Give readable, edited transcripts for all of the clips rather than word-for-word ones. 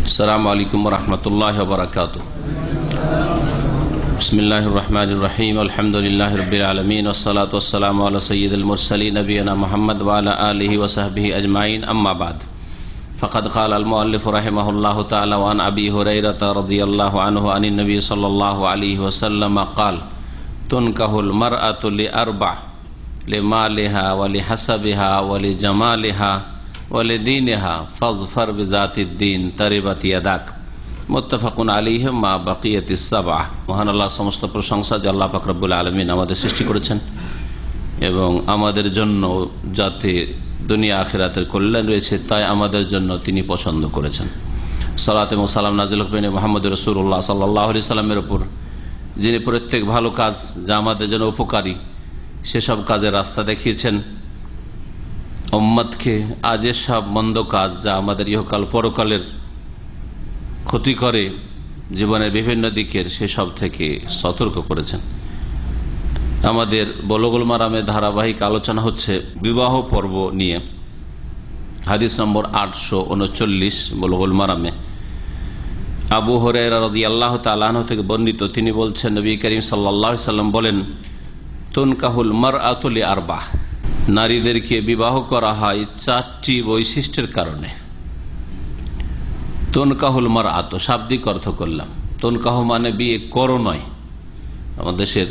अस्सलामु अलैकुम वरहमतुल्लाहि वबरकातुहू। बिस्मिल्लाहिर रहमानिर रहीम। अल्हम्दुलिल्लाहि रब्बिल आलमीन वस्सलातु वस्सलामु अला सय्यिदिल मुरसलीन नबियना मुहम्मद व अला आलिहि व सहबिहि अजमाइन। अम्मा बाद फ़क़द क़ाल अल मुअल्लिफ़ रहिमहुल्लाहु तआला व अन अबी हुरैरह रज़ियल्लाहु अन्हु अन नबी सल्लल्लाहु अलैहि वसल्लम क़ाल तुनकाहुल मरअतु लिअरबअ लिमालिहा व लिहसबिहा व लिजमालिहा वलिदीनिहा फ़ज़फ़र बिज़ातिद्दीन तरिबत यदाक। मुत्तफ़क़ुन अलैहि मा बक़ियतिस सबअ। মহান আল্লাহ সমস্ত প্রশংসা যে আল্লাহ পাক রব্বুল আলামিন আমাদের সৃষ্টি করেছেন এবং আমাদের জন্য যাতে দুনিয়া আখিরাতের কল্যাণ রয়েছে তাই আমাদের জন্য তিনি পছন্দ করেছেন। সালাত এবং সালাম নাজিল হোক মুহাম্মদ রাসূলুল্লাহ সাল্লাল্লাহু আলাইহি সাল্লামের উপর, যিনি প্রত্যেক ভালো কাজ যা আমাদের জন্য উপকারী সেসব কাজের রাস্তা দেখিয়েছেন উম্মতকে, আজ সব মন্দ কাজ যা আমাদের ইহকাল পরকালের ক্ষতি করে জীবনের বিভিন্ন দিকের সেসব থেকে সতর্ক করেছেন। আমাদের বুলুগুল মারামে ধারাবাহিক আলোচনা হচ্ছে বিবাহ পর্ব নিয়ে। হাদিস নম্বর 839 বুলুগুল মারামে আবু হুরায়রা রাদিয়াল্লাহু তাআলা আনহু থেকে বর্ণিত, তিনি বলছেন নবী করিম সাল্লাল্লাহু আলাইহি সাল্লাম বলেন তুনকাহুল মারআতু লিআরবা, নারীদেরকে বিবাহ করা হয় 4টি বৈশিষ্ট্যের কারণে। তুনকাহুল মারআতু শাব্দিক অর্থ করলাম। তুনকাহ মানে বিয়ে করো নয়। আমাদের দেশের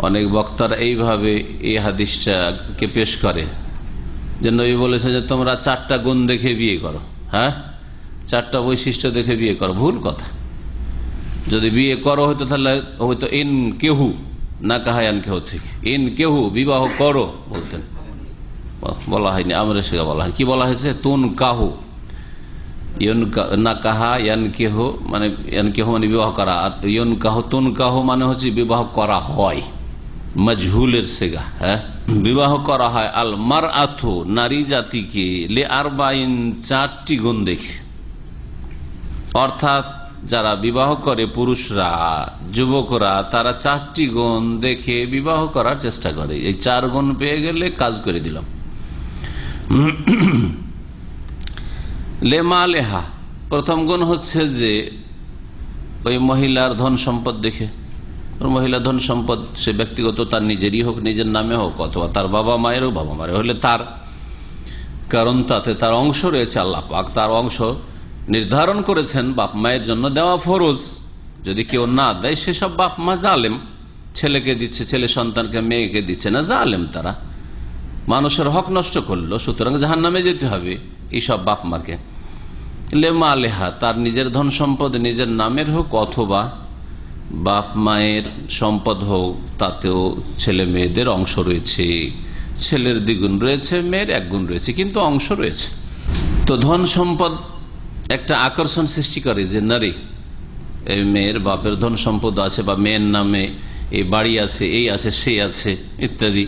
অনেক বক্তারা এইভাবে এই হাদিসটাকে পেশ করে যে নবী বলেছে যে তোমরা 4টা গুণ দেখে বিয়ে করো। হ্যাঁ, 4টা বৈশিষ্ট্য দেখে বিয়ে করো। ভুল কথা। যদি বিয়ে করো হয়তো তাহলে হয়তো ইন কেহু না কাহায়ান কেহ থেকে ইন কেহু বিবাহ করো বলতেন, বলা হয়নি। আমরা সেটা বলা হয়, কি বলা হয়েছে? তুন কাহু না কাহা ইয়ান কেহ মানে ইয়ান কেহ মানে বিবাহ করা, আর ইয়ন কাহ তুন কাহ মানে হচ্ছে বিবাহ করা হয়, মজহুলের সেগা। হ্যাঁ, বিবাহ করা হয় আল মারআতু নারী জাতিকে লে আরবাইন 4টি গুণ দেখে। অর্থাৎ যারা বিবাহ করে পুরুষরা যুবকরা তারা 4টি গুণ দেখে বিবাহ করার চেষ্টা করে। এই 4 গুণ পেয়ে গেলে কাজ করে দিলাম। লেমা লেহা প্রথম গুণ হচ্ছে যে ওই মহিলার ধন সম্পদ দেখে। ওর মহিলা ধন সম্পদ সে ব্যক্তিগত তার নিজেরই হোক, নিজের নামে হোক, অথবা তার বাবা মায়েরও, বাবা মায়ের হলে তার, কারণ তাতে তার অংশ রয়েছে। আল্লাহ পাক তার অংশ নির্ধারণ করেছেন, বাপ মায়ের জন্য দেওয়া ফরজ। যদি কেউ না দেয় সেসব বাপ মা জালেম। ছেলেকে দিচ্ছে, ছেলে সন্তানকে মেয়েকে দিচ্ছে না, জালেম তারা, মানুষের হক নষ্ট করলো, সুতরাং জাহান্নামে যেতে হবে এইসব বাপ মাকে। লেমা লেহা তার নিজের ধন সম্পদ নিজের নামের হোক অথবা বাপ মায়ের সম্পদ হোক, তাতেও ছেলে মেয়েদের অংশ রয়েছে। ছেলের 2 গুণ রয়েছে, মেয়ের 1 গুণ রয়েছে, কিন্তু অংশ রয়েছে। তো ধন সম্পদ একটা আকর্ষণ সৃষ্টি করে যে নারী, এই মেয়ের বাপের ধন সম্পদ আছে বা মেয়ের নামে এই বাড়ি আছে, এই আছে, সেই আছে ইত্যাদি,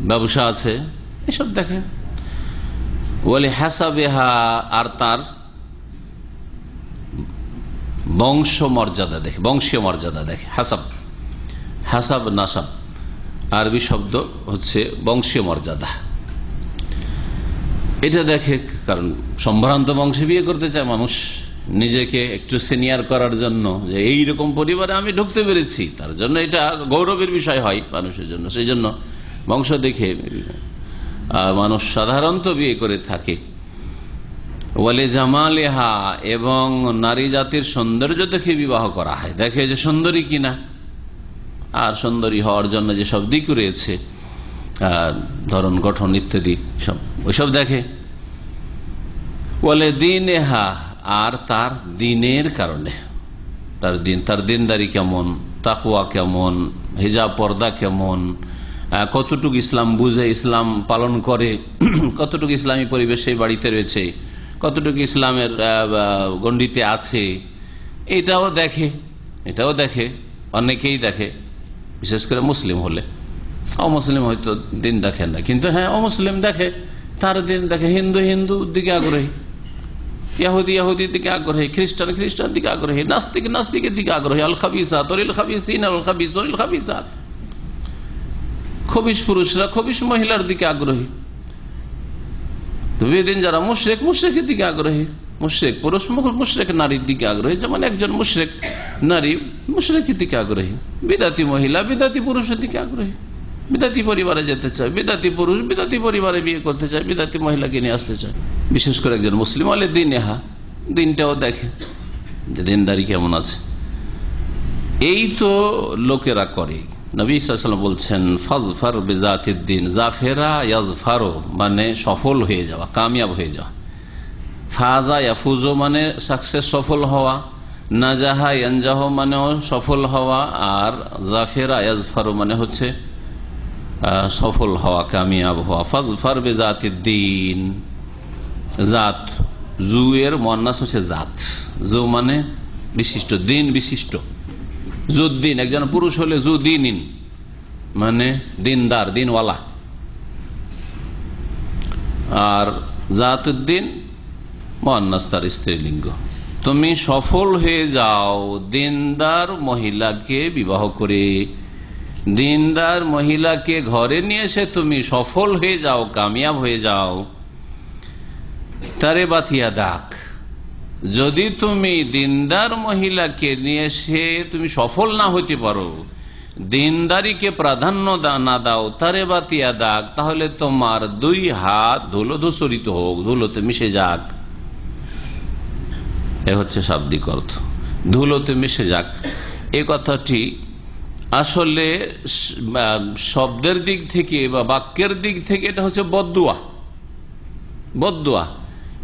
ব্যবসা আছে, এসব দেখে। ওয়ালি হাসাবেহা আর তার বংশ মর্যাদা দেখে, বংশীয় মর্যাদা দেখে। হাসাব, হাসাব নাসাব আরবি শব্দ হচ্ছে বংশীয় মর্যাদা। এটা দেখে, কারণ সম্ভ্রান্ত বংশে বিয়ে করতে চায় মানুষ, নিজেকে একটু সিনিয়র করার জন্য, যে এইরকম পরিবারে আমি ঢুকতে পেরেছি, তার জন্য এটা গৌরবের বিষয় হয় মানুষের জন্য। সেই জন্য বংশ দেখে মানুষ সাধারণত বিয়ে করে থাকে। ওয়ালে জামালেহা এবং নারী জাতির সৌন্দর্য দেখে বিবাহ করা হয়। দেখে যে সুন্দরী কিনা, আর সুন্দরী হওয়ার জন্য যে সব দিক রয়েছে, ধরন গঠন ইত্যাদি সব ওইসব দেখে। ওয়ালে দিনেহা আর তার দিনের কারণে, তার দিনদারি কেমন, তাকওয়া কেমন, হিজাব পর্দা কেমন, কতটুকু ইসলাম বুঝে, ইসলাম পালন করে, কতটুকু ইসলামী পরিবেশ সেই বাড়িতে রয়েছে, কতটুকু ইসলামের গণ্ডিতে আছে, এটাও দেখে। এটাও দেখে, অনেকেই দেখে, বিশেষ করে মুসলিম হলে। অমুসলিম হয়তো দিন দেখেন না, কিন্তু হ্যাঁ অমুসলিম দেখে, তার দিন দেখে। হিন্দু হিন্দুর দিকে আগ্রহী, ইহুদি ইহুদির দিকে আগ্রহী, খ্রিস্টান খ্রিস্টানের দিকে আগ্রহী, নাস্তিক নাস্তিকের দিকে আগ্রহী। আল খাবিসাত ওয়াল খাবিসিন আল খাবিসুন ওয়াল খাবিসাত, খবিশ পুরুষরা খবিশ মহিলার দিকে আগ্রহী। বেদিন যারা মুশরিক, মুশরিকের দিকে আগ্রহী। মুশরিক পুরুষ মুশরিক নারীর দিকে আগ্রহী, যেমন একজন মুশরিক নারী মুশরিকের দিকে আগ্রহী, বিদাতি মহিলা বিদাতি পুরুষের দিকে আগ্রহী, বিদাতি পরিবারে যেতে চায়, বিদাতি পুরুষ বিদাতি পরিবারে বিয়ে করতে চায়, বিদাতি মহিলাকে নিয়ে আসতে চায়। বিশেষ করে একজন মুসলিম হলে দিনটাও দেখে যে দিনদারি কেমন আছে। এই তো লোকেরা করে। নবী সাল্লাল্লাহু আলাইহি ওয়াসাল্লাম বলছেন ফাজফার বিজাতিদ দিন, জাফেরা ইয়াজফারো মানে সফল হয়ে যাওয়া, কামিয়াব হয়ে যাওয়া। ফাজা ইয়াফুজো মানে সাকসেস, সফল হওয়া। নাজাহা ইয়ানজাহ মানেও সফল হওয়া। আর জাফেরা ইয়াজফারো মানে হচ্ছে সফল হওয়া, কামিয়াব হওয়া। ফাজফার বিজাতিদ দিন, জাত, জুয়ের মুয়ান্নাস হচ্ছে জাত, জু মানে বিশিষ্ট, দিন বিশিষ্ট। জুদ্দিন একজন পুরুষ হলে জুদ্দিন মানে দিনদার, দিনওয়ালা। আর জাতুদ্দিন মুয়ান্নাস, তার স্ত্রীলিঙ্গ। তুমি সফল হয়ে যাও দিনদার মহিলাকে বিবাহ করে, দিনদার মহিলাকে ঘরে নিয়ে এসে তুমি সফল হয়ে যাও, কামিয়াব হয়ে যাও। তারে বাতিয়া দাগ, যদি তুমি দিনদার মহিলাকে নিয়ে এসে তুমি সফল না হইতে পারো, দিনদারিকে প্রাধান্য না দাও, তারে বাতিয়া দাগ, তাহলে তোমার দুই হাত ধুলো ধূসরিত হোক, ধুলোতে মিশে যাক। এ হচ্ছে শাব্দিক অর্থ, ধুলোতে মিশে যাক। এই কথাটি আসলে শব্দের দিক থেকে বা বাক্যের দিক থেকে এটা হচ্ছে বদদুয়া, বদদুয়া।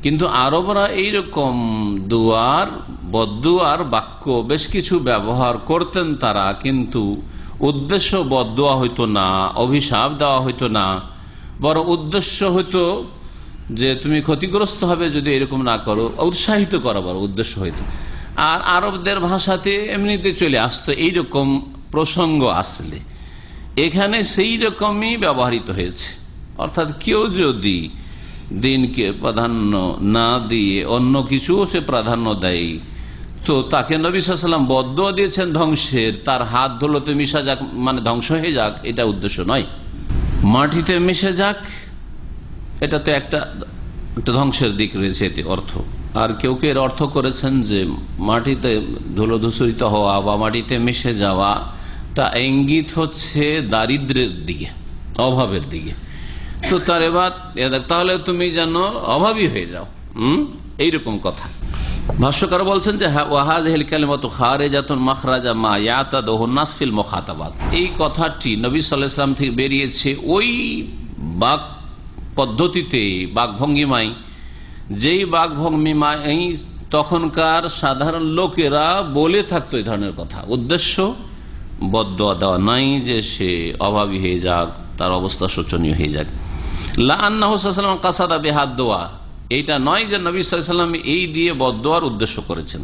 কিন্তু আরবরা এইরকম বদদুয়ার বাক্য বেশ কিছু ব্যবহার করতেন তারা, কিন্তু উদ্দেশ্য বদদুয়া হইতো না, অভিশাপ দেওয়া হইতো না, বরং উদ্দেশ্য হইতো যে তুমি ক্ষতিগ্রস্ত হবে যদি এরকম না করো, উৎসাহিত করা বড় উদ্দেশ্য হইতো। আর আরবদের ভাষাতে এমনিতে চলে আসতো এইরকম প্রসঙ্গ আসলে, এখানে সেই রকমই ব্যবহৃত হয়েছে। অর্থাৎ কেউ যদি দিনকে প্রাধান্য না দিয়ে অন্য কিছু সে প্রাধান্য দেয়, তো তাকে নবী সাল্লাল্লাহু আলাইহি ওয়াসাল্লাম বদদুয়া দিয়েছেন ধ্বংসের, তার হাত ধুলোতে মিশা যাক মানে ধ্বংস হয়ে যাক, এটা উদ্দেশ্য নয়। মাটিতে মিশে যাক, এটা তো একটা ধ্বংসের দিক রয়েছে এতে অর্থ। আর কেউ কেউ এর অর্থ করেছেন যে মাটিতে ধুলো ধূসরিত হওয়া বা মাটিতে মিশে যাওয়া তা ইঙ্গিত হচ্ছে দারিদ্র্যের দিকে, অভাবের দিকে। তো তার এবার তাহলে তুমি যেন অভাবী হয়ে যাও, এইরকম কথা। ভাষ্যকার বলছেন যে ওয়াহাযিহিল কালিমাতু খারিজাতুন মাখরাজা মা ইয়াতাদুহু নাস ফিল মুখাতাবাত, এই কথাটি নবী সাল্লাল্লাহু আলাইহি ওয়াসাল্লাম থেকে বেরিয়েছে ওই বাক পদ্ধতিতে, বাকভঙ্গিমায়, যেই বাকভঙ্গিমায় তখনকার সাধারণ লোকেরা বলে থাকতো এই ধরনের কথা। উদ্দেশ্য বদদুয়া দেওয়া নাই যে সে অভাবী হয়ে যাক, তার অবস্থা শোচনীয় হয়ে যাক। লা আন্নাহু সাল্লাল্লাহু আলাইহি ওয়াসাল্লাম কাসাদা বিহাদ দোয়া, এইটা নয় যে নবী সাল্লাল্লাহু আলাইহি ওয়াসাল্লাম এই দিয়ে বদদুয়ার উদ্দেশ্য করেছেন।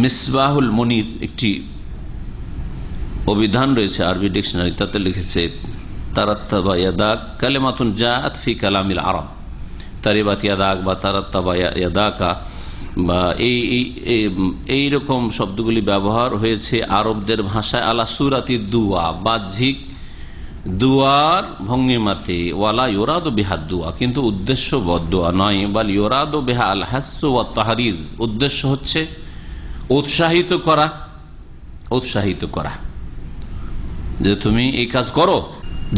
মিসবাহুল মুনির একটি অভিধান রয়েছে আরবি ডিকশনারি, তাতে লিখেছে তারাত্তাবা ইয়াদাক কালিমাতুন জাআত ফি কালামিল আরব, তারিবাত ইয়াদাক বা তারাত্তাবা ইয়াদাকা বা এইরকম শব্দগুলি ব্যবহার হয়েছে আরবদের ভাষায় আলা সুরাতি দুয়া, বাহ্যিক দুয়ার ভঙ্গিমাতে। ওয়ালা ইউরাদু বিহা দুয়া, কিন্তু উদ্দেশ্য বদদুয়া নয়। বাল ইউরাদু বিহা আল হাসসু ওয়াত তাহরিজ, উদ্দেশ্য হচ্ছে উৎসাহিত করা, উৎসাহিত করা যে তুমি এই কাজ করো।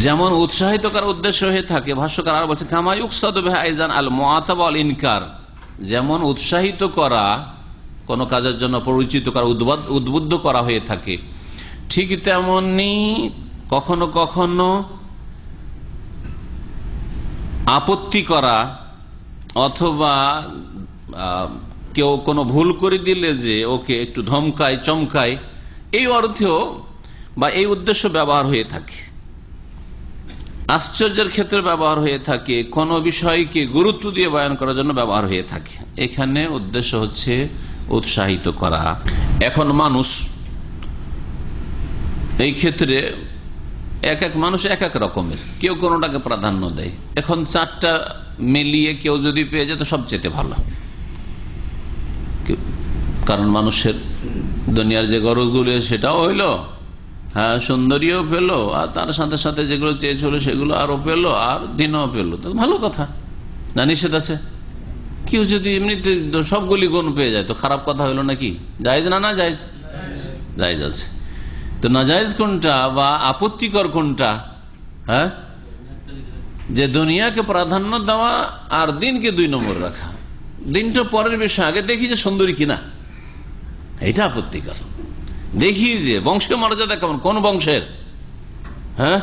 যেমন উৎসাহিত করার উদ্দেশ্য হয়ে থাকে, ভাষ্যকার আর বলছে কামা ইউকসাদু বিহা আইজান আল মুআতাবা ওয়াল ইনকার, যেমন উৎসাহিত করা কোন কাজের জন্য পরিচিত করা, উদ্বুদ্ধ করা হয়ে থাকে, ঠিক তেমনি কখনো কখনো আপত্তি করা, অথবা কেউ কোনো ভুল করে দিলে যে ওকে একটু ধমকায় চমকায়, এই অর্থেও বা এই উদ্দেশ্য ব্যবহার হয়ে থাকে। আশ্চর্যের ক্ষেত্রে ব্যবহার হয়ে থাকে, কোন বিষয়কে গুরুত্ব দিয়ে বয়ান করার জন্য ব্যবহার হয়ে থাকে। এখানে উদ্দেশ্য হচ্ছে উৎসাহিত করা। এখন মানুষ এই ক্ষেত্রে এক এক মানুষ এক এক রকমের, কেউ কোনোটাকে প্রাধান্য দেয়। এখন চারটা মিলিয়ে কেউ যদি পেয়ে যেত সবচেয়ে ভালো, কারণ মানুষের দুনিয়ার যে গরজগুলো সেটাও হইলো, হ্যাঁ সুন্দরীও পেলো, আর তার সাথে সাথে যেগুলো চেয়েছিল সেগুলো আরো পেলো, আর দিনও পেলো, তো ভালো কথা, না নিষেধ আছে? কেউ যদি এমনিতে সবগুলি গুণ পেয়ে যায় তো খারাপ কথা হলো নাকি? জায়েজ না? না জায়েজ, জায়েজ আছে। তো নাজায়েজ কোনটা বা আপত্তিকর কোনটা? হ্যাঁ, যে দুনিয়াকে প্রাধান্য দেওয়া আর দিনকে 2 নম্বর রাখা। দিনটা পরের বিষয়, আগে দেখি যে সুন্দরী কিনা, এটা আপত্তিকর। দেখি যে বংশের মর্যাদা কেমন, কোন বংশের, হ্যাঁ,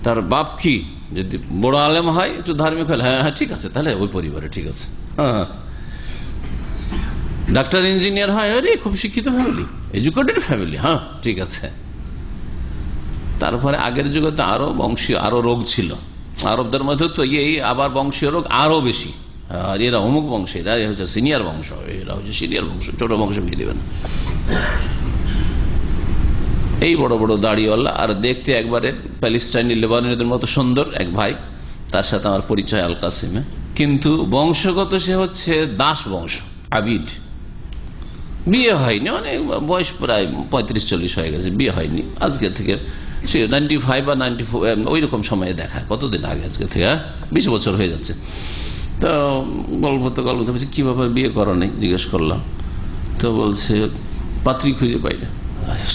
তার বাপ কি, যদি বড় আলেম হয়, একটু ধার্মিক হলে হ্যাঁ হ্যাঁ ঠিক আছে, তাহলে ওই পরিবারে ঠিক আছে। হ্যাঁ, ডাক্তার ইঞ্জিনিয়ার হয়, আরে খুব শিক্ষিত ফ্যামিলি, এডুকেটেড ফ্যামিলি, হ্যাঁ ঠিক আছে। তারপরে আগের যুগে তো আরো বংশীয় আরো রোগ ছিল, আরবদের মধ্যে তো এই আবার বংশীয় রোগ আরো বেশি। আর এরা অমুক বংশ, এরা হচ্ছে সিনিয়র বংশ, এরা হচ্ছে সিনিয়র বংশ, ছোট বংশ বিয়ে দেবে না। এই বড় বড় দাড়িওয়ালা, আর দেখতে একবারে প্যালেস্টাইনি লেবাননের মতো সুন্দর এক ভাই, তার সাথে আমার পরিচয় আল কাসিমে, কিন্তু বংশগত সে হচ্ছে দাস বংশ, আবিদ। বিয়ে হয়নি, অনেক বয়স প্রায় 35-40 হয়ে গেছে, বিয়ে হয়নি। আজকে থেকে সে 95 বা 94 ওই রকম সময়ে দেখা, কতদিন আগে, আজকে থেকে 20 বছর হয়ে যাচ্ছে। তো গল্প বলছি কি ব্যাপার, বিয়ে করা নেই, জিজ্ঞেস করলাম। তো বলছে পাত্রী খুঁজে পাই না।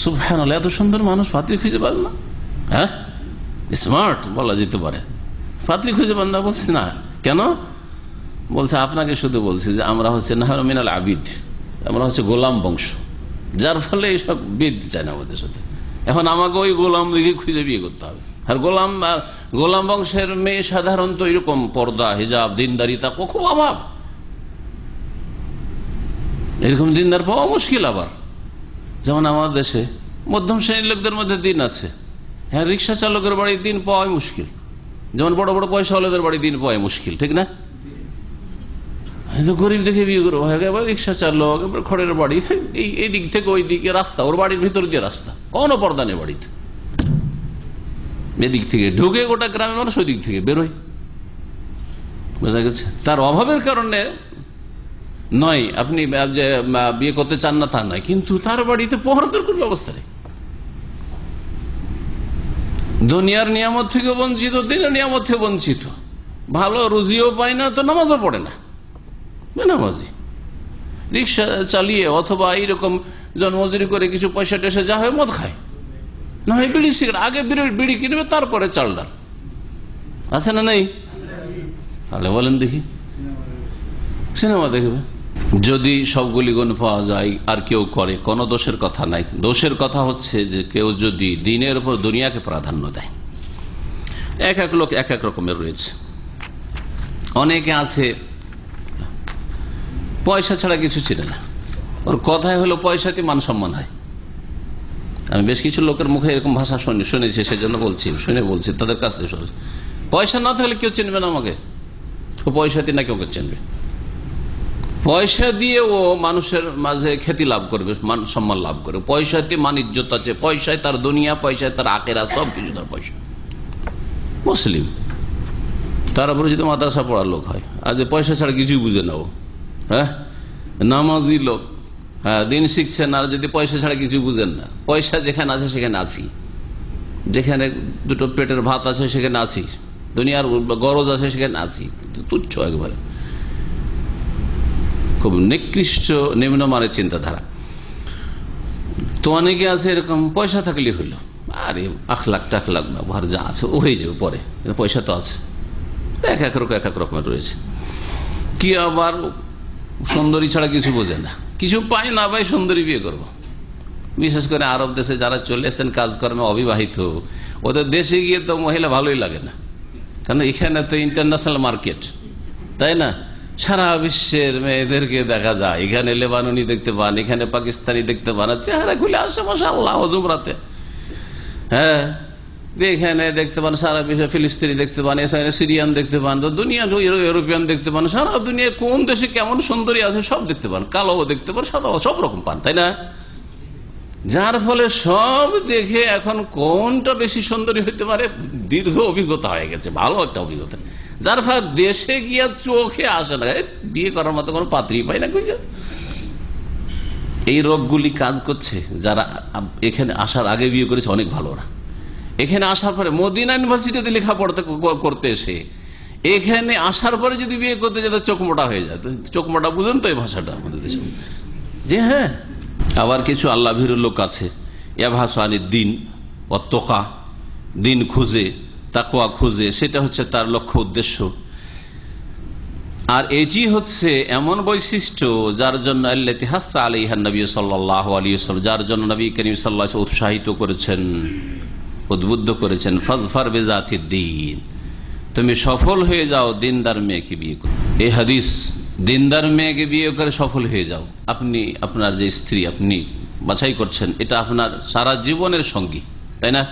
সুবহানাল্লাহ, এত সুন্দর মানুষ পাত্রী খুঁজে পান না? হ্যাঁ, স্মার্ট বলা যেতে পারে, পাত্রী খুঁজে পান না? বলছি না। কেন? বলছে আপনাকে শুধু বলছি যে আমরা হচ্ছে নাহরু মিনাল আবিদ, আমরা হচ্ছে গোলাম বংশ, যার ফলে এইসব বিয়ে চায় না আমাদের সাথে। এখন আমাকে ওই গোলাম দিকে খুঁজে বিয়ে করতে হবে। আর গোলাম বংশের মেয়ে সাধারণত এরকম পর্দা, হিজাব, দিনদারিতা খুব অভাব, এরকম দিনদার পাওয়া মুশকিল। আবার যেমন আমাদের দেশে মধ্যম শ্রেণীর লোকদের মধ্যে দিন আছে, হ্যাঁ, রিক্সা চালকের বাড়ি দিন পাওয়াই মুশকিল, যেমন বড় বড় পয়সাওয়ালাদের বাড়ি দিন পাওয়াই মুশকিল, ঠিক না? গরিব দেখে বিয়ে করবো, এবার রিক্সা চালক, এবার খড়ের বাড়ি, এই দিক থেকে ওই দিকে রাস্তা, ওর বাড়ির ভিতর দিয়ে রাস্তা, কোনো পর্দা নেই বাড়িতে, এদিক থেকে ঢুকে গোটা গ্রামের মানুষ ওই দিক থেকে বেরোয়, বোঝা গেছে? তার অভাবের কারণে নয়, আপনি যে বিয়ে করতে চান না তা নয়, কিন্তু তার বাড়িতে পহরাদার কোনো ব্যবস্থা নেই। দুনিয়ার নিয়ামত থেকে বঞ্চিত, দিনের নিয়ামত থেকে বঞ্চিত, ভালো রুজিও পায় না, তো নামাজও পড়ে না, বেনামাজি, রিক্সা চালিয়ে অথবা এইরকম জন্মজুরি করে কিছু পয়সা টেসে যা হয় মদ খায়, না হয় বিড়ি সিগারেট, আগে বিড়ি কিনবে তারপরে চাল ডাল, আছে না নেই? তাহলে বলেন দেখি, সিনেমা দেখবে। যদি সবগুলি গুণ পাওয়া যায় আর কেউ করে, কোনো দোষের কথা নাই। দোষের কথা হচ্ছে যে কেউ যদি দিনের উপর দুনিয়াকে প্রাধান্য দেয়। এক এক লোক এক এক রকমের রয়েছে। অনেকে আছে পয়সা ছাড়া কিছু ছিল না, ওর কথাই হলো পয়সাতে মান সম্মান হয়। আমি বেশ কিছু লোকের মুখে এরকম ভাষা শুনেছি, সেজন্য বলছি তাদের কাছ থেকে শুনেছি, পয়সা না থাকলে কেউ চিনবে না আমাকে, ও পয়সাতে না কেউ চিনবে। পয়সা দিয়ে ও মানুষের মাঝে খ্যাতি লাভ করবে, মান সম্মান লাভ করবে, পয়সাতে মান ইজ্জত আছে, পয়সায় তার দুনিয়া, পয়সায় তার আখেরা, সব কিছু তার পয়সা। মুসলিম, তার উপরে যদি মাদ্রাসা পড়ার লোক হয়, আর যে পয়সা ছাড়া কিছুই বুঝে না ও, হ্যাঁ, নামাজি লোক, হ্যাঁ, দিন শিখছেন, আর যদি পয়সা ছাড়া কিছু বুঝেন না, পয়সা যেখানে আছে সেখানে আছি, যেখানে দুটো পেটের ভাত আছে সেখানে আছি, দুনিয়ার গরজ আছে সেখানে আছি, তুচ্ছ একবারে, খুব নিকৃষ্ট নিম্নমানের চিন্তাধারা। তো অনেকে আছে এরকম, পয়সা থাকলে হইল, আরে আখলাখ টাখলাখ ব্যবহার যা আছে ও হয়ে যাবে পরে, পয়সা তো আছে। তো এক এক রকমের রয়েছে। কি আবার সুন্দরী ছাড়া কিছু বোঝে না, কিছু পায় না ভাই সুন্দরী বিয়ে করবো। বিশেষ করে আরব দেশে যারা চলে এসেছেন কাজকর্মে, অবিবাহিত, ওদের দেশে গিয়ে তো মহিলা ভালোই লাগে না, কারণ এখানে তো ইন্টারন্যাশনাল মার্কেট, তাই না? সারা বিশ্বের মেয়েদেরকে দেখা যায়, এখানে লেবাননি দেখতে পান, এখানে পাকিস্তানি দেখতে পান, চেহারা খুলে আসে মাশাআল্লাহ জুমরাতে, হ্যাঁ, এখানে দেখতে পান সারা বিশ্বে ফিলিস্তিনি দেখতে পান, এখানে সিরিয়ান দেখতে পান, তো দুনিয়া ইউরোপিয়ান দেখতে পান, সারা দুনিয়ার কোন দেশে কেমন সুন্দরী আছে সব দেখতে পান, কালোও দেখতে পান, সাদা, সব রকম পান, তাই না? যার ফলে সব দেখে এখন কোনটা বেশি সুন্দরী হইতে পারে দীর্ঘ অভিজ্ঞতা হয়ে গেছে, ভালো একটা অভিজ্ঞতা, যার ফলে দেশে গিয়া চোখে আসে না, বিয়ে করার মতো কোনো পাত্রী পাই না। এই রোগগুলি কাজ করছে। যারা এখানে আসার আগে বিয়ে করেছে অনেক ভালো, ওরা এখানে আসার পরে মদিনা ইউনিভার্সিটিতে লেখাপড়া করতে এসে এখানে আসার পরে যদি বিয়ে করতে যেত চোখ মোটা হয়ে যায়। চোখ মোটা বুঝেন তো এই ভাষাটা আমাদের দেশে, যে হ্যাঁ। আবার কিছু আল্লাহ ভীরু লোক আছে, ইয়াভাসানি দিন অত্তকা, দিন খুঁজে, তাকওয়া খুঁজে, সেটা হচ্ছে তার লক্ষ্য উদ্দেশ্য। আর এটি হচ্ছে এমন বৈশিষ্ট্য যার জন্য আল্লাতি হাসা আলাইহান নবী সাল্লাল্লাহু আলাইহি ওয়াসাল্লাম, যার জন্য নবী করিম সাল্লাল্লাহু আলাইহি ওয়াসাল্লাম উৎসাহিত করেছেন, উদ্বুদ্ধ করেছেন, ফাজফার বিজাতিদ দ্বীন, তুমি সফল হয়ে যাও দিনদার মেয়েকে বিয়ে করে। এই হাদিস, দিনদার মেয়েকে বিয়ে করে সফল হয়ে যাও। আপনি আপনার যে স্ত্রী আপনি বাছাই করছেন, এটা আপনার সারা জীবনের সঙ্গী, তাই না?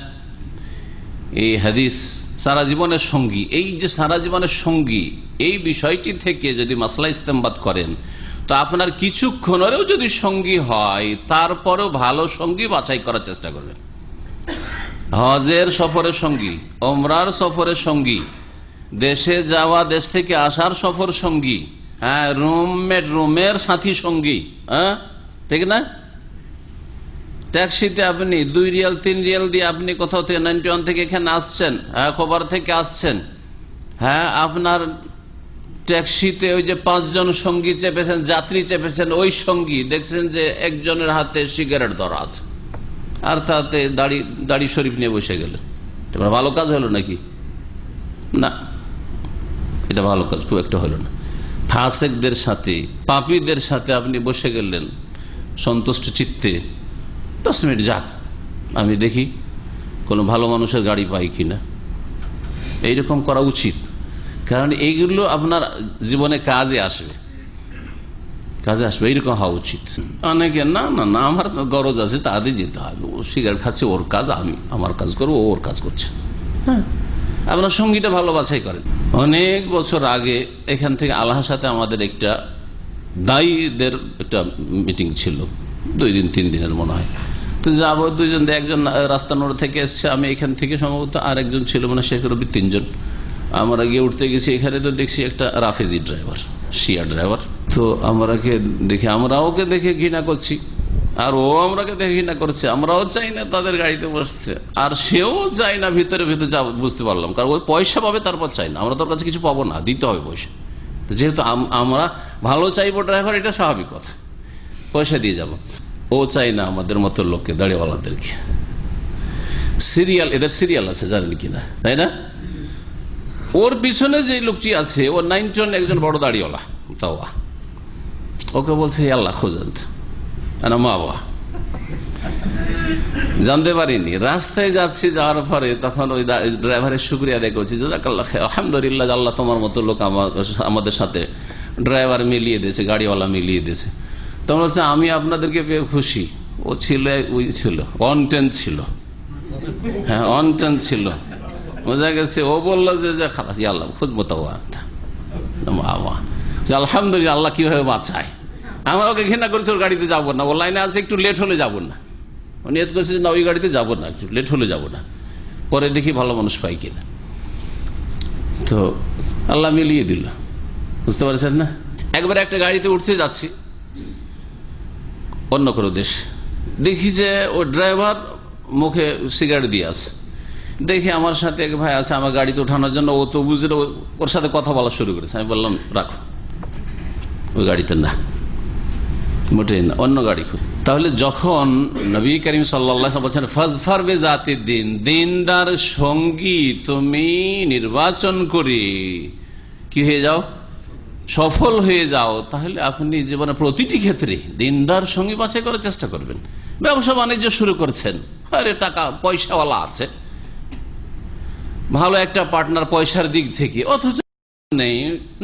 এই হাদিস সারা জীবনের সঙ্গী। এই যে সারা জীবনের সঙ্গী, এই বিষয়টি থেকে যদি মাসলা ইস্তেমবাদ করেন, তো আপনার কিছুক্ষণেরও যদি সঙ্গী হয়, তারপরেও ভালো সঙ্গী বাছাই করার চেষ্টা করবেন। হজের সফরের সঙ্গী, ওমরার সফরের সঙ্গী, দেশে যাওয়া, দেশ থেকে আসার সফর সঙ্গী, হ্যাঁ, রুমমেট, রুমের সাথী সঙ্গী, হ্যাঁ, ঠিক না? ট্যাক্সিতে আপনি 2 রিয়াল 3 রিয়াল দিয়ে আপনি কোথাও থেকে 91 থেকে এখানে আসছেন, হ্যাঁ, খবর থেকে আসছেন, হ্যাঁ, আপনার ট্যাক্সিতে ওই যে 5 জন সঙ্গী চেপেছেন, যাত্রী চেপেছেন, ওই সঙ্গী দেখছেন যে একজনের হাতে সিগারেট ধরা আছে আর তাতে দাড়ি শরীফ নিয়ে বসে গেলেন। এটা ভালো কাজ হলো নাকি? না, এটা ভালো কাজ খুব একটা হলো না। ফাসেকদের সাথে, পাপীদের সাথে আপনি বসে গেলেন সন্তুষ্ট চিত্তে, 10 মিনিট যাক, আমি দেখি কোনো ভালো মানুষের গাড়ি পাই কিনা। এইরকম করা উচিত, কারণ এইগুলো আপনার জীবনে কাজে আসবে, কাজে আসবে, এইরকম হওয়া উচিত। অনেকে না না না আমার গরজ আছে, তাদের যেতে হবে, ও সিগারেট খাচ্ছে, ওর কাজ, আমি আমার কাজ করবো, ওর কাজ করছে। হ্যাঁ, আপনার সঙ্গীটা ভালো বাছাই করেন। অনেক বছর আগে এখান থেকে আল্লাহর সাথে আমাদের একটা দায়ীদের একটা মিটিং ছিল, 2 দিন 3 দিনের মনে হয়। তো যাবো 2 জন, একজন রাস্তা মোড় থেকে এসছে, আমি এখান থেকে সম্ভবত, আর একজন ছিল মানে শেখের 3 জন। আমরা গিয়ে উঠতে গেছি, এখানে তো দেখছি একটা রাফেজি ড্রাইভার, শিয়া ড্রাইভার। তো আমরাকে দেখে, আমরা ওকে দেখে ঘৃণা করছি, আর ও আমরাকে দেখে ঘৃণা করছে। আমরাও চাই না তাদের গাড়িতে বসতে, আর সেও চাই না ভিতরে ভিতরে যা, বুঝতে পারলাম, কারণ ওই পয়সা পাবে, তারপর চাই না, আমরা তোর কাছে কিছু পাবো না, দিতে হবে পয়সা। যেহেতু আমরা ভালো চাইবো ড্রাইভার, এটা স্বাভাবিক কথা, পয়সা দিয়ে যাব। ও চাই না আমাদের মতো লোককে, দাড়িওয়ালাদেরকে। সিরিয়াল, এদের সিরিয়াল আছে, জানেন কিনা, তাই না? ওর পিছনে যে লোকটি আছে, ও 9 একজন বড় দাড়িওয়ালা, তাও ওকে বলছে আল্লাহ খোঁজেন, মা বাবা জানতে পারিনি। রাস্তায় যাচ্ছি, যাওয়ার পরে তখন ওই ড্রাইভারের শুকরিয়া আদায় করছি, জাযাকাল্লাহ খাইর, আলহামদুলিল্লাহ, আল্লাহ তোমার মতো লোক আমাদের সাথে ড্রাইভার মিলিয়ে দিয়েছে, গাড়িওয়ালা মিলিয়ে দিয়েছে। তখন বলছে আমি আপনাদেরকে পেয়ে খুশি। ও ছিল, ওই ছিল অন টেন ছিল, হ্যাঁ, অন টেন ছিল, বোঝা গেছে। ও বললো যে খালাস, আল্লাহ খুঁজবো, তাও আলহামদুলিল্লাহ, আল্লাহ কিভাবে বাঁচায়। আমরা ওকে ঘৃণা করছি, ওর গাড়িতে যাবো না, ও লাইনে আছে, একটু লেট হলে যাবো না, ও নিয়ত করছে না ওই গাড়িতে যাবো না, একটু লেট হলে যাবো না, পরে দেখি ভালো মানুষ পাই কিনা। তো আল্লাহ মিলিয়ে দিল, বুঝতে পারছেন না? একবার একটা গাড়িতে উঠতে যাচ্ছি অন্য কোনো দেশ, দেখি যে ও ড্রাইভার মুখে সিগারেট দিয়ে আছে। দেখি আমার সাথে এক ভাই আছে, আমার গাড়িতে ওঠানোর জন্য, ও তো বুঝলো, ওর সাথে কথা বলা শুরু করেছে। আমি বললাম রাখো, ওই গাড়িতে না, মোটেই না, অন্য গাড়ি খুব। তাহলে যখন নবী করিম সাল্লাল্লাহু আলাইহি ওয়াসাল্লাম বলছেন ফাজফার বিজাতিদ দ্বীন, দিনদার সঙ্গী তুমি নির্বাচন করে কি হয়ে যাও, সফল হয়ে যাও, তাহলে আপনি জীবনে প্রতিটি ক্ষেত্রে দিনদার সঙ্গী বাছাই করার চেষ্টা করবেন। ব্যবসা বাণিজ্য শুরু করছেন, আরে টাকা পয়সাওয়ালা আছে, ভালো একটা পার্টনার পয়সার দিক থেকে, অথচ নেই,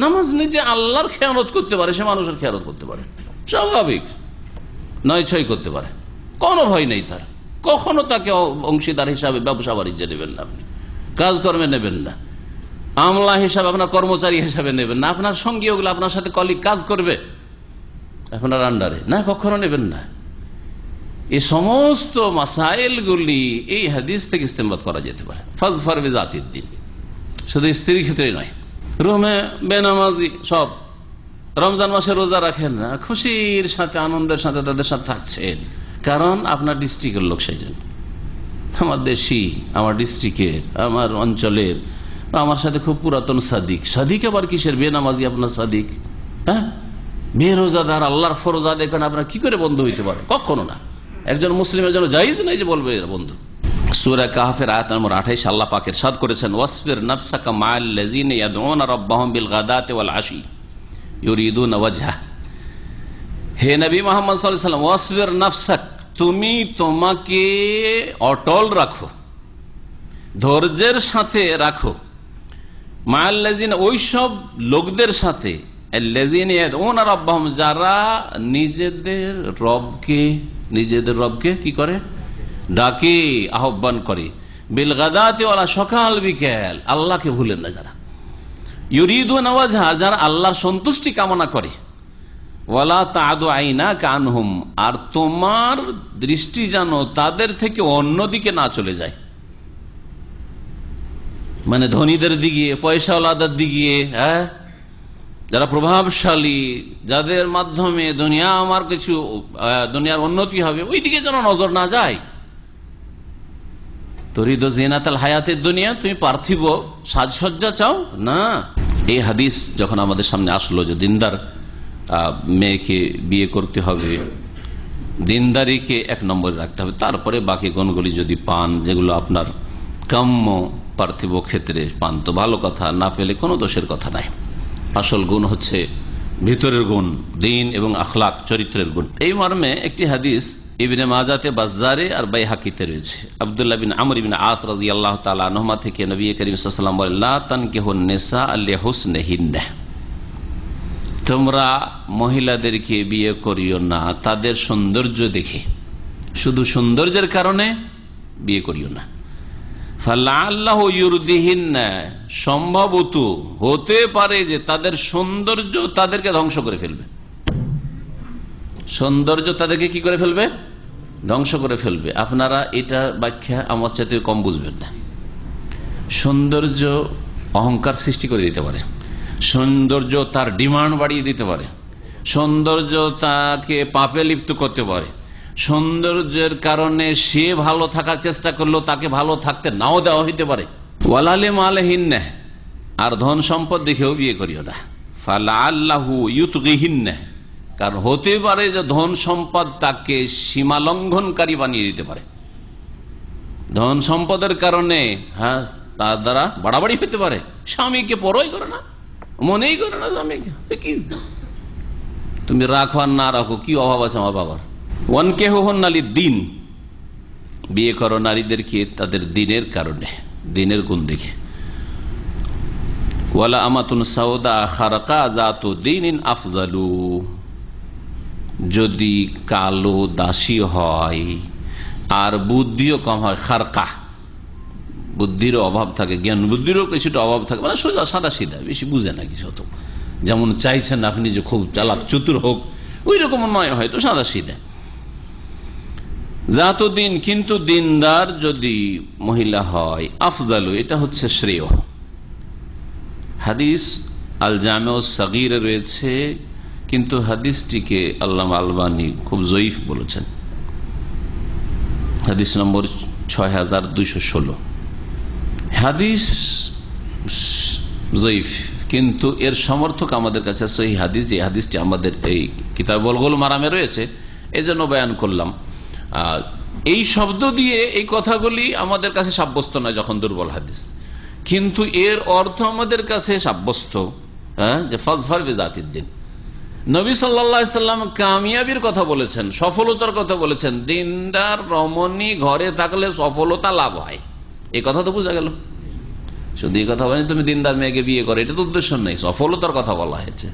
নামাজ নেই, যে আল্লাহর খেয়ানত করতে পারে, সে মানুষের খেয়ানত করতে পারে, স্বাভাবিক, 9-6 করতে পারে, কোনো ভয় নেই তার। কখনো তাকে অংশীদার হিসাবে ব্যবসা বাণিজ্যে নেবেন না, আপনি কাজকর্মে নেবেন না, আমলা হিসাবে, আপনার কর্মচারী হিসাবে নেবেন না, আপনার সঙ্গী ওগুলো আপনার সাথে কলিগ কাজ করবে আপনার আন্ডারে, না, কখনো নেবেন না। এই সমস্ত মাসাইলগুলি এই হাদিস থেকে ইস্তেমবাদ করা যেতে পারে। ফাজফার বিজাতিদ দ্বীন, শুধু স্ত্রীর ক্ষেত্রে নয়, রুমে বেনামাজি সব, রমজান মাসে রোজা রাখেন না, খুশির সাথে, আনন্দের সাথে তাদের সাথে থাকছেন, কারণ আপনার ডিস্ট্রিক্টের লোক, সেই জন্য। আমার দেশি, আমার ডিস্ট্রিক্টের, আমার অঞ্চলের আমার সাথে খুব পুরাতন সাদিক। সাদিক আবার কিসের? বেনামাজি আপনার সাদিক, হ্যাঁ, বেরোজাদার, আল্লাহর ফরজ আদায় করেন, আপনার কি করে বন্ধু হইতে পারে? কখনো না। একজন মুসলিমের জন্য জায়েজ নাই যে বলবে এরা বন্ধু। সূরা কাহফের আয়াত নম্বর 28 আল্লাহ পাক ইরশাদ করেছেন, ওয়াসবির নাফসাকা মাআল্লাযীনা ইয়াদউনা রাব্বাহুম বিল গাদাতি ওয়াল আশি ইউরিদুনা ওয়াজহা। হে নবী মুহাম্মদ সাল্লাল্লাহু আলাইহি ওয়াসাল্লাম, ওয়াসবির নাফসাক, তুমি তোমাকে অটল রাখো, ধৈর্যের সাথে রাখো, মাআল্লাযীনা, ওই সব লোকদের সাথে, আল্লাযীনা ইয়াদউনা রাব্বাহুম, যারা নিজেদের রবকে কি করে? ডাকে, আহ্বান করে, বিল গাদাতি ওয়ালা, সকাল বিকেল, আল্লাহকে ভুলেন না যারা, ইউরিদুনা ওয়াজহা, যারা আল্লাহর সন্তুষ্টি কামনা করে, ওয়ালা তা'দু আইনাকা আনহুম, আর তোমার দৃষ্টি যেন তাদের থেকে অন্যদিকে না চলে যায়, মানে ধনীদের দিকে, পয়সাওয়ালাদের দিকে, হ্যাঁ, যারা প্রভাবশালী, যাদের মাধ্যমে দুনিয়ার উন্নতি হবে, ওই দিকে যেন নজর না যায়। তরিদ জিনাতাল হায়াতের দুনিয়া, তুমি পার্থিব সাজসজ্জা চাও না। এই হাদিস যখন আমাদের সামনে আসলো যে দিনদার মেয়েকে বিয়ে করতে হবে, দিনদারিকে এক নম্বরে রাখতে হবে, তারপরে বাকি গুণগুলি যদি পান, যেগুলো আপনার কাম্য পার্থিব ক্ষেত্রে পান তো ভালো কথা, না পেলে কোনো দোষের কথা নাই। আসল গুণ হচ্ছে ভিতরের গুণ, দ্বীন এবং আখলাক, চরিত্রের গুণ। এই মর্মে একটি হাদিস ইবনে মাজাতে, বাজ্জারে আর বাইহাকিতে রয়েছে। আব্দুল্লাহ বিন আমর ইবনে আস রাদিয়াল্লাহু তাআলা আনহুমা থেকে নবী করিম সাল্লাল্লাহু আলাইহি ওয়াসাল্লাম বলেন, লা তানকিহুন নিসা লিহুসনিহিন্না, তোমরা মহিলাদেরকে বিয়ে করিও না তাদের সৌন্দর্য দেখে, শুধু সৌন্দর্যের কারণে বিয়ে করিও না। ফালাল্লাহু ইউরদিহিন্না, সম্ভবত হতে পারে যে তাদের সৌন্দর্য তাদেরকে ধ্বংস করে ফেলবে। সৌন্দর্য তাদেরকে কি করে ফেলবে? ধ্বংস করে ফেলবে। আপনারা এটা ব্যাখ্যা আমার চাইতে কম বুঝবেন না। সৌন্দর্য অহংকার সৃষ্টি করে দিতে পারে, সৌন্দর্য তার ডিমান্ড বাড়িয়ে দিতে পারে, সৌন্দর্য তাকে পাপে লিপ্ত করতে পারে, সৌন্দর্যের কারণে সে ভালো থাকার চেষ্টা করলেও তাকে ভালো থাকতে নাও দেওয়া হইতে পারে। ওয়ালালে মালহিন্না, আর ধন সম্পদ দেখেও বিয়ে করিও না। ফালাল্লাহু ইউতগিহিন্না, কারণ হতে পারে যে ধন সম্পদ তাকে সীমা লঙ্ঘনকারী বানিয়ে দিতে পারে। ধন সম্পদের কারণে, হ্যাঁ, তার দ্বারা বাড়াবাড়ি হতে পারে। স্বামীকে পরই করে না, মনেই করে না স্বামীকে, কি তুমি রাখো আর না রাখো, কি অভাব আছে আমার বাবার। ওয়ানকিহুহুন্না লিদ্দীন, বিয়ে করো নারীদেরকে তাদের দিনের কারণে, দিনের গুণ দেখে। ওয়ালা আমাতুন সাউদা খারকা যাতু দীনিন আফজালু, যদি কালো দাসী হয় আর বুদ্ধিও কম হয়, খারকা, বুদ্ধির অভাব থাকে, জ্ঞান বুদ্ধিরও কিছুটা অভাব থাকে, মানে সোজা সাদা সিধা, বেশি বুঝে না কিছু, তো যেমন চাইছেন আপনি যে খুব চালাক চতুর হোক, ওই রকম নয়, হয়তো সাদা সিধা। যাতো দিন, কিন্তু দিনদার যদি মহিলা হয়, আফজালু, এটা হচ্ছে শ্রেয়। হাদিস আল জামে সাগীরে রয়েছে, কিন্তু হাদিসটিকে আল্লামা আলবানী খুব জয়ীফ বলেছেন। হাদিস নম্বর 6216। হাদিস জয়ীফ, কিন্তু এর সমর্থক আমাদের কাছে সহিহ হাদিস, যে হাদিসটি আমাদের এই কিতাব বুলুগুল মারামে রয়েছে, এই জন্য বয়ান করলাম। এই শব্দ দিয়ে এই কথাগুলি আমাদের কাছে সাব্যস্ত নয় যখন দুর্বল হাদিস, কিন্তু এর অর্থ আমাদের কাছে সাব্যস্ত, হ্যাঁ, যে ফাজফার বিজাতিদ্দিন। নবী সাল্লাল্লাহু আলাইহি সাল্লাম কামিয়াবির কথা বলেছেন, সফলতার কথা বলেছেন, দিনদার রমণী ঘরে থাকলে সফলতা লাভ হয়, এই কথা তো বোঝা গেল। শুধু এই কথা বলেন তুমি দিনদার মেয়েকে বিয়ে করে, এটা তো উদ্দেশ্য নেই, সফলতার কথা বলা হয়েছে।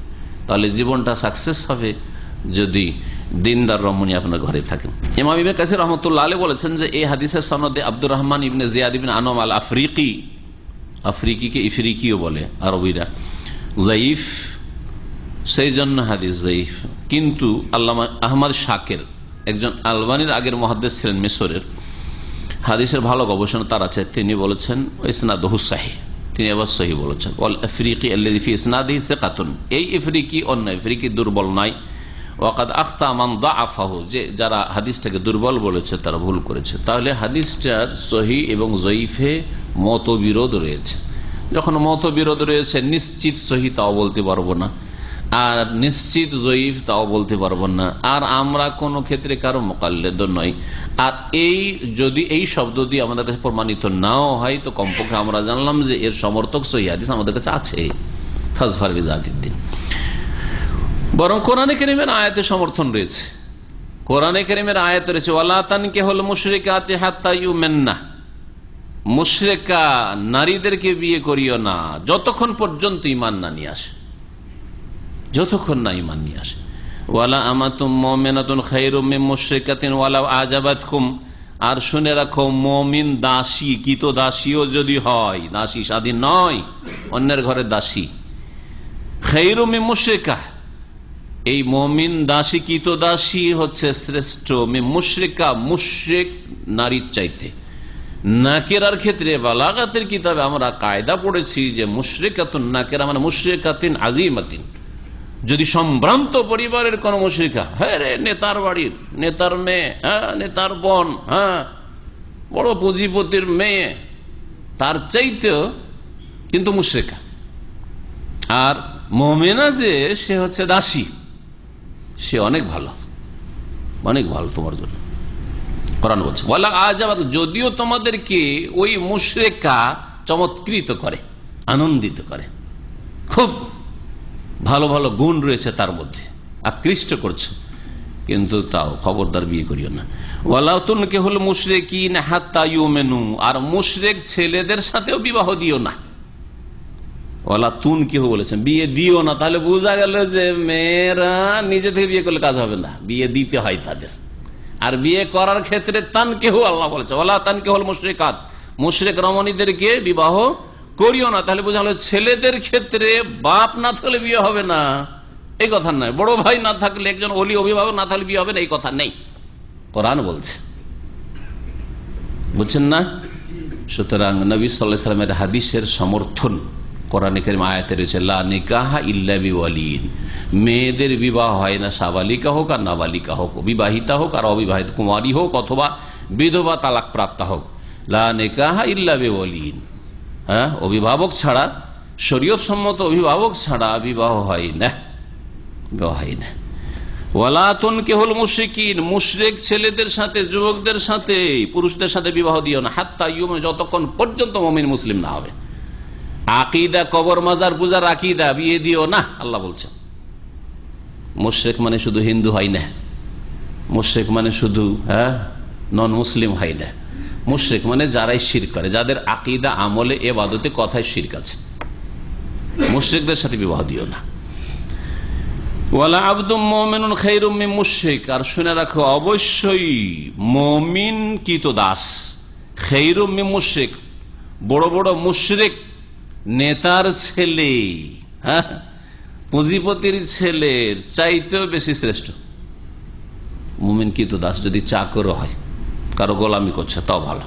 তাহলে জীবনটা সাকসেস হবে যদি দিনদার রমণী আপনার ঘরে থাকেন। ইমাম ইবনে কাসির রাহমাতুল্লাহ আলাইহি বলেছেন যে এই হাদিসের সনদে আব্দুর রহমান ইবনে জিয়াদ ইবনে আনম আল আফরিকি, আফ্রিকিকে ইফরিকিও বলে আরবিরা, যায়ীফ, সেই জন্য হাদিস যায়ীফ। কিন্তু আল্লামা আহমদ শাকির, একজন আলবানির আগের মুহাদ্দিস ছিলেন মিশরের, হাদিসের ভালো গবেষণা তার আছে, তিনি বলেছেন ইসনাদুহু সহিহ, তিনি আবার সহিহ বলেছেন। ওয়াল আফরিকি আল্লাযী ফি ইসনাদিহি সিকাতুন, এই আফরিকি অন্য আফরিকি দুর্বল নয়। ওয়াকাদ আখতা মান দাআফাহু, যে যারা হাদিসটাকে দুর্বল বলেছে তারা ভুল করেছে। তাহলে হাদিসটার সহিহ এবং জয়ীফে মতবিরোধ রয়েছে। যখন মতবিরোধ রয়েছে নিশ্চিত সহি তাও বলতে পারবো না, আর নিশ্চিত জয়ীফ তাও বলতে পারবো না, আর আমরা কোনো ক্ষেত্রে কারো মোকাল্লেদ নই। আর যদি এই শব্দ দিয়ে আমাদের কাছে প্রমাণিত নাও হয়, তো কমপক্ষে আমরা জানলাম যে এর সমর্থক সহি হাদিস আমাদের কাছে আছে। ফাজফার বিজাতিদ্দিন। বরং কোরআনে কারীমের আয়াতে সমর্থন রয়েছে। কোরআনে কারীমের আয়াত রয়েছে, ওয়ালা তানকিহুল মুশরিকাতি হাত্তা ইউমিন্না, মুশরিকা নারীদেরকে বিয়ে করিও না যতক্ষণ পর্যন্ত ঈমান না নিয়ে আসে, যতক্ষণ না ঈমান নিয়ে আসে। ওয়ালা আমাতুম মুমিনাতুন খায়রুম মিন মুশরিকাতিন ওয়ালাউ আজাবাতকুম, আর শুনে রাখো মুমিন দাসী, কিত দাসীও যদি হয়, দাসী স্বাধীন নয়, অন্যের ঘরের দাসী, খায়রুম মিন মুশরিকা, এই মুমিন দাসী কিত দাসী হচ্ছে শ্রেষ্ঠ মিন মুশরিকা, মুশরিক নারীর চাইতে। নাকেরার ক্ষেত্রে বালাগাতের কিতাবে আমরা কায়দা পড়েছি যে মুশরিকাতুন নাকেরা মানে মুশরিকাতিন আজিমাতিন, যদি সম্ভ্রান্ত পরিবারের কোন মুশরিকা, হ্যাঁ রে নেতার বাড়ির, নেতার মেয়ে, হ্যাঁ নেতার বোন, হ্যাঁ বড় পুঁজিপতির মেয়ে, তার চাইতেও কিন্তু মুশরিকা। আর মুমিনা যে সে হচ্ছে দাসী, সে অনেক ভালো, অনেক ভালো তোমার জন্য। কোরআন বলছে ওয়ালা আজাবাত, যদিও তোমাদেরকে ওই মুশরিকা চমৎকৃত করে, আনন্দিত করে, খুব ভালো ভালো গুণ রয়েছে তার মধ্যে, আকৃষ্ট করছে, কিন্তু তাও খবরদার বিয়ে করিও না। ওয়ালাউ তুনকিহুল মুশরিকিন হাত্তা ইউমিনু, আর মুশরিক ছেলেদের সাথেও বিবাহ দিও না। ওয়ালা তুনকিহু বলেছেন, বিয়ে দিও না, তাহলে বোঝা গেল যে মেয়েরা নিজে থেকে বিয়ে করলে কাজ হবে না, বিয়ে দিতে হয় তাদের। আর বিয়ে করার ক্ষেত্রে তানকিহু, আল্লাহ বলেছে ওয়ালা তানকিহুল মুশরিকাত, মুশরিক রমণীদেরকে বিবাহ করিও না। তাহলে বোঝা গেল ছেলেদের ক্ষেত্রে বাপ না থাকলে বিয়ে হবে না এই কথা নয়, বড় ভাই না থাকলে, একজন ওলি অভিভাবক না থাকলে বিয়ে হবে না এই কথা নেই, কোরআন বলছে, বুঝছেন না? সুতরাং নবী সাল্লাল্লাহু আলাইহি ওয়াসাল্লামের হাদিসের সমর্থন কোরআনে কারীম আয়াতে রয়েছে, লা নিকাহা ইল্লা বিওয়ালিন, মেয়েদের বিবাহ হয় না, সাবালিকা হোক আর নাবালিকা হোক, বিবাহিতা হোক আর অবিবাহিত, কুমারী হোক অথবা বিধবা তালাক প্রাপ্তা হোক। লা নিকাহা ইল্লা বিওয়ালিন, হ্যাঁ অভিভাবক ছাড়া, শরীয়ত সম্মত অভিভাবক ছাড়া বিবাহ হয় না, বিবাহ হয় না। ওয়ালা তুনকিহুল মুশরিকিন, মুশরিক ছেলেদের সাথে, যুবকদের সাথে, পুরুষদের সাথে বিবাহ দিও না, হাত্তা ইউমিনু, যতক্ষণ পর্যন্ত মুমিন মুসলিম না হবে। আকীদা, কবর মাজার পূজার আকীদা, বিয়ে দিও না আল্লাহ বলছেন। মুশরিক মানে শুধু হিন্দু হয় না, মুশরিক মানে শুধু নন মুসলিম হয় না, মুশরিক মানে যারাই শিরক করে, যাদের আকীদা, আমলে, ইবাদতে, কথায় শিরক আছে, মুশরিকদের সাথে বিবাহ দিও না। ওয়ালা আবদুম মুমিনুন খায়রুম মিন মুশরিক, আর শুনে রাখো অবশ্যই মুমিন কিত দাস, খায়রুম মিন মুশরিক, বড় বড় মুশরিক নেতার ছেলে, হ্যাঁ পুঁজিপতির ছেলের চাইতেও বেশি শ্রেষ্ঠ মুমিন কিত দাস, যদি চাকরও হয়, কারো গোলামি করছে তাও ভালো।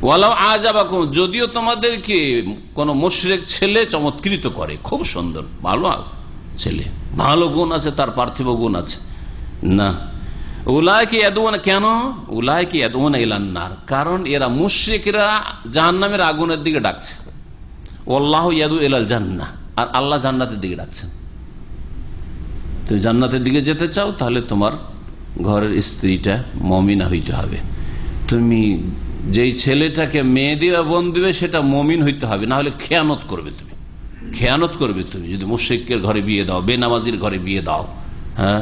ওয়ালাউ আজাবাকুম, যদিও তোমাদেরকে কোন মুশরিক ছেলে চমৎকৃত করে, খুব সুন্দর ভালো ছেলে, ভালো গুণ আছে, তার পার্থিব গুণ আছে না, উলাইকা ইয়াদউনা, কেন উলাইকা ইয়াদউনা ইলান নার, কারণ এরা মুশরিকরা জাহান্নামের আগুনের দিকে ডাকছে। আল্লাহু ইয়াদউ ইলাল জান্নাহ, আর আল্লাহ জান্নাতের দিকে ডাকছেন। তুমি জান্নাতের দিকে যেতে চাও, তাহলে তোমার ঘরের স্ত্রীটা মুমিনা হইতে হবে। তুমি যেই ছেলেটাকে মেয়ে দিবে, বোন দিবে, সেটা মুমিন হইতে হবে, না হলে খেয়ানত করবে তুমি, খেয়ানত করবে তুমি যদি মুশরিকের ঘরে বিয়ে দাও, বেনামাজির ঘরে বিয়ে দাও, হ্যাঁ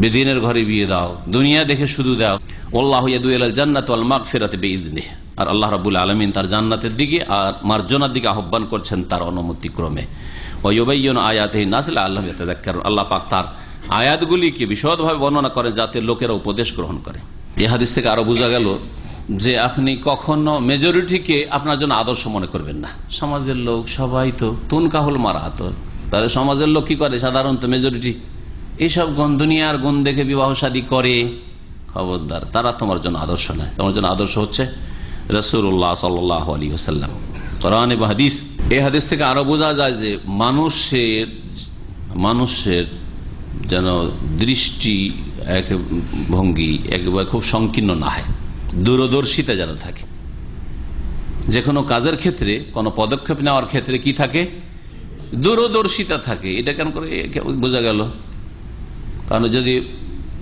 বেদিনের ঘরে বিয়ে দাও, দুনিয়া দেখে শুধু দাও। আল্লাহু ইয়াদউ ইলাল জান্নাতি ওয়াল মাগফিরাতি বিইজনিহি, আর আল্লাহ রাব্বুল আলামিন তার জান্নাতের দিকে আর মার্জনার দিকে আহ্বান করছেন তার অনুমতি ক্রমে। ওয়া ইউবাইয়িনু আয়াতিহি লিন-নাস লাআল্লাহুম ইয়াতাযাক্কারুন, আল্লাহ পাক তার আয়াতগুলিকে বিশদভাবে বর্ণনা করেন যাতে লোকেরা উপদেশ গ্রহণ করে। এই হাদিস থেকে আরো বোঝা গেল যে আপনি কখনো মেজরিটিকে আপনার জন্য আদর্শ মনে করবেন না। সমাজের লোক সবাই তো তুনকাহুল মারাত, তাহলে সমাজের লোক কি করে, সাধারণত মেজরিটি এইসব দুনিয়ার গুণ দেখে বিবাহ শাদী করে, খবরদার, তারা তোমার জন্য আদর্শ নয়। তোমার জন্য আদর্শ হচ্ছে রাসূলুল্লাহ সাল্লাল্লাহু আলাইহি ওয়াসাল্লাম, কোরআন এবং হাদিস। এই হাদিস থেকে আরো বোঝা যায় যে মানুষের যেন দৃষ্টি এক ভঙ্গি একেবারে খুব সংকীর্ণ না হয়, দূরদর্শিতা যেন থাকে, যে কোনো কাজের ক্ষেত্রে, কোনো পদক্ষেপ নেওয়ার ক্ষেত্রে কি থাকে? দূরদর্শিতা থাকে। এটা কেন করে বোঝা গেল? কারণ যদি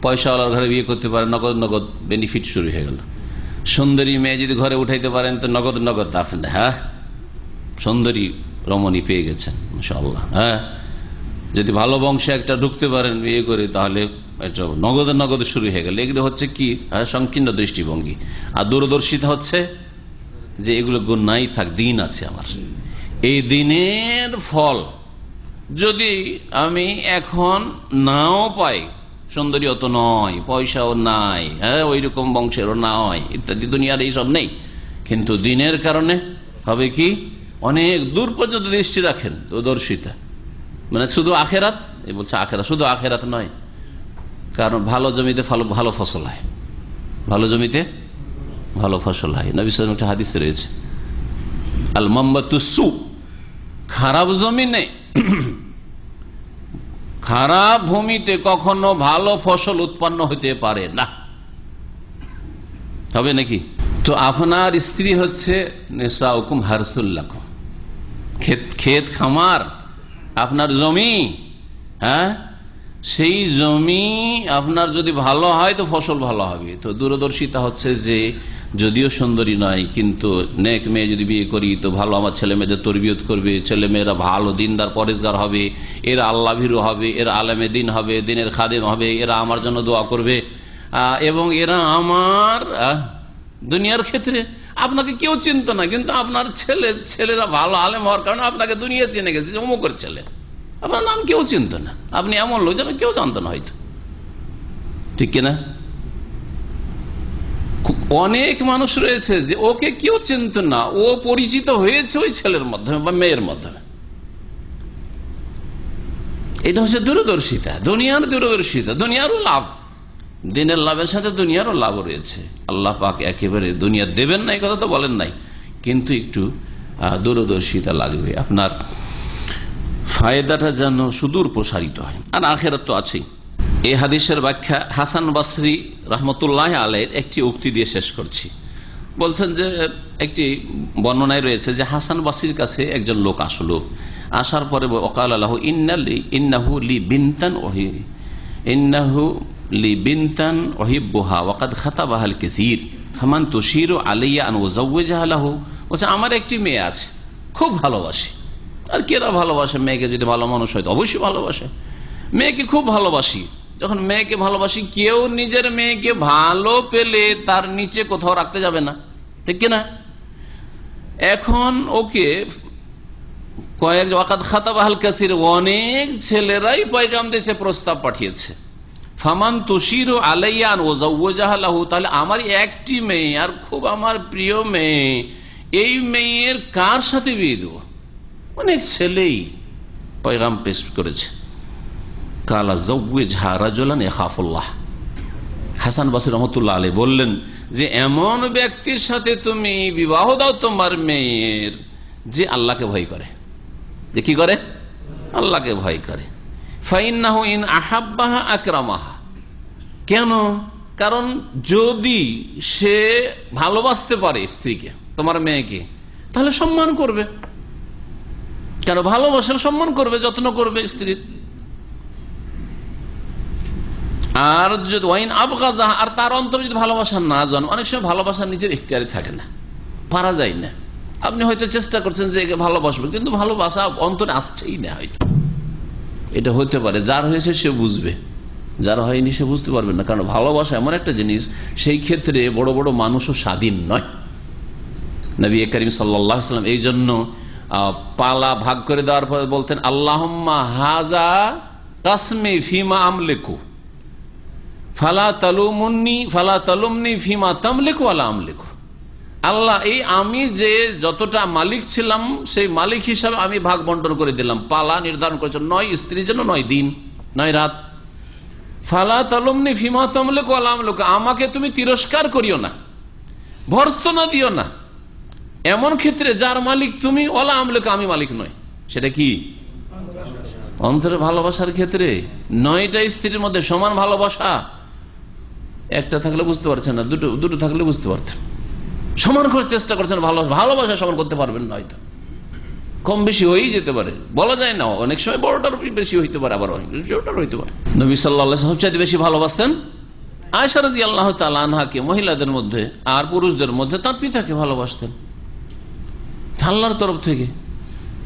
পয়সাওয়ালার ঘরে বিয়ে করতে পারেন, নগদ নগদ বেনিফিট শুরু হয়ে গেল। সুন্দরী মেয়ে যদি ঘরে উঠাইতে পারেন তো নগদ নগদ আপনি, হ্যাঁ, সুন্দরী রমণী পেয়ে গেছেন, মাশাআল্লাহ। হ্যাঁ, যদি ভালো বংশে একটা ঢুকতে পারেন বিয়ে করে, তাহলে এটা নগদ নগদ শুরু হয়ে গেল। এগুলো হচ্ছে কি? সংকীর্ণ দৃষ্টিভঙ্গি। আর দূরদর্শিতা হচ্ছে যে এগুলো গুণ নাই থাক, দিন আছে আমার। এই দিনের ফল যদি আমি এখন নাও পাই, সুন্দরী অত নয়, পয়সাও নাই, হ্যাঁ, ওই রকম বংশেরও নয়, ইত্যাদি, দুনিয়ার এইসব নেই, কিন্তু দিনের কারণে হবে কি? অনেক দূর পর্যন্ত দৃষ্টি রাখেন, দূরদর্শিতা। মানে শুধু আখেরাত, এ বলছে আখেরাত, শুধু আখেরাত নয়, কারণ ভালো জমিতে ভালো ফসল হয়, ভালো জমিতে ভালো ফসল হয়। নবী সাল্লাল্লাহু আলাইহি ওয়াসাল্লাম একটা হাদিসে রয়েছে, আল মাম্বাতুসু, খারাপ জমিনে, খারাপ ভূমিতে কখনো ভালো ফসল উৎপন্ন হতে পারে না। হবে নাকি? তো আপনার স্ত্রী হচ্ছে নিসাউকুম হারসুল লাকুম, ক্ষেত খামার, আপনার জমি, হ্যাঁ, সেই জমি আপনার যদি ভালো হয় তো ফসল ভালো হবে। তো দূরদর্শিতা হচ্ছে যে যদিও সুন্দরী নয়, কিন্তু নেক মেয়ে যদি বিয়ে করি তো ভালো আমার ছেলে মেয়েদের তরবিয়ত করবে, ছেলে মেয়েরা ভালো দিনদার পরেজগার হবে, এরা আল্লাহ ভীরু হবে, এরা আলেমে দিন হবে, দিনের খাদেম হবে, এরা আমার জন্য দোয়া করবে, এবং এরা আমার দুনিয়ার ক্ষেত্রে আপনাকে কেউ চিনত না, কিন্তু আপনার ছেলেরা ভালো আলেম হওয়ার কারণে আপনাকে দুনিয়া চিনে গেছে, অমুকের ছেলে, আপনার নাম কেউ চিনত না, আপনি এমন লোক যেন কেউ জানত না হয়তো, ঠিক কিনা? অনেক মানুষ রয়েছে যে ওকে কেউ চিনত না, ও পরিচিত হয়েছে ওই ছেলের মাধ্যমে বা মেয়ের মাধ্যমে। এটা হচ্ছে দূরদর্শিতা, দুনিয়ার দূরদর্শিতা, দুনিয়ারও লাভ, দিনের লাভের সাথে দুনিয়ারও লাভ রয়েছে। আল্লাহ পাক একেবারে দুনিয়া দেবেন না এই কথা তো বলেন নাই, কিন্তু একটু দূরদর্শিতা লাগবে, আপনার ফায়দাটা যেন সুদূর প্রসারিত হয়। আর আখেরাত তো আছেই। এই হাদিসের ব্যাখ্যা হাসান বসরি রহমতুল্লাহ আলাইহির একটি উক্তি দিয়ে শেষ করছি। বলছেন যে একটি বর্ণনায় রয়েছে যে হাসান বসরির কাছে একজন লোক আসলো, আসার পরে ওয়াকাল আল্লাহু ইন্নাহু লি বিনতান ওহিব্বুহা ওয়াকাদ খাতাবাহাল কাসীর ফামান তুশিরু আলাইয়া আন উযাওওয়াজাহা লাহু। বলছে আমার একটি মেয়ে আছে, খুব ভালোবাসি। আর কেরা ভালোবাসে মেয়েকে? যদি ভালো মানুষ হয় তো অবশ্যই ভালোবাসে। মেয়েকে খুব ভালোবাসি, যখন মেয়েকে ভালোবাসি, কেউ নিজের মেয়েকে ভালো পেলে তার নিচে কোথাও রাখতে যাবে না, ঠিক কিনা? এখন ওকে কয়েক ওয়াকাদ খাতাবাহাল কাসীর, অনেক ছেলেরাই পয়গাম দিয়েছে, প্রস্তাব পাঠিয়েছে। ফামান তুশিরু আলাইয়া আন উযাওওয়াজাহা লাহু, তাহলে আমার একটি মেয়ে আর খুব আমার প্রিয় মেয়ে, এই মেয়ের কার সাথে বিয়ে দেবো? অনেক ছেলেই পয়গাম পেশ করেছে। কালা যাওওয়াজহা রাজুলান ইয়াখাফুল্লাহ। হাসান বসরি রহমতুল্লাহ আলাইহি বললেন যে এমন ব্যক্তির সাথে তুমি বিবাহ দাও তোমার মেয়ের, যে আল্লাহকে ভয় করে। যে কি করে? আল্লাহকে ভয় করে। ফাইন্নাহু ইন আহাব্বাহা আকরামাহা। কেন? কারণ যদি সে ভালোবাসতে পারে স্ত্রীকে, তোমার মেয়েকে, তাহলে সম্মান করবে। কেন? ভালোবাসার সম্মান করবে, যত্ন করবে স্ত্রীর। আর যদি ওয়াইন আবগাযা, আর তার অন্তরে যদি ভালোবাসা না জানো, অনেক সময় ভালোবাসা নিজের ইখতিয়ারে থাকে না, পারা যায় না। আপনি হয়তো চেষ্টা করছেন যে একে ভালোবাসবে, কিন্তু ভালোবাসা অন্তরে আসছেই না, হয়তো এটা হতে পারে। যার হয়েছে সে বুঝবে, যার হয়নি সে বুঝতে পারবে না। কারণ ভালোবাসা এমন একটা জিনিস, সেই ক্ষেত্রে বড় বড় মানুষও স্বাধীন নয়। নবী করিম সাল্লাল্লাহু আলাইহি ওয়াসাল্লাম এই জন্য পালা ভাগ করে দেওয়ার পর বলতেন, আল্লাহুম্মা হাযা কাসমী ফিমা আমলিকু ফালা তালুমনি ফিমা তামলিকু ওয়ালা আমলিকু। আল্লাহ, এই আমি যে যতটা মালিক ছিলাম সেই মালিক হিসাবে আমি ভাগ বন্টন করে দিলাম। পালা নির্ধারণ করেছে, 9 স্ত্রীর জন্য 9 দিন 9 রাত। ফালা তালুমনি ফিমা তামলিকু ওয়ালা আমলিকু, আমাকে তুমি তিরস্কার করিও না, ভর্ৎসনা দিও না এমন ক্ষেত্রে যার মালিক তুমি, ওয়ালা আমলিকু, আমি মালিক নই। সেটা কি? অন্তরে ভালোবাসার ক্ষেত্রে 9টা স্ত্রীর মধ্যে সমান ভালোবাসা। একটা থাকলে বুঝতে পারছেন না, দুটো থাকলে বুঝতে পারতেন। সমান করার চেষ্টা করছেন, ভালোবাসা সমান করতে পারবেন না, হয়তো কম বেশি হয়েই যেতে পারে, বলা যায় না, অনেক সময় বড়টার বেশি হইতে পারে, আবার অনেক ছোটটার হইতে পারে। নবী সাল্লাল্লাহু আলাইহি ওয়াসাল্লাম সবচেয়ে বেশি ভালোবাসতেন আয়েশা রাদিয়াল্লাহু তাআলা আনহাকে, মহিলাদের মধ্যে আর পুরুষদের মধ্যে তার পিতাকে ভালোবাসতেন আল্লাহর তরফ থেকে।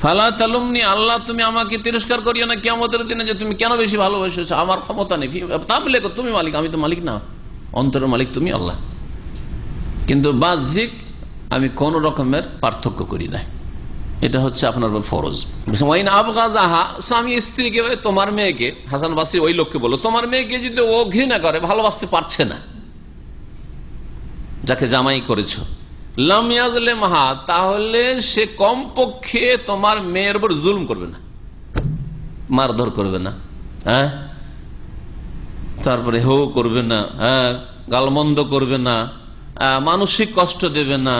ফালা তালুমনি, আল্লাহ তুমি আমাকে তিরস্কার করিও না কিয়ামতের দিনে যে তুমি কেন বেশি ভালোবেসেছো, আমার ক্ষমতা নেই, তামলিকু, তুমি মালিক, আমি তো মালিক না, অন্তরের মালিক তুমি আল্লাহ। কিন্তু বাহ্যিক আমি কোন রকমের পার্থক্য করি না, এটা হচ্ছে আপনার ফরজ। ওয়াইন আবগাযাহা, স্বামী স্ত্রীকে, তোমার মেয়েকে, হাসান বাসরি ওই লোককে বলো, তোমার মেয়েকে যদি ও ঘৃণা করে, ভালোবাসতে পারছে না, যাকে জামাই করেছো, লাম ইয়াজলিমহা, তাহলে সে কমপক্ষে তোমার মেয়ের উপর জুলুম করবে না, মারধর করবে না, হ্যাঁ, তারপরে হো করবে না, হ্যাঁ, গালমন্দ করবে না, মানসিক কষ্ট দেবে না,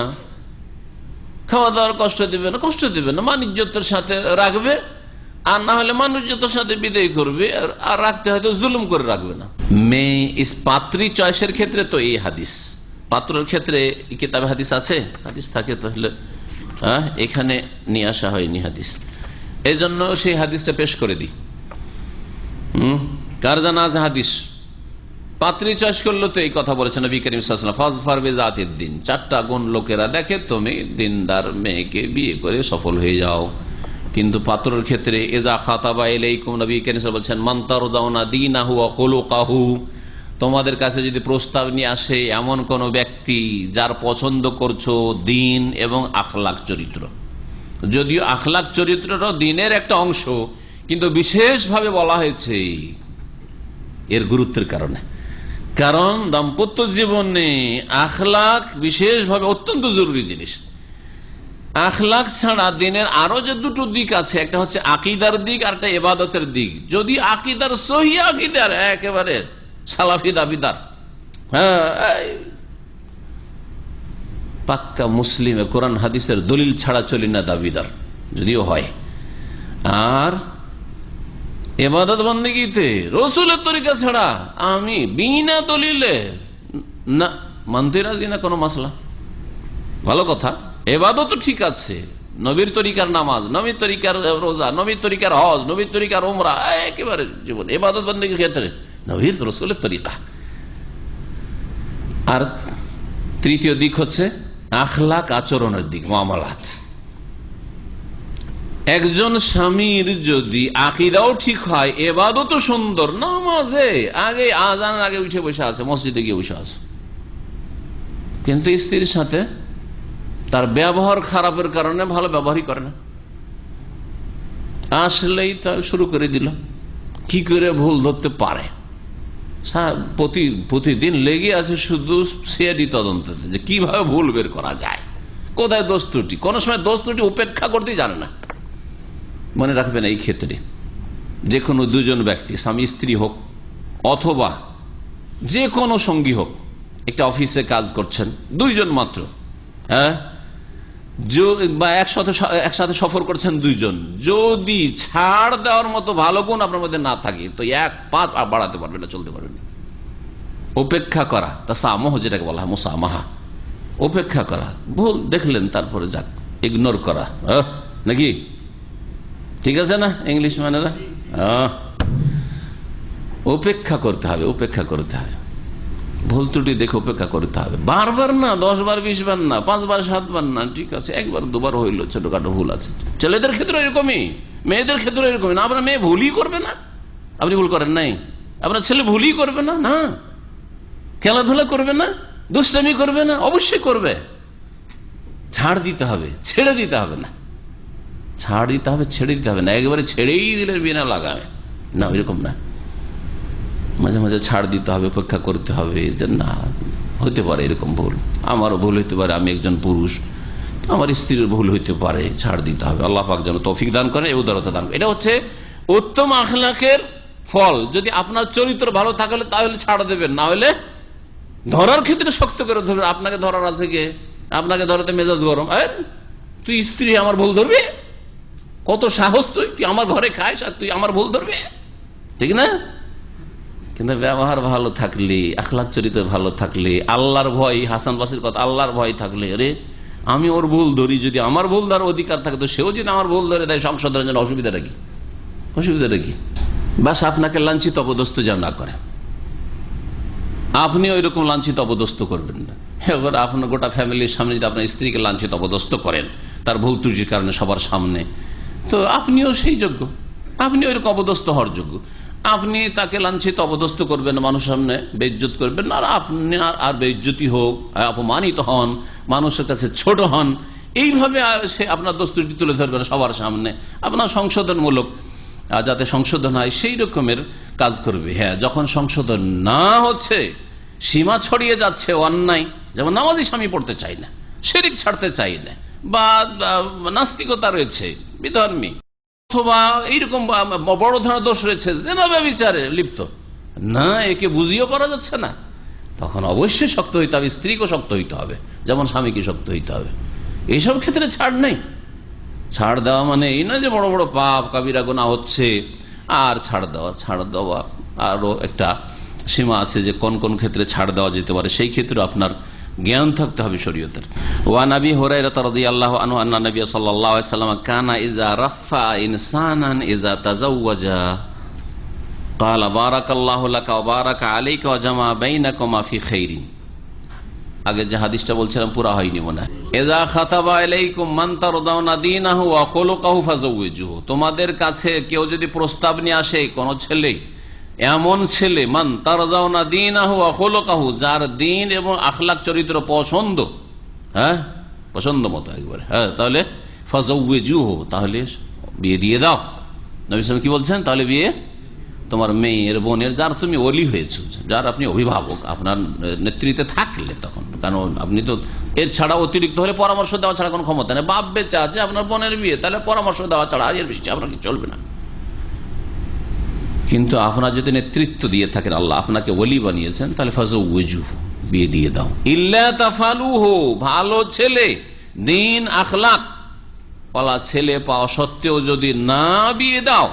খাওয়া দাওয়ার কষ্ট দেবে না, কষ্ট দেবে না, মানিজ্যতার সাথে রাখবে, আর না হলে মানিজ্যতার সাথে বিদায় করবে, আর রাখতে হয়তো জুলুম করে রাখবে না। মেয়ে পাত্রী চয়েসের ক্ষেত্রে তো এই হাদিস, পাত্রের ক্ষেত্রে কিতাবে হাদিস আছে, হাদিস থাকে তাহলে এখানে নিয়ে আসা হয়নি হাদিস, এই জন্য সেই হাদিসটা পেশ করে দিই। কার জানা আছে হাদিস? পাত্রী চয়েস করলো তো এই কথা বলেছেন নবী করিম সাল্লাল্লাহু আলাইহি ওয়াসাল্লাম, ফাজফার বিজাতিদ দ্বীন, চারটা গুণ লোকেরা দেখে, তুমি দিনদার মেয়েকে বিয়ে করে সফল হয়ে যাও। কিন্তু পাত্রের ক্ষেত্রে ইজা খাতাবা ইলাইকুম, নবী করিম সাল্লাল্লাহু আলাইহি ওয়াসাল্লাম বলছেন, মান তারদাউনা দীনাহু ওয়া খুলুকাহু, তোমাদের কাছে যদি প্রস্তাব নিয়ে আসে এমন কোন ব্যক্তি যার পছন্দ করছো দিন এবং আখলাক চরিত্র, যদিও আখলাক চরিত্রটা দিনের একটা অংশ, কিন্তু বিশেষভাবে বলা হয়েছে এর গুরুত্বের কারণে, কারণ দাম্পত্য জীবনে আখলাক বিশেষভাবে অত্যন্ত জরুরি জিনিস। আখলাক ছাড়া দিনের আরো যে দুটো দিক আছে, একটা হচ্ছে আকীদার দিক আর একটা ইবাদতের দিক। যদি আকীদার সহিহ আকীদার, একেবারে সালাফি দাবিদার, হ্যাঁ, পাক্কা মুসলিমে কোরআন হাদিসের দলিল ছাড়া চলি না দাবিদার যদিও হয়, আর ইবাদত বন্দেগীতে রাসূলের তরিকা ছাড়া আমি বিনা দলিলে না মানতে রাজি না কোনো মাসলা। ভালো কথা, ইবাদত তো ঠিক আছে, নবীর তরিকার নামাজ, নবীর তরিকার রোজা, নবীর তরিকার হজ, নবীর তরিকার উমরা, একেবারে জীবন ইবাদত বন্দেগীর ক্ষেত্রে নবীর রাসূলের তরিকা। আর তৃতীয় দিক হচ্ছে আখলাক, আচরণের দিক, মুআমালাত। একজন স্বামীর যদি আকীদাও ঠিক হয়, ইবাদতও সুন্দর, নামাজে আগে আজানের আগে উঠে বসে আছে, মসজিদে গিয়ে বসে আছে, কিন্তু স্ত্রীর সাথে তার ব্যবহার খারাপের কারণে ভালো ব্যবহারই করে না, আসলেই তা শুরু করে দিল, কি করে ভুল ধরতে পারে, প্রতিদিন লেগে আছে শুধু সিআইডি তদন্ততে যে কিভাবে ভুল বের করা যায়, কোথায় দোষ ত্রুটি, কোন সময় দোষ ত্রুটি উপেক্ষা করতেই জানে না। মনে রাখবেন, এই ক্ষেত্রে যে কোনো দুজন ব্যক্তি, স্বামী স্ত্রী হোক অথবা যে কোনো সঙ্গী হোক, একটা অফিসে কাজ করছেন দুইজন মাত্র, হ্যাঁ, বা একসাথে সফর করছেন দুইজন, যদি ছাড় দেওয়ার মতো ভালো গুণ আপনার মধ্যে না থাকে তো এক পা বাড়াতে পারবেন না, চলতে পারবেন না। উপেক্ষা করা, তা সামহ যেটাকে বলা হয়, মুসামাহা, উপেক্ষা করা, ভুল দেখলেন তারপরে যাক, ইগনোর করা, নাকি ঠিক আছে না ইংলিশ মানে না, উপেক্ষা করতে হবে, উপেক্ষা করতে হবে, ভুল ত্রুটি দেখে উপেক্ষা করতে হবে, বারবার না, 10 বার 20 বার না, 5 বার 7 বার না, ঠিক আছে, একবার দুবার হইল, ছোটখাটো ভুল আছে, ছেলেদের ক্ষেত্রে এরকমই, মেয়েদের ক্ষেত্রে এরকমই না। আপনার মেয়ে ভুলই করবে না, আপনি ভুল করেন নাই, আপনার ছেলে ভুলই করবে না, না খেলাধুলা করবে না, দুষ্টামি করবে না, অবশ্যই করবে, ছাড় দিতে হবে, ছেড়ে দিতে হবে না, ছাড় দিতে হবে, ছেড়ে দিতে হবে না, একেবারে ছেড়েই দিলে বিনা লাগাবে না, এরকম না, মাঝে মাঝে ছাড় দিতে হবে, অপেক্ষা করতে হবে, যে না হতে পারে এরকম ভুল, আমারও ভুল হইতে পারে, আমি একজন পুরুষ, আমার স্ত্রীর ভুল হইতে পারে, ছাড় দিতে হবে। আল্লাহ পাক যেন তৌফিক দান করেন, উদারতা দান করেন। এটা হচ্ছে উত্তম আখলাকের ফল। যদি আপনার চরিত্র ভালো থাকলে তাহলে ছাড় দেবেন, না হলে ধরার ক্ষেত্রে শক্ত করে ধরবেন। আপনাকে ধরার আছে কে? আপনাকে ধরাতে মেজাজ গরম, তুই স্ত্রী আমার ভুল ধরবি, কত সাহস, তুই আমার ঘরে খাইস আর তুই আমার ভুল ধরবি, ঠিক না? কিন্তু ব্যবহার ভালো থাকলে, আখলাক চরিত্র ভালো থাকলে, আল্লাহর ভয়, হাসান বাসির কথা, আল্লাহর ভয় থাকলে, আরে আমি ওর ভুল ধরি, যদি আমার ভুল ধরার অধিকার থাকে তো সেও যদি আমার ভুল ধরে দেয় সংশোধনের জন্য, অসুবিধাটা কি? বাস আপনাকে লাঞ্ছিত অপদস্থ যেন না করে, আপনি ওই রকম লাঞ্ছিত অপদস্থ করবেন না। এবার আপনার গোটা ফ্যামিলির সামনে যদি আপনার স্ত্রীকে লাঞ্ছিত অপদস্থ করেন তার ভুল ত্রুটির কারণে সবার সামনে, তো আপনিও সেই যোগ্য, আপনি ওই রকম অপদস্থ হওয়ার যোগ্য। আপনি তাকে লাঞ্ছিত অপদস্থ করবেন, মানুষের সামনে বেইজ্জত করবেন, আর আপনি আর বেইজ্জতি হোক, অপমানিত হন, মানুষের কাছে ছোট হন, এইভাবে সে আপনার দোষ ত্রুটি তুলে ধরবেন সবার সামনে, আপনার সংশোধনমূলক যাতে সংশোধন হয় সেই রকমের কাজ করবে। হ্যাঁ, যখন সংশোধন না হচ্ছে, সীমা ছড়িয়ে যাচ্ছে অন্যায়, যেমন নামাজি স্বামী পড়তে চাই না, শিরক ছাড়তে চাই না, বা নাস্তিকতা রয়েছে, বিধর্মী, অথবা এইরকম বড় ধরনের দোষ রয়েছে, জেনা ব্যভিচারে লিপ্ত, না একে বুঝিয়েও করা যাচ্ছে না, তখন অবশ্যই শক্ত হইতে হবে, স্ত্রীকেও শক্ত হইতে হবে, যেমন স্বামীকে শক্ত হইতে হবে। এইসব ক্ষেত্রে ছাড় নেই। ছাড় দেওয়া মানে এই নয় যে বড় বড় পাপ কাবিরা গুনাহ হচ্ছে আর ছাড় দেওয়া আরো একটা সীমা আছে, যে কোন কোন ক্ষেত্রে ছাড় দেওয়া যেতে পারে, সেই ক্ষেত্রে আপনার জ্ঞান থাকতে হবে শরীয়তের। ওয়া নবী হুরায়রা রাদিয়াল্লাহু আনহু আন্না নবী সাল্লাল্লাহু আলাইহি ওয়াসাল্লাম কানা ইযা রাফা ইনসানান ইযা তাজাওয়াজা ক্বালা বারাকাল্লাহু লাকা ওয়া বারাকা আলাইকা ওয়া জামা বাইনাকুমা ফি খাইরিন। আগে যে হাদিসটা বলছিলাম পুরা হয়নি মনে হয়। ইযা খাতাবা আলাইকুম মান তারদাউনা দীনাহু ওয়া খুলুকাহু ফাযাওয়িজুহু, তোমাদের কাছে কেউ যদি প্রস্তাব নিয়ে আসে, কোন ছেলে, এমন ছেলে, মান তারদাউনা দীনাহু ওয়া খুলুকাহু, যার দ্বীন এবং আখলাক চরিত্র পছন্দ, হ্যাঁ পছন্দ মতো একবারে, হ্যাঁ, তাহলে ফাযাওয়িজুহু, তাহলে বিয়ে দিয়ে দাও। নবী সাল্লাল্লাহু আলাইহি ওয়াসাল্লাম কি বলছেন? তাহলে বিয়ে তোমার মেয়ের, বোনের, যার তুমি ওলি হয়েছ, যার আপনি অভিভাবক, আপনার নেতৃত্বে থাকলে তখন, কারণ আপনি তো এর ছাড়া অতিরিক্ত হলে পরামর্শ দেওয়া ছাড়া কোনো ক্ষমতা নেই। বাপ বেঁচে আছে, আপনার বোনের বিয়ে, তাহলে পরামর্শ দেওয়া ছাড়া এর বেশি আপনার কি চলবে না। কিন্তু আপনার যদি নেতৃত্ব দিয়ে থাকেন, আল্লাহ আপনাকে ওলি বানিয়েছেন, তাহলে ফাযাওয়িজুহু, বিয়ে দিয়ে দাও। ইল্লা তাফালুহু, ভালো ছেলে, দ্বীন আখলাক ওয়ালা ছেলে পাওয়া সত্ত্বেও যদি না বিয়ে দাও,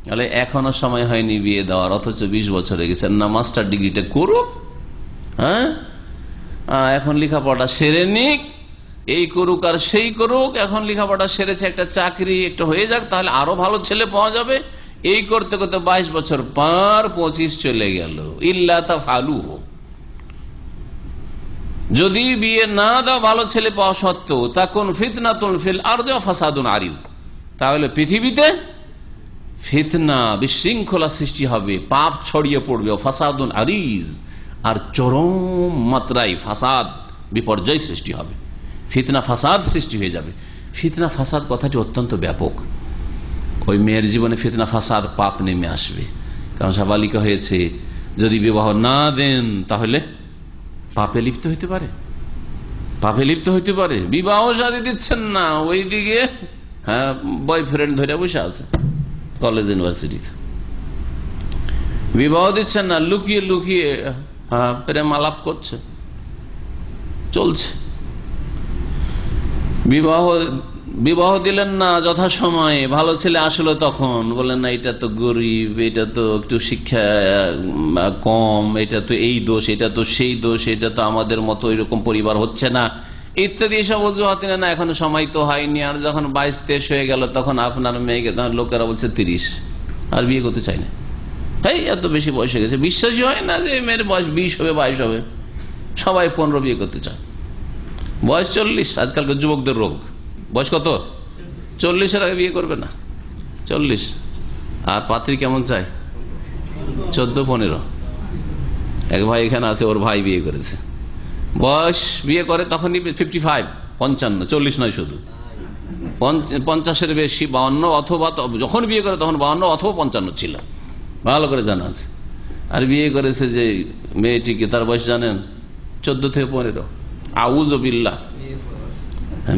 তাহলে এখনো সময় হয়নি বিয়ে দেওয়ার, অথচ 20 বছর হয়ে গেছে, না মাস্টার ডিগ্রিটা করুক, হ্যাঁ এখন লেখাপড়া সেরে নিক, এই করুক আর সেই করুক, এখন লেখাপড়া সেরেছে, একটা চাকরি একটা হয়ে যাক, তাহলে আরো ভালো ছেলে পাওয়া যাবে। এই করতে করতে 22 বছর পার, 25 চলে গেল। ইল্লা তাফালুহু, যদি বিয়ে না দাও ভালো ছেলে পাওয়া সত্ত্বেও, তাকুন ফিতনাতুন ফিল আরদি ওয়া ফাসাদুন আরিজ, তাহলে পৃথিবীতে ফিতনা, বিশৃঙ্খলা সৃষ্টি হবে, পাপ ছড়িয়ে পড়বে, ফাসাদুন আরিজ, আর চরম মাত্রায় ফাসাদ, বিপর্যয় সৃষ্টি হবে, ফিতনা ফাসাদ সৃষ্টি হয়ে যাবে। ফিতনা ফাসাদ কথাটি অত্যন্ত ব্যাপক। ওই মেয়ের জীবনে ফিতনা ফাসাদ পাপ নেমে আসবে, কারণ সাবালিকা হয়েছে, যদি বিবাহ না দেন তাহলে পাপে লিপ্ত হইতে পারে, বিবাহ শাদী দিচ্ছেন না, ওইদিকে হ্যাঁ বয়ফ্রেন্ড ধরে বসে আছে কলেজ ইউনিভার্সিটিতে, বিবাহ দিচ্ছেন না, লুকিয়ে লুকিয়ে প্রেম আলাপ করছে, চলছে। বিবাহ দিলেন না যথাসময়ে, ভালো ছেলে আসলো, তখন বলেন না এটা তো গরিব, এটা তো একটু শিক্ষা কম, এটা তো এই দোষ, এটা তো সেই দোষ, এটা তো আমাদের মতো এরকম পরিবার হচ্ছে না, ইত্যাদি এসব অজুহাত না, এখনো সময় তো হয়নি। আর যখন 22-23 হয়ে গেল, তখন আপনার মেয়েকে, তখন লোকেরা বলছে 30, আর বিয়ে করতে চাই না, এই এত বেশি বয়স হয়ে গেছে, বিশ্বাসই হয় না যে মেয়ের বয়স 20 হবে 22 হবে, সবাই 15 বিয়ে করতে চায়, বয়স 40, আজকালকার যুবকদের রোগ। বয়স কত? 40-এর আগে বিয়ে করবে না, 40। আর পাত্রী কেমন চাই? 14-15। এক ভাই এখানে আছে, ওর ভাই বিয়ে করেছে, বয়স বিয়ে করে তখনই 55, 55, 40 নয়, শুধু 50-এর বেশি, 52, অথবা যখন বিয়ে করে তখন 52 অথবা 55 ছিল, ভালো করে জানা আছে। আর বিয়ে করেছে যে মেয়েটিকে, তার বয়স জানেন 14 থেকে 15। আউযুবিল্লাহ।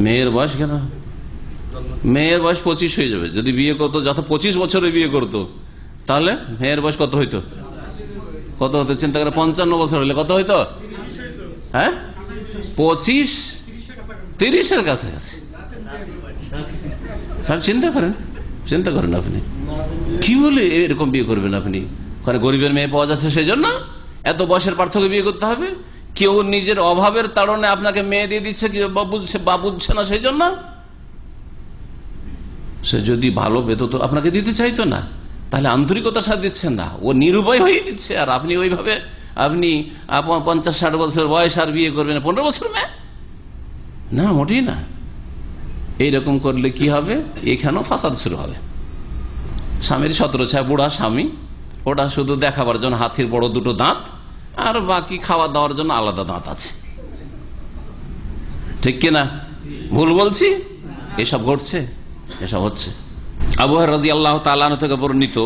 মেয়ের বয়স কেন? মেয়ের বয়স 25 হয়ে যাবে যদি বিয়ে করতো, যত 25 বছরে বিয়ে করতো, তাহলে মেয়ের বয়স কত হইতো? কত হতো চিন্তা করে, 55 বছর হলে কত হইতো? হ্যাঁ 25-30-এর কাছাকাছি। তাহলে চিন্তা করেন আপনি কি বলে এরকম বিয়ে করবেন আপনি? ওখানে গরিবের মেয়ে পাওয়া যাচ্ছে সেই জন্য এত বয়সের পার্থক্য বিয়ে করতে হবে? কেউ নিজের অভাবের তাড়নে আপনাকে মেয়ে দিয়ে দিচ্ছে বা বুঝছে না সেই জন্য? সে যদি ভালো পেত তো আপনাকে দিতে চাইতো না, তাহলে আন্তরিকতার সাথে দিচ্ছেন না, ও নিরুপায় হয়ে দিচ্ছে। আর আপনি ওইভাবে আপনি 50-60 বছর বয়স আর বিয়ে করবেন 15 বছর মেয়ে? না, মোটেই না। এইরকম করলে কি হবে? এখানেও ফাসাদ শুরু হবে। স্বামীর 17 ছায়া বুড়া স্বামী, ওটা শুধু দেখাবার জন্য হাতির বড় দুটো দাঁত, আর বাকি খাওয়া দাওয়ার জন্য আলাদা দাঁত আছে। ঠিক কিনা? ভুল বলছি? এসব ঘটছে, এসব হচ্ছে। আবু হুরায়রা রাদিয়াল্লাহু তাআলা আনহু থেকে বর্ণিত,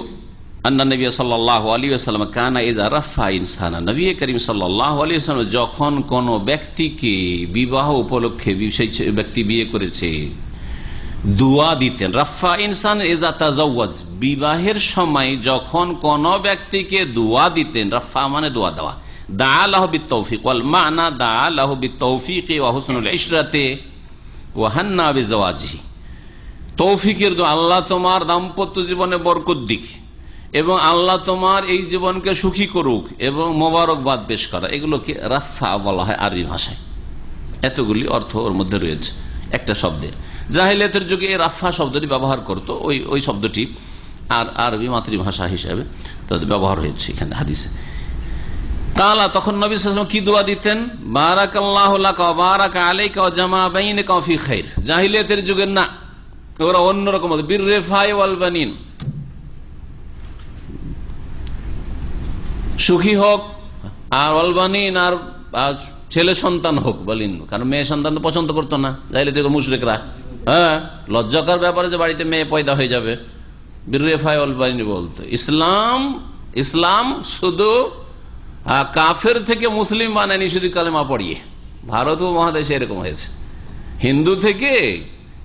আন্না নবী সাল্লাল্লাহু আলাইহি ওয়াসাল্লাম কানা ইযা রাফা ইনসানা, নবী করিম সাল্লাল্লাহু আলাইহি ওয়াসাল্লাম যখন কোন ব্যক্তিকে বিবাহ উপলক্ষে, সেই ব্যক্তি বিয়ে করেছে, দোয়া দিতেন। রাফা ইনসান ইযা তাজাওয়াজ, বিবাহের সময় যখন কোন ব্যক্তিকে দোয়া দিতেন, রাফা মানে দোয়া দেওয়া, দা লাহু বিত-তাওফীক ওয়াল মা'না দা লাহু বিত-তাওফীক ওয়া হুসনুল ইশরাতি ওয়া হান্না বিজাওয়াজিহি। তৌফিকের দোয়া, আল্লাহ তোমার দাম্পত্য জীবনে বরকত দিক এবং আল্লাহ তোমার এই জীবনকে সুখী করুক এবং মোবারকবাদ পেশ করা, এগুলোকে রাফা বলা হয় আরবি ভাষায়। এতগুলি অর্থ ওর মধ্যে রয়েছে একটা শব্দে। জাহেলিয়াতের যুগে এই রাফা শব্দটি ব্যবহার করত, ওই শব্দটি আর আরবি মাতৃভাষা হিসেবে তাদের ব্যবহার হয়েছে এখানে হাদিসে। তাআলা তখন নবী সাল্লাল্লাহু আলাইহি ওয়াসাল্লাম কি দোয়া দিতেন? বারাকাল্লাহু লাকা ওয়া বারাকা আলাইকা ওয়া জামা বাইনাকা ফি খাইর। জাহেলিয়াতের যুগে না, ওরা অন্যরকম বিররিফাই ওয়াল বানিন, সুখী হোক, আর ওয়াল বানিন আর ছেলে সন্তান হোক বলিন, কারণ মেয়ে সন্তান তো পছন্দ করতো না জাহেলিয়াতের মুশরিকরা। হ্যাঁ, লজ্জাকর ব্যাপারে যে বাড়িতে মেয়ে পয়দা হয়ে যাবে, বিররিফাই ওয়াল বানিন বলতো। ইসলাম শুধু কাফের থেকে মুসলিম বানায়নি শুধু কালেমা পড়িয়ে। ভারত ও মহাদেশে এরকম হয়েছে, হিন্দু থেকে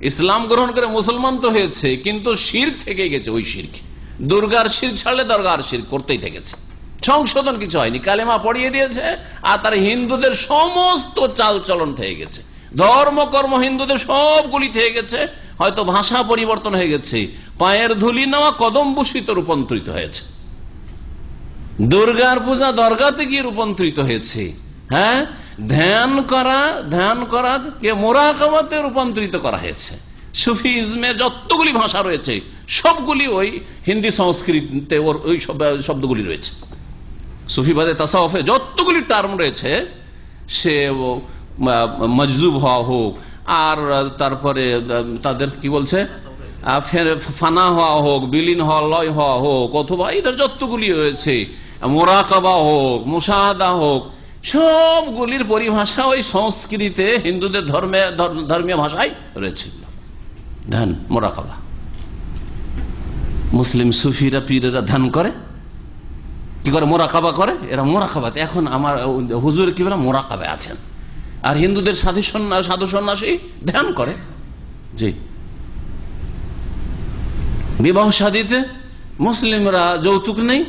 ইসলাম গ্রহণ করে মুসলমান তো হয়েছে, কিন্তু শিরক থেকে গেছে। ওই শিরক, দুর্গার শিরক ছাড়লে দরগার শিরক করতেই থেকেছে, সংশোধন কিছু হয়নি। কালেমা পড়িয়ে দিয়েছে আর তার হিন্দুদের সমস্ত চাল চলন থেকে গেছে, ধর্মকর্ম হিন্দুদের সবগুলি থেকে গেছে। হয়তো ভাষা পরিবর্তন হয়ে গেছে, পায়ের ধুলি নেওয়া কদম বসিত রূপান্তরিত হয়েছে, দুর্গার পূজা দরগাতে গিয়ে রূপান্তরিত হয়েছে। হ্যাঁ, ধ্যান করা কে মোরাকাবাতে রূপান্তরিত করা হয়েছে। সুফিজমের যতগুলি ভাষা রয়েছে সবগুলি ওই হিন্দি সংস্কৃতিতে ওই শব্দগুলি রয়েছে। সুফিবাদে তাসাউফে যতগুলি টার্ম রয়েছে, সে মজজুব হওয়া হোক, আর তারপরে তাদের কি বলছে ফানা হওয়া হোক, বিলীন হওয়া, লয় হওয়া হোক, অথবা এদের যতগুলি রয়েছে, মোরাকাবা হোক, মুশাহাদা হোক, সবগুলির পরিভাষা ওই সংস্কৃতিতে হিন্দুদের ধর্মীয় ভাষায় রয়েছে। ধ্যান, মোরাকাবা। মুসলিম সুফিরা পীরেরা ধ্যান করে, কি করে? মোরাকাবা করে। এরা মোরাকাবাতে, এখন আমার হুজুর কি বলে, মোরাকাবায় আছেন। আর হিন্দুদের সাধু সন্ন্যাসী ধ্যান করে। জি, বিবাহ শাদীতে মুসলিমরা যৌতুক নেই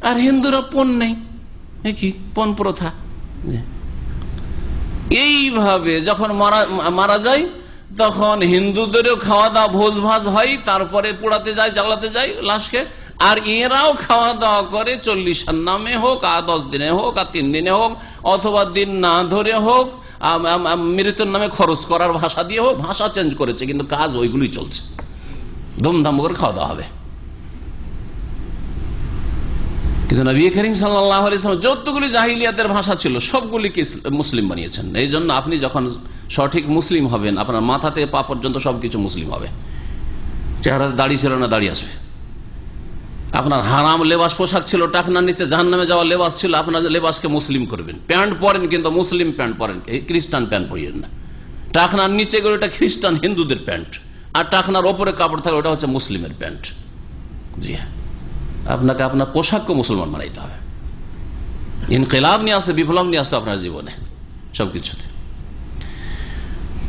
আর হিন্দুরা পণ নেই, কি পণ প্রথা। এইভাবে যখন মারা যায় তখন হিন্দুদেরও খাওয়া দাওয়া ভোজ ভাজ হয়, তারপরে পোড়াতে যায়, জ্বালাতে যায় লাশকে, আর এরাও খাওয়া দাওয়া করে 40 নামে হোক, আর 10 দিনে হোক, আর 3 দিনে হোক, অথবা দিন না ধরে হোক, মৃত্যুর নামে খরচ করার ভাষা দিয়ে হোক। ভাষা চেঞ্জ করেছে কিন্তু কাজ ওইগুলি চলছে, ধুমধাম করে খাওয়া দাওয়া হবে। কিন্তু নবী করিম সাল্লাল্লাহু আলাইহি ওয়াসাল্লাম যতগুলি জাহিলিয়াতের ভাষা ছিল সবগুলিকে মুসলিম বানিয়েছেন। এই জন্য আপনি যখন সঠিক মুসলিম হবেন, আপনার মাথা থেকে পা পর্যন্ত সবকিছু মুসলিম হবে। চেহারাতে দাড়ি ছিল না, দাড়ি আসবে। আপনার হারাম লেবাস পোশাক ছিল, টাকনার নিচে জাহান্নামে যাওয়ার লেবাস ছিল, আপনার লেবাসকে মুসলিম করবেন। প্যান্ট পরেন কিন্তু মুসলিম প্যান্ট পরেন, খ্রিস্টান প্যান্ট পরিয়েন না। টাকনার নিচে গেলে ওটা খ্রিস্টান হিন্দুদের প্যান্ট, আর টাকনার ওপরে কাপড় থাকে ওটা হচ্ছে মুসলিমের প্যান্ট। জি হ্যাঁ, আপনাকে আপনার পোশাককে মুসলমান বানাইতে হবে। ইনকিলাব নিয়ে আসে, বিপ্লব নিয়ে আসতে আপনার জীবনে সবকিছুতে।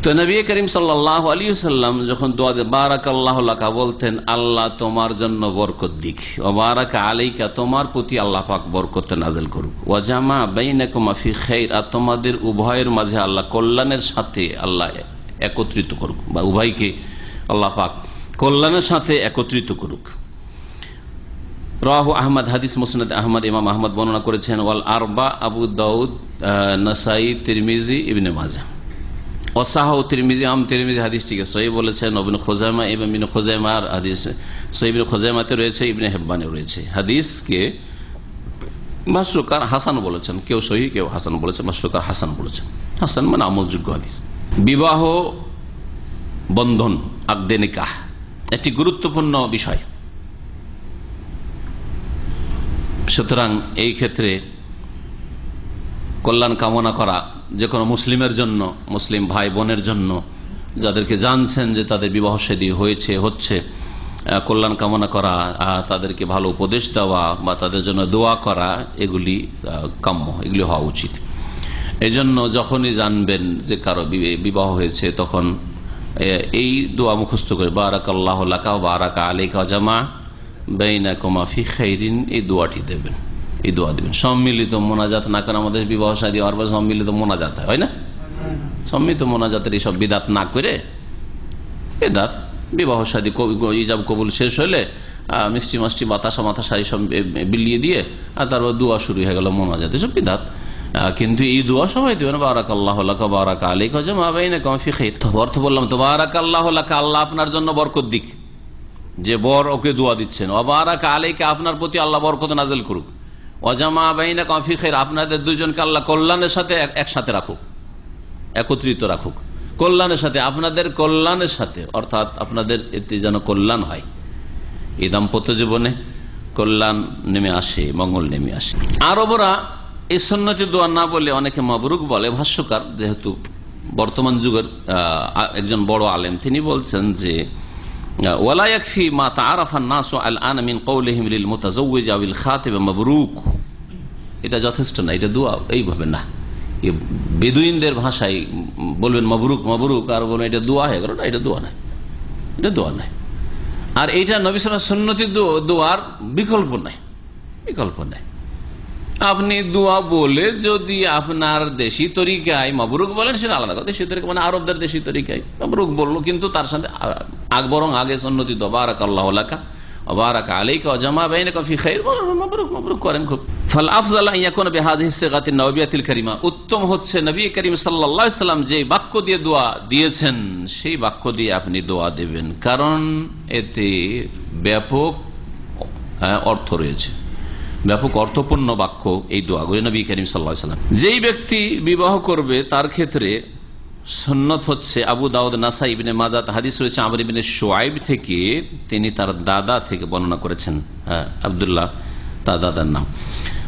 তো নবী করিম সাল্লাল্লাহু আলাইহি ওয়াসাল্লাম যখন দোয়া দেন বারাকাল্লাহু লাকা বলতেন, আল্লাহ তোমার জন্য বরকত দিক, ওয়া বারাকা আলাইকা তোমার প্রতি আল্লাহ পাক বরকত নাযিল করুক, ওয়া জামা বাইনাকুমা ফি খাইর আর তোমাদের উভয়ের মাঝে আল্লাহ কল্যাণের সাথে আল্লাহ একত্রিত করুক, বা উভয়কে আল্লাহ পাক কল্যাণের সাথে একত্রিত করুক। রাহু আহমদ, হাদিস মুসনাদ আহমদ, ইমাম আহমদ বর্ণনা করেছেন। ওয়াল আরবা, আবু দাউদ, নাসাই, তিরমিজি, ইবনে মাজাহ। ওয়াসাহু তিরমিজি, তিরমিজি হাদিসটিকে সহিহ বলেছেন। ইবনে খুজাইমা, ইবনে খুজাইমার হাদিস সহিহ, ইবনে খুজাইমাতে রয়েছে, ইবনে হিব্বানে রয়েছে। হাদিসকে ভাষ্যকার হাসান বলেছেন, কেউ সহিহ কেউ হাসান বলেছেন, ভাষ্যকার হাসান বলেছেন। হাসান মানে আমলযোগ্য হাদিস। বিবাহ বন্ধন, আকদে নিকাহ একটি গুরুত্বপূর্ণ বিষয়। সুতরাং এই ক্ষেত্রে কল্যাণ কামনা করা যে কোনো মুসলিমের জন্য, মুসলিম ভাই বোনের জন্য, যাদেরকে জানছেন যে তাদের বিবাহ শাদী হচ্ছে, কল্যাণ কামনা করা, তাদেরকে ভালো উপদেশ দেওয়া বা তাদের জন্য দোয়া করা, এগুলি কাম্য, এগুলি হওয়া উচিত। এই জন্য যখনই জানবেন যে কারো বিবাহ হয়েছে, তখন এই দোয়া মুখস্থ করে বারাকাল্লাহু লাকা ওয়া বারাকা আলাইকা জামা বাইনাকুমা ফি খাইরিন, এই দোয়াটি দেবেন, এই দোয়া দেবেন। সম্মিলিত মোনাজাত না করে, আমাদের বিবাহ শাদী হওয়ার পর সম্মিলিত মোনাজাত হয় না? সম্মিলিত মোনাজাতের এইসব বিদাত না করে, বেদাত বিবাহ শাদী ইজাব কবুল শেষ হলে মিষ্টি মাষ্টি বাতাসা মাথাসা সব বিলিয়ে দিয়ে আর তারপর দোয়া শুরু হয়ে গেল, মোনাজাত, এসব বিদাত। কিন্তু এই দোয়া সবাই দেবেন, বারাকাল্লাহু লাকা ওয়া বারাকা আলাইকা জামা বাইনাকুমা ফি খাইর। অর্থ বললাম তো, বারাকাল্লাহু লাকা, আল্লাহ আপনার জন্য বরকত দিক, যে বর ওকে দোয়া দিচ্ছেন। ওয়া বারাকা আলাইকা, আপনার প্রতি আল্লাহ বরকত নাযিল করুক। ওয়া জামা বাইনাকুমা ফি খাইর, আপনাদের দুইজনকে আল্লাহ কল্যাণের সাথে একসাথে রাখুক, একত্রিত রাখুক কল্যাণের সাথে, আপনাদের কল্যাণের সাথে, অর্থাৎ আপনাদের এতে যেন কল্যাণ হয়, এই দাম্পত্য জীবনে কল্যাণ নেমে আসে, মঙ্গল নেমে আসে। আরবরা এই সুন্নতি দোয়া না বলে অনেকে মাবরুক বলে। ভাষ্যকার যেহেতু বর্তমান যুগের একজন বড় আলেম, তিনি বলছেন যে ওয়ালা ইয়াকফি মা তাআরাফা আন-নাসু আল-আন মিন কওলিহিম লিল মুতাযাওওয়িজ আওয়াল খাতিব মাবরুক, এটা যথেষ্ট না, এটা দোয়া এইভাবে না। বেদুইনদের ভাষায় বলবেন মাবরুক মাবরুক, আর বলবেন এটা দোয়া হয়ে গেল না, এটা দোয়া নাই, এটা দোয়া নাই। আর এইটা নবী সাল্লাল্লাহু আলাইহি ওয়াসাল্লাম সুন্নতি দোয়ার বিকল্প নাই, বিকল্প নাই। আপনি দোয়া বলে যদি আপনার দেশি তরিকায় মাবরুক বলেন, সেটা আলাদা কথা। দেশি তরিকা মানে আরবদের দেশি তরিকায় মাবরুক বললো, কিন্তু তার সাথে বরং আগে সুন্নতি দোয়া বারাকাল্লাহু লাকা ওয়া বারাকা আলাইকা ওয়া জামা বাইনাকুম ফি খাইর, মাবরুক মাবরুক করেন খুব। ফাল আফযাল আন ইয়াকুনা বিহাযিহি সিগাতিন নববিয়াতিল কারিমা, উত্তম হচ্ছে নবী করিম সাল্লাল্লাহু আলাইহি ওয়াসাল্লাম যে বাক্য দিয়ে দোয়া দিয়েছেন, সেই বাক্য দিয়ে আপনি দোয়া দেবেন, কারণ এতে ব্যাপক অর্থ রয়েছে, ব্যাপক অর্থপূর্ণ বাক্য এই দোয়াগুলি নবী করিম সাল্লাল্লাহু আলাইহি ওয়াসাল্লাম। যেই ব্যক্তি বিবাহ করবে তার ক্ষেত্রে সুন্নত হচ্ছে, আবু দাউদ, নাসাই, ইবনে মাজাহ হাদিস রয়েছে আমর ইবনে শুআইব থেকে, তিনি তার দাদা থেকে বর্ণনা করেছেন, আব্দুল্লাহ তার দাদার নাম।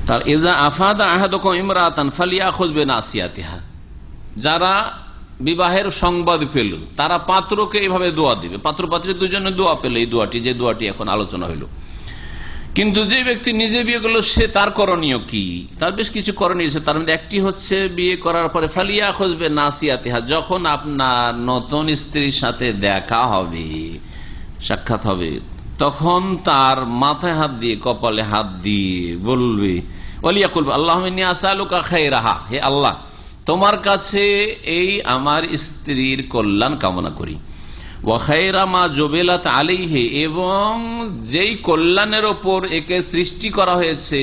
তার ইজা আফাদা আহাদুকুম ইমরাতান ফালিয়াখুয বিনাসিয়াতিহা, যারা বিবাহের সংবাদ পেল তারা পাত্রকে এইভাবে দোয়া দিবে, পাত্র পাত্রী দুজনে দোয়া পেল, এই দোয়াটি, যে দোয়াটি এখন আলোচনা হইল। কিন্তু যে ব্যক্তি নিজে বিয়ে করলো, সে তার করণীয় কি? তার বেশ কিছু করণীয় আছে। তার মধ্যে একটি হচ্ছে, বিয়ে করার পরে ফালিয়াখুয বিনাসিয়াতিহা, যখন আপনার নতুন স্ত্রীর সাথে দেখা হবে, সাক্ষাৎ হবে, তখন তার মাথায় হাত দিয়ে, কপালে হাত দিয়ে বলবে, ওয়ালিয়াকুল আল্লাহুম্মা ইন্নী আসআলুকা খায়রাহা, হে আল্লাহ, তোমার কাছে এই আমার স্ত্রীর কল্যাণ কামনা করি। ওয়া খায়রা মা জুবিলাত আলাইহি, এবং যেই কল্যাণের ওপর একে সৃষ্টি করা হয়েছে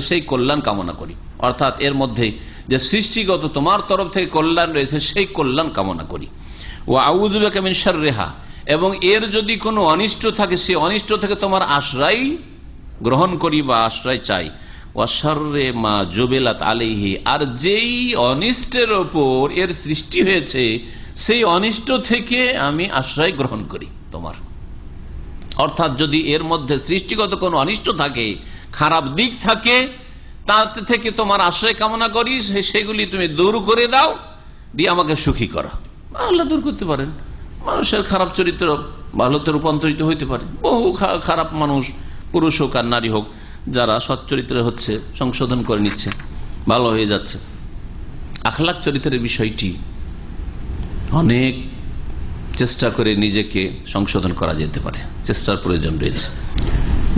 সেই কল্যাণ কামনা করি, অর্থাৎ এর মধ্যে যে সৃষ্টিগত তোমার তরফ থেকে কল্যাণ রয়েছে সেই কল্যাণ কামনা করি। ওয়া আউযু বিকা মিন শাররিহা, এবং এর যদি কোনো অনিষ্ট থাকে, সেই অনিষ্ট থেকে তোমার আশ্রয় গ্রহণ করি বা আশ্রয় চাই। ওয়া শাররি মা জুবিলাত আলাইহি, আর যেই অনিষ্টের ওপর এর সৃষ্টি হয়েছে সেই অনিষ্ট থেকে আমি আশ্রয় গ্রহণ করি তোমার। অর্থাৎ যদি এর মধ্যে সৃষ্টিগত কোনো অনিষ্ট থাকে, খারাপ দিক থাকে, তাতে থেকে তোমার আশ্রয় কামনা করি, সেগুলি তুমি দূর করে দাও, দিয়ে আমাকে সুখী করা। আল্লাহ দূর করতে পারেন, মানুষের খারাপ চরিত্র ভালোতে রূপান্তরিত হইতে পারে। বহু খারাপ মানুষ, পুরুষ হোক আর নারী হোক, যারা সৎ চরিত্রে হচ্ছে, সংশোধন করে নিচ্ছে, ভালো হয়ে যাচ্ছে। আখলাক চরিত্রের বিষয়টি অনেক চেষ্টা করে নিজেকে সংশোধন করা যেতে পারে, চেষ্টার প্রয়োজন রয়েছে।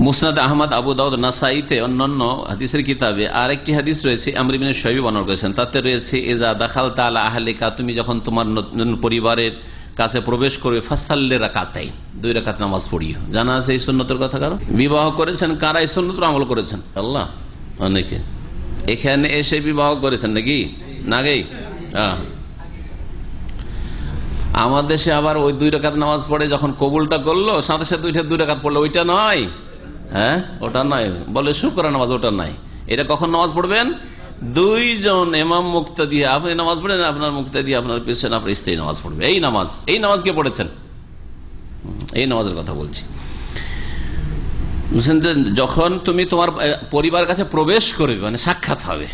মুসনাদ আহমদ, আবু দাউদ, নাসাইতে অন্যান্য হাদিসের কিতাবে আরেকটি হাদিস রয়েছে, আমর ইবনে শুআইব বর্ণনা করেছেন, তাতে রয়েছে ইজা দাখালতা আলা আহলিকা, তুমি যখন তোমার পরিবারের কাছে প্রবেশ করবে ফাসাল্লে রাকাতাইন, 2 রাকাত নামাজ পড়িও। জানা আছে এই সুন্নতের কথা? কারণ বিবাহ করেছেন কারা এই সুন্নত আমল করেছেন? আল্লাহ। অনেকে এখানে এসে বিবাহ করেছেন নাকি? না গে? হ্যাঁ। আমার দেশে আবার ওই 2 রাকাত নামাজ পড়ে যখন কবুলটা করলো সাথে সাথে 2 রাকাত পড়লো, ওইটা নয়। হ্যাঁ, ওটা নয়, বলে শুকরা নামাজ, ওটা নাই। এটা কখন নামাজ পড়বেন? 2 জন ইমাম মুক্তাদি, আপনি নামাজ পড়েন, আপনার মুক্তাদি আপনার পেছনে আপনার স্ত্রী নামাজ পড়বে। এই নামাজ কে পড়েছেন? এই নামাজের কথা বলছি। বুঝছেন যে যখন তুমি তোমার পরিবারের কাছে প্রবেশ করবে, মানে সাক্ষাৎ হবে,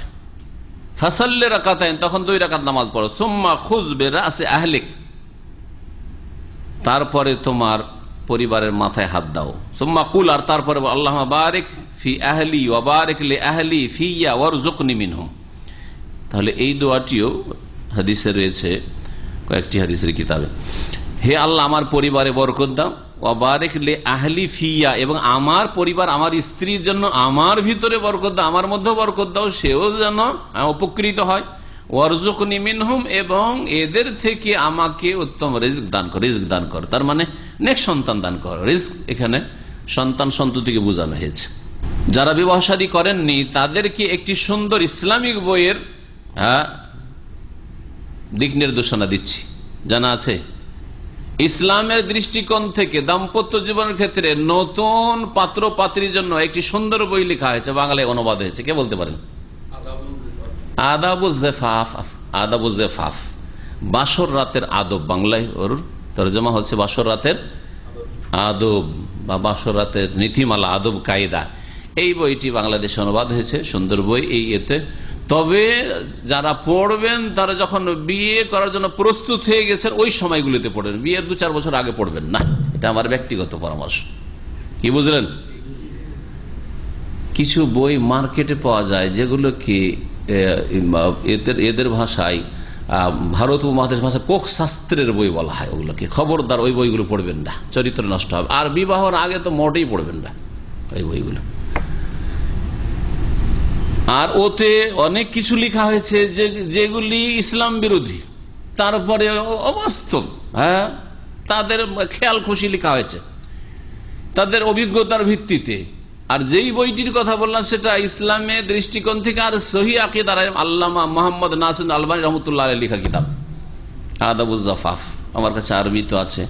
ফাসাল্লে রাকাতাইন, তখন 2 রাকাত নামাজ পড়ো। সুম্মা খুয বিরাসি আহলিক, তারপরে তোমার পরিবারের মাথায় হাত দাও। সুম্মা কুল, আর তারপরে আল্লাহুম্মা বারিক ফি আহলি ওয়া বারিক লি আহলি ফিয়া ওয়ারযুকনি মিনহুম। তাহলে এই দোয়াটিও হাদিসে রয়েছে, কয়েকটি হাদিসের কিতাবে। হে আল্লাহ, আমার পরিবারে বরকত দাও, ওয়া বারিক লি আহলি ফিয়া, এবং আমার পরিবার, আমার স্ত্রীর জন্য আমার ভিতরে বরকত দাও, আমার মধ্যে বরকত দাও, সেও যেন উপকৃত হয়। ওয়ারযুকনি মিনহুম, এবং এদের থেকে আমাকে উত্তম রিজক দান কর, তার মানে নেক সন্তান দান কর। রিজক এখানে সন্তান সন্ততিকে বোঝানো হয়েছে। যারা বিবাহ শাদী করেননি তাদেরকে একটি সুন্দর ইসলামিক বইয়ের দিক নির্দেশনা দিচ্ছি। জানা আছে ইসলামের দৃষ্টিকোণ থেকে দাম্পত্য জীবনের ক্ষেত্রে নতুন পাত্র পাত্রীর জন্য একটি সুন্দর বই লেখা হয়েছে, বাংলায় অনুবাদ হয়েছে। কে বলতে পারেন? আদাবুজ জেফাফ, বাসর রাতের আদব। বাংলায় ওর তরজমা হচ্ছে বাসর রাতের আদব বা বাসর রাতের নীতিমালা, আদব কায়দা। এই বইটি বাংলাদেশে অনুবাদ হয়েছে, সুন্দর বই। এই এতে তবে যারা পড়বেন তারা যখন বিয়ে করার জন্য প্রস্তুত হয়ে গেছেন ওই সময়গুলিতে পড়বেন, বিয়ের 2-4 বছর আগে পড়বেন না। এটা আমার ব্যক্তিগত পরামর্শ। কি বুঝলেন? কিছু বই মার্কেটে পাওয়া যায় যেগুলো কি এদের ভাষায়, ভারত উপমহাদেশ ভাষায় কোক শাস্ত্রের বই বলা হয় ওগুলোকে। খবরদার ওই বইগুলো পড়বেন না, চরিত্র নষ্ট হবে। আর বিবাহর আগে তো মোটেই পড়বেন না ওই বইগুলো। আর ওতে অনেক কিছু লেখা হয়েছে যেগুলি ইসলাম বিরোধী, তারপরে অবাস্তব। হ্যাঁ, তাদের খেয়াল খুশি লেখা হয়েছে তাদের অভিজ্ঞতার ভিত্তিতে। আর যেই বইটির কথা বললাম সেটা ইসলামের দৃষ্টিকোণ থেকে আর সহি আকীদার আল্লামা মোহাম্মদ নাসির আলবানী রহমতুল্লাহ আলাইহি লেখা কিতাব আদাবুজ জাফাফ। আমার কাছে আরবি তো আছে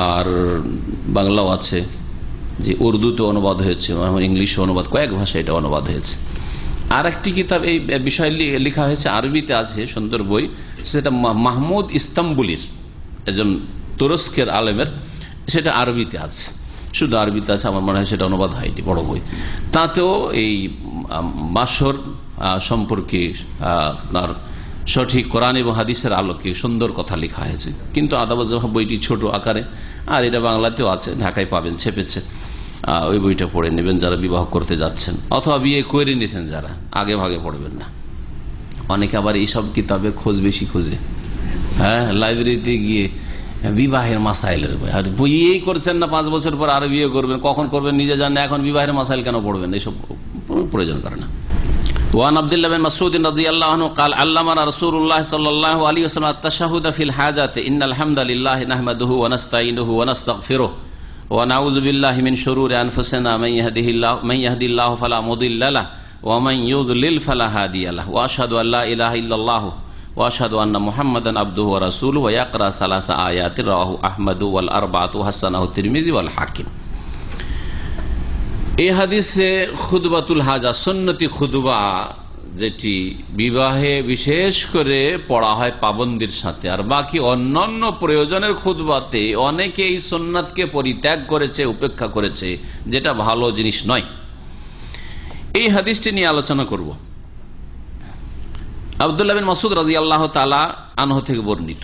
আর বাংলাও আছে, যে উর্দুতে অনুবাদ হয়েছে, ইংলিশে অনুবাদ, কয়েক ভাষায় এটা অনুবাদ হয়েছে। আর একটি কিতাব এই বিষয়ে লেখা হয়েছে, আরবিতে আছে, সুন্দর বই। সেটা মাহমুদ ইস্তাম্বুলির, একজন তুরস্কের আলেমের, সেটা আরবিতে আছে, শুধু আরবিতে আছে। আমার মনে হয় সেটা অনুবাদ হয়নি, বড় বই। তাতেও এই বাসর সম্পর্কে আপনার সঠিক কোরআন এবং হাদিসের আলোকে সুন্দর কথা লেখা হয়েছে। কিন্তু আদাবুজ জাফাফ বইটি ছোট আকারে, আর এটা বাংলাতেও আছে, ঢাকায় পাবেন, ছেপেছে। ওই বইটা পড়ে নেবেন যারা বিবাহ করতে যাচ্ছেন, অথবা বিয়ে করে নিয়েছেন যারা, আগে ভাগে পড়বেন না। অনেকে আবার এইসব কিতাবের খোঁজ বেশি খোঁজে, হ্যাঁ, লাইব্রেরিতে গিয়ে বিবাহের মাসাইলের বই। আর বইয়েই করছেন না, 5 বছর পর আরো বিয়ে করবেন, কখন করবেন নিজে জানেন, এখন বিবাহের মাসাইল কেন পড়বেন? এইসব প্রয়োজন করে না। ওয়ান আব্দুল্লাহ বিন মাসউদ রাদিয়াল্লাহু আনহু قال علمنا رسول الله صلى الله عليه وسلم التشهد في الحاجات ان الحمد لله نحمده ونستعينه ونستغفره ونعوذ بالله من شرور انفسنا من يهده الله فلا مضل له ومن يضلل فلا هادي له واشهد ان لا اله الا الله واشهد ان محمدا عبده ورسوله ويقرأ 3 آيات رواه احمد والاربعه وحسنه الترمذي والحاكم। এই হাদিসে খুতবাতুল হাজা, সুন্নতি খুতবা, যেটি বিবাহে বিশেষ করে পড়া হয় পাবন্দির সাথে, আর বাকি অন্যান্য প্রয়োজনের খুতবাতে অনেকে এই সুন্নাতকে পরিত্যাগ করেছে, উপেক্ষা করেছে, যেটা ভালো জিনিস নয়। এই হাদিসটি নিয়ে আলোচনা করব। আব্দুল্লাহ বিন মাসউদ রাদিয়াল্লাহু তাআলা আনহু থেকে বর্ণিত,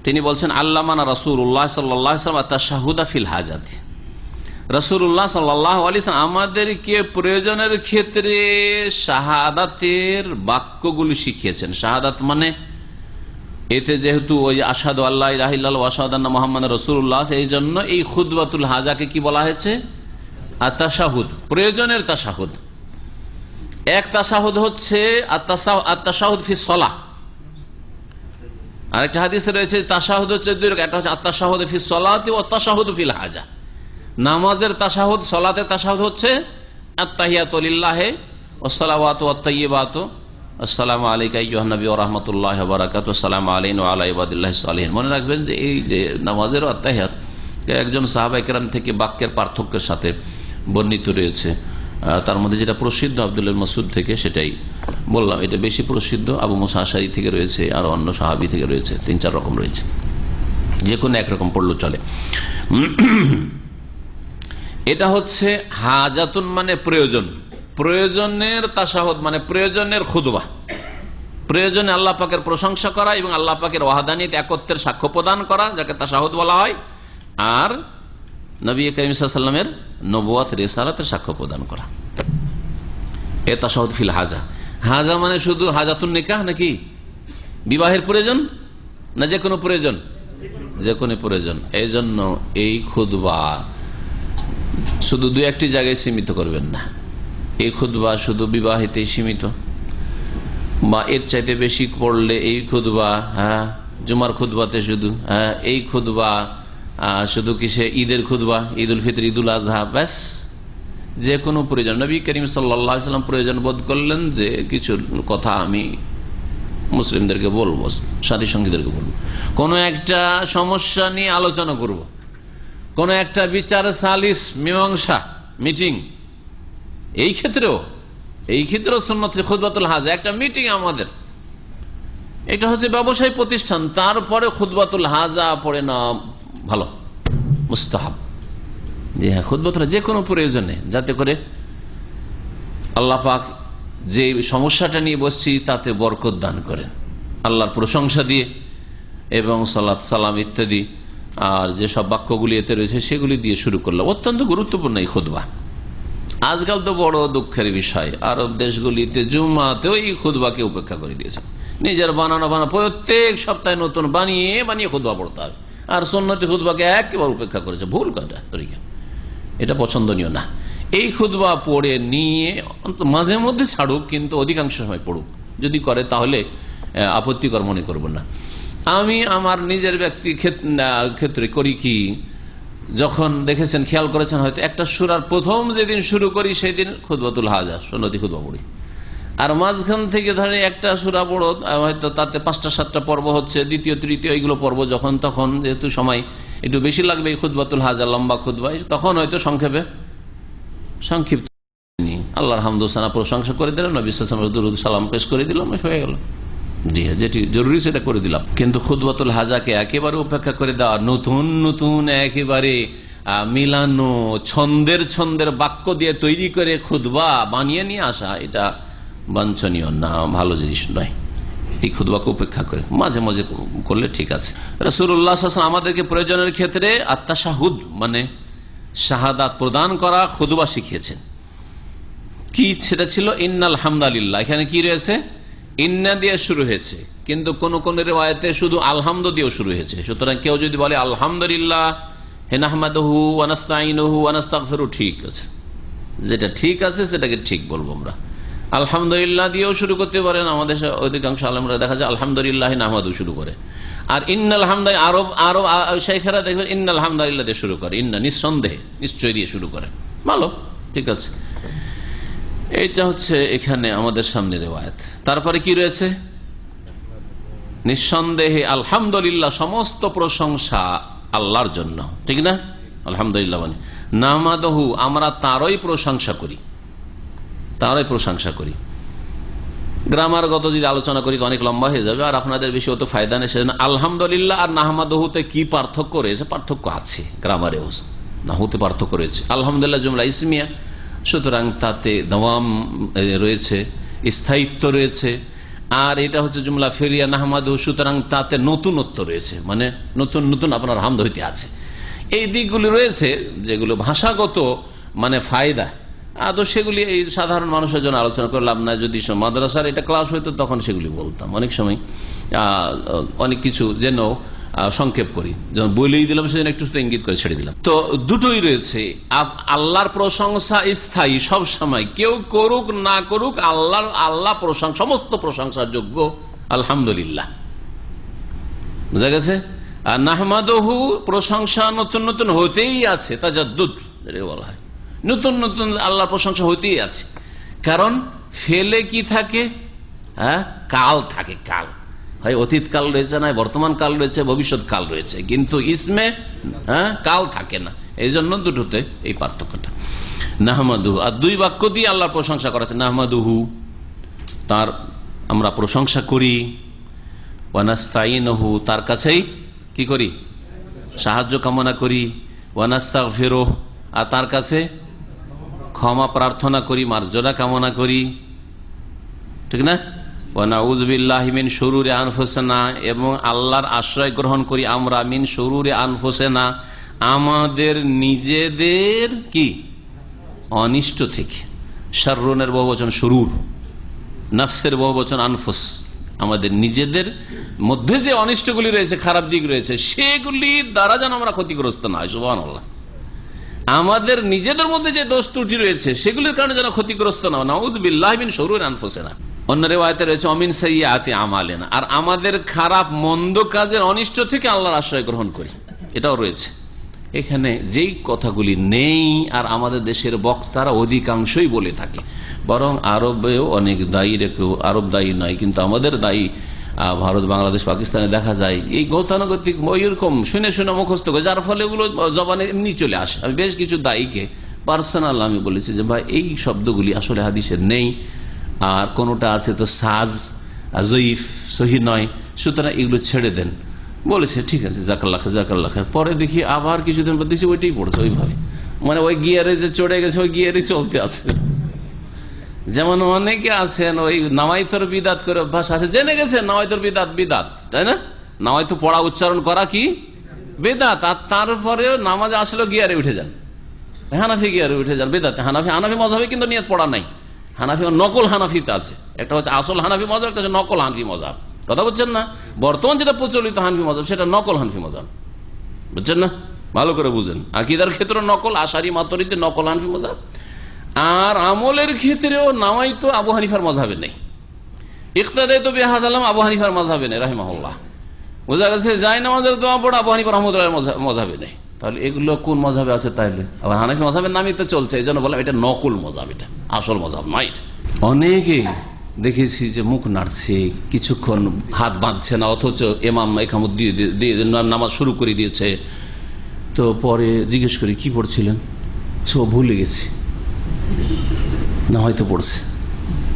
তিনি বলছেন, আল্লামানা রাসূলুল্লাহ সাল্লাল্লাহু আলাইহি ওয়াসাল্লাম তাশাহুদা ফিল হাজাত। রাসূলুল্লাহ সাল্লাল্লাহু আলাইহি ওয়াসাল্লাম আমাদেরকে প্রয়োজনের ক্ষেত্রে শাহাদাতের বাক্যগুলি শিখিয়েছেন। শাহাদাত মানে এতে যেহেতু ওই আশহাদু আল্লা ইলাহা ইল্লাল্লাহ ওয়া আশহাদু আন্না মুহাম্মাদার রাসূলুল্লাহ, এই জন্য এই খুতবাতুল হাজাকে কি বলা হয়েছে? আত-তাশাহুদ, প্রয়োজনের তাশাহুদ। এক তাশাহুদ হচ্ছে আত-তাশাহুদ ফি সলাহ, আরেকটা হাদিসে রয়েছে তাশাহুদ হচ্ছে দুই রকম, একটা হচ্ছে আত-তাশাহুদ ফিস সালাতি ওয়া তাশাহুদ ফিল হাজা। নামাজের তাশাহুদ, সালাতের তাশাহুদ হচ্ছে আত-তাহিয়াতু লিল্লাহি ওয়াস সালাওয়াতু ওয়াত তাইয়্যিবাতু আসসালামু আলাইকা আইয়ুহান নবী ওয়া রাহমাতুল্লাহি ওয়া বারাকাতুহু আসসালামু আলাইনা ওয়া আলা ইবাদিল্লাহিস সালিহিন। মনে রাখবেন যে এই যে নামাজের আত-তাহিয়াত একজন সাহাবা কেরাম থেকে বাক্যের পার্থক্যের সাথে বর্ণিত রয়েছে। তার মধ্যে যেটা প্রসিদ্ধ আব্দুল্লাহ মাসউদ থেকে সেটাই বললাম, এটা বেশি প্রসিদ্ধ। আবু মুসা আশআরী থেকে রয়েছে, আর অন্য সাহাবী থেকে রয়েছে, 3-4 রকম রয়েছে, যে কোনো একরকম পড়লেও চলে। এটা হচ্ছে হাজাতুন মানে প্রয়োজন, প্রয়োজনের তাশাহুদ মানে প্রয়োজনের খুতবা, প্রয়োজনে আল্লাহ পাকের প্রশংসা করা এবং আল্লাহ পাকের ওয়াহদানিয়ত একত্বের সাক্ষ্য প্রদান করা, যাকে তাশাহুদ বলা হয়। আর নবী করিম সাল্লাল্লাহু আলাইহি ওয়াসাল্লামের নবুয়ত রিসালাতের সাক্ষ্য প্রদান করা, এ তাশাহুদ ফিল হাজা। হাজা মানে শুধু হাজাতুন নিকাহ নাকি বিবাহের প্রয়োজন, না যে কোনো প্রয়োজন? যে কোনো প্রয়োজন। এই জন্য এই খুতবা শুধু 2-1টি জায়গায় সীমিত করবেন না। এই খুতবা শুধু বিবাহিতেই সীমিত, বা এর চাইতে বেশি পড়লে এই খুতবা, জুমার খুতবাতে শুধু, এই খুতবা শুধু কিসে, ঈদের খুতবা, ঈদ উল ফিতর, ঈদ উল আজহা, ব্যাস যে কোনো প্রয়োজন। নবী করিম সাল্লাল্লাহু আলাইহি ওয়াসাল্লাম প্রয়োজন বোধ করলেন যে কিছু কথা আমি মুসলিমদেরকে বলবো, সাথী সঙ্গীদেরকে বলবো, কোনো একটা সমস্যা নিয়ে আলোচনা করব, কোনো একটা বিচার সালিস মীমাংসা মিটিং, এই ক্ষেত্রেও সুন্নাত খুতবাতুল হাজা একটা মিটিং আমাদের। এটা হচ্ছে ব্যবসায়ী প্রতিষ্ঠান, তারপরে খুতবাতুল হাজা পড়ে না ভালো, মুস্তাহাব। যে হ্যাঁ, খুতবাতুল যে কোনো প্রয়োজনে, যাতে করে আল্লাহ পাক যে সমস্যাটা নিয়ে বসছি তাতে বরকত দান করেন আল্লাহর প্রশংসা দিয়ে, এবং সালাত সালাম ইত্যাদি আর যেসব বাক্যগুলি এতে রয়েছে সেগুলি দিয়ে শুরু করলাম। অত্যন্ত গুরুত্বপূর্ণ এই খুতবা। আজকাল তো বড় দুঃখের বিষয়, আরব দেশগুলিতে জুম্মাতেও এই খুতবাকে উপেক্ষা করে দিয়েছে। নিজের বানানো প্রত্যেক সপ্তাহে নতুন বানিয়ে খুতবা পড়তে হবে, আর সুন্নতি খুতবাকে একেবারে উপেক্ষা করেছে। ভুল কথা, তরিকা, এটা পছন্দনীয় না। এই খুতবা পড়ে নিয়ে মাঝে মধ্যে ছাড়ুক, কিন্তু অধিকাংশ সময় পড়ুক। যদি করে তাহলে আপত্তিকর মনে করব না। আমি আমার নিজের ব্যক্তি ক্ষেত্রে করি কি, যখন দেখেছেন, খেয়াল করেছেন হয়তো, একটা সূরার প্রথম যেদিন শুরু করি সেই দিন খুতবাতুল হাজা, সুন্নতি খুতবা পড়ি। আর মাঝখান থেকে ধরে একটা সূরা পড়ো, হয়তো তাতে 5টা-7টা পর্ব হচ্ছে, দ্বিতীয় তৃতীয় এইগুলো পর্ব, যখন তখন যেহেতু সময় একটু বেশি লাগবে এই খুতবাতুল হাজা, লম্বা খুতবা, তখন হয়তো সংক্ষিপ্ত আল্লাহর হামদ ও সানা প্রশংসা করে দিলাম, নবী সাল্লাল্লাহু আলাইহি ওয়াসাল্লাম দুরূদ সালাম পেশ করে দিলাম, হয়ে গেল। জি হ্যাঁ, যেটি জরুরি সেটা করে দিলাম। কিন্তু খুতবাতুল হাজাকে একেবারে উপেক্ষা করে দেওয়া, নতুন একেবারে মিলানো ছন্দের বাক্য দিয়ে তৈরি করে খুতবা বানিয়ে নিয়ে আসা, এটা বাঞ্ছনীয় না, ভালো জিনিস নয়। এই খুতবাকে উপেক্ষা করে মাঝে মাঝে করলে ঠিক আছে। রাসূলুল্লাহ সাল্লাল্লাহু আলাইহি ওয়াসাল্লাম আমাদেরকে প্রয়োজনের ক্ষেত্রে আত-তাশাহুদ মানে শাহাদাত প্রদান করা খুতবা শিখিয়েছেন। কি সেটা ছিল? ইন্নাল হামদালিল্লাহ। এখানে কি রয়েছে? ইন্না দিয়ে শুরু হয়েছে, কিন্তু কোন রিওয়ায়াতে শুধু আলহামদ দিয়েও শুরু হয়েছে। সুতরাং কেউ যদি বলে আলহামদুলিল্লাহ নাহমাদুহু ওয়া নাস্তাঈনুহু ওয়া নাস্তাগফিরু, ঠিক আছে, যেটা ঠিক আছে সেটাকে ঠিক বলবো আমরা। আলহামদুলিল্লাহ দিয়েও শুরু করতে পারেন, আমাদের অধিকাংশ আলেমরা দেখা যায় আলহামদুলিল্লাহ নাহমাদু শুরু করে। আর ইন্নাল হামদা আরব শাইখেরা দেখবেন ইন্নাল হামদালিল্লাহ দিয়ে শুরু করে, ইন্না নিঃসন্দেহে, নিশ্চয় দিয়ে শুরু করে, ভালো, ঠিক আছে। এইটা হচ্ছে এখানে আমাদের সামনে রিওয়ায়াত। তারপরে কি রয়েছে? নিঃসন্দেহে আলহামদুলিল্লাহ, সমস্ত প্রশংসা আল্লাহর জন্য, ঠিক না? আলহামদুলিল্লাহ মানে নাহমাদুহু, আমরা তারই প্রশংসা করি। গ্রামারগত যদি আলোচনা করি তো অনেক লম্বা হয়ে যাবে, আর আপনাদের বেশি অত ফায়দা নেই। সেজন্য আলহামদুলিল্লাহ আর নাহমাদুহুতে কি পার্থক্য রয়েছে? পার্থক্য আছে, গ্রামারেও নাহুতে পার্থক্য রয়েছে। আলহামদুলিল্লাহ জুমলা ইসমিয়া, সুতরাং তাতে দাওয়াম রয়েছে, স্থায়িত্ব রয়েছে। আর এটা হচ্ছে জুমলা ফেরিয়া নাহমাদু, সুতরাং তাতে নতুনত্ব রয়েছে, মানে নতুন আপনার হামদ হইতে আছে। এই দিকগুলি রয়েছে যেগুলো ভাষাগত মানে ফায়দা, তো সেগুলি এই সাধারণ মানুষের জন্য আলোচনা করলাম না। যদি মাদ্রাসার এটা ক্লাস হইতো তখন সেগুলি বলতাম। অনেক সময় অনেক কিছু যেন সংক্ষেপ করি, যখন বলেই দিলাম সেজন্য একটু ইঙ্গিত করে ছেড়ে দিলাম। তো দুটোই রয়েছে। আল্লাহর প্রশংসা স্থায়ী, সব সময়, কেউ করুক না করুক, আল্লাহ প্রশংসা, সমস্ত প্রশংসার যোগ্য আলহামদুলিল্লাহ। বুঝা গেছে। আর নাহমাদহু প্রশংসা নতুন নতুন হতেই আছে, তাজাদ্দুদ বলা হয়, নতুন নতুন আল্লাহর প্রশংসা হতেই আছে। কারণ ফেলে কি থাকে, হ্যাঁ, কাল থাকে, কাল হয় অতীত কাল রয়েছে, না বর্তমান কাল রয়েছে, ভবিষ্যৎ কাল রয়েছে, কিন্তু ইসমে কাল থাকে না। এই জন্য দুটোতে এই পার্থক্যটা। নাহমাদুহু, আর দুই বাক্য দিয়ে আল্লাহর প্রশংসা করা আছে। নাহমাদুহু, তার আমরা প্রশংসা করি, ওয়ানাস্তাইনহু, তার কাছেই কি করি, সাহায্য কামনা করি, ওয়ানাস্তাগফিরুহু, আর তার কাছে ক্ষমা প্রার্থনা করি, মার্জনা কামনা করি, ঠিক না। ওয়ানাউযু বিল্লাহি মিন শুরুরি আনফুসিনা, এবং আল্লাহর আশ্রয় গ্রহণ করি আমরা মিন শুরুরি আনফুসিনা, আমাদের নিজেদের কি অনিষ্ট থেকে। শাররুনের বহুবচন শুরুর, নফসের বহুবচন আনফুস, আমাদের নিজেদের মধ্যে যে অনিষ্টগুলি রয়েছে, খারাপ দিক রয়েছে, সেগুলির দ্বারা যেন আমরা ক্ষতিগ্রস্ত না হয়। সুবহানাল্লাহ। আমাদের নিজেদের মধ্যে যে দোষ ত্রুটি রয়েছে সেগুলির কারণে যেন ক্ষতিগ্রস্ত না হয়। নাউযু বিল্লাহি মিন শুরুরি আনফুসিনা। অন্য রিওয়ায়াতে রয়েছে অমিন সাইয়্যাতি আমালিনা, আর আমাদের খারাপ মন্দ কাজের অনিষ্ট থেকে আল্লাহর আশ্রয় গ্রহণ করি, এটাও রয়েছে। এখানে যেই কথাগুলি নেই, আর আমাদের দেশের বক্তারা অধিকাংশই বলে থাকে, বরং আরবেও অনেক দায়ী রেখেও, আরব দায়ী নয় কিন্তু আমাদের দায়ী ভারত, বাংলাদেশ, পাকিস্তানে দেখা যায় এই গতানুগতিক ওইরকম শুনে শুনে মুখস্থ করে, যার ফলে এগুলো জবানে এমনি চলে আসে। আমি বেশ কিছু দায়ীকে পার্সোনাল আমি বলেছি যে ভাই এই শব্দগুলি আসলে হাদিসে নেই, আর কোনোটা আছে তো সাজ, জয়ীফ, সহি নয়, সুতরাং এগুলো ছেড়ে দেন। বলেছে ঠিক আছে, জাকাল্লাহ জাকাল্লাহ। পরে দেখি আবার কিছুদিন পর দেখছি ওইটাই পড়ছে ওইভাবে, মানে ওই গিয়ারে যে চড়ে গেছে ওই গিয়ারে চলতে আছে। যেমন অনেকে আছেন ওই নামাইতর বিদাত করে অভ্যাস আছে, জেনে গেছে নামাইতর বিদাত বিদাত, তাই না, নামাইতো পড়া উচ্চারণ করা কি বেদাত, আর তারপরেও নামাজ আসলে গিয়ারে উঠে যান, হানাফি গিয়ারে উঠে যান বেদাতে। হানাফি মজাবে কিন্তু নিয়ত পড়া নাই। হানাফি নকল হানাফিতে আছে, একটা হচ্ছে আসল হানাফি মজাব, একটা হচ্ছে নকল হানফি মজাব। কথা বুঝছেন না, বর্তমান যেটা প্রচলিত হানফি মজাব সেটা নকল হানফি মজাব, বুঝছেন না, ভালো করে বুঝেন। আকীদার ক্ষেত্রে নকল, আশারি মাতুরিদি নকল হানফি মজাব, আর আমলের ক্ষেত্রেও নামাইতো আবু হানিফার মজাবে নেই, ইক্তাদাইতু বিহাযালাম আবু হানিফার মজাবে নেই রাহিমাহুল্লাহ। বোঝা গেছে, যাই নামাজের দোয়া পড়া আবু হানিফা রাহমাতুল্লাহ মজাবে নেই। তাহলে এগুলো কোন মজাবে আছে? তাইলে আবার হানাফি মজাবের নামই তো চলছে, এই জন্য বললাম এটা নকল মজাব, এটা আসল মজাব নয়। অনেকে দেখেছি যে মুখ নাড়ছে, কিছুক্ষণ হাত বাঁধছে না, অথচ ইমাম ইকামত দিয়ে নামাজ শুরু করে দিয়েছে। তো পরে জিজ্ঞেস করি কি পড়ছিলেন, সো ভুলে গেছি, না হয়তো পড়ছে,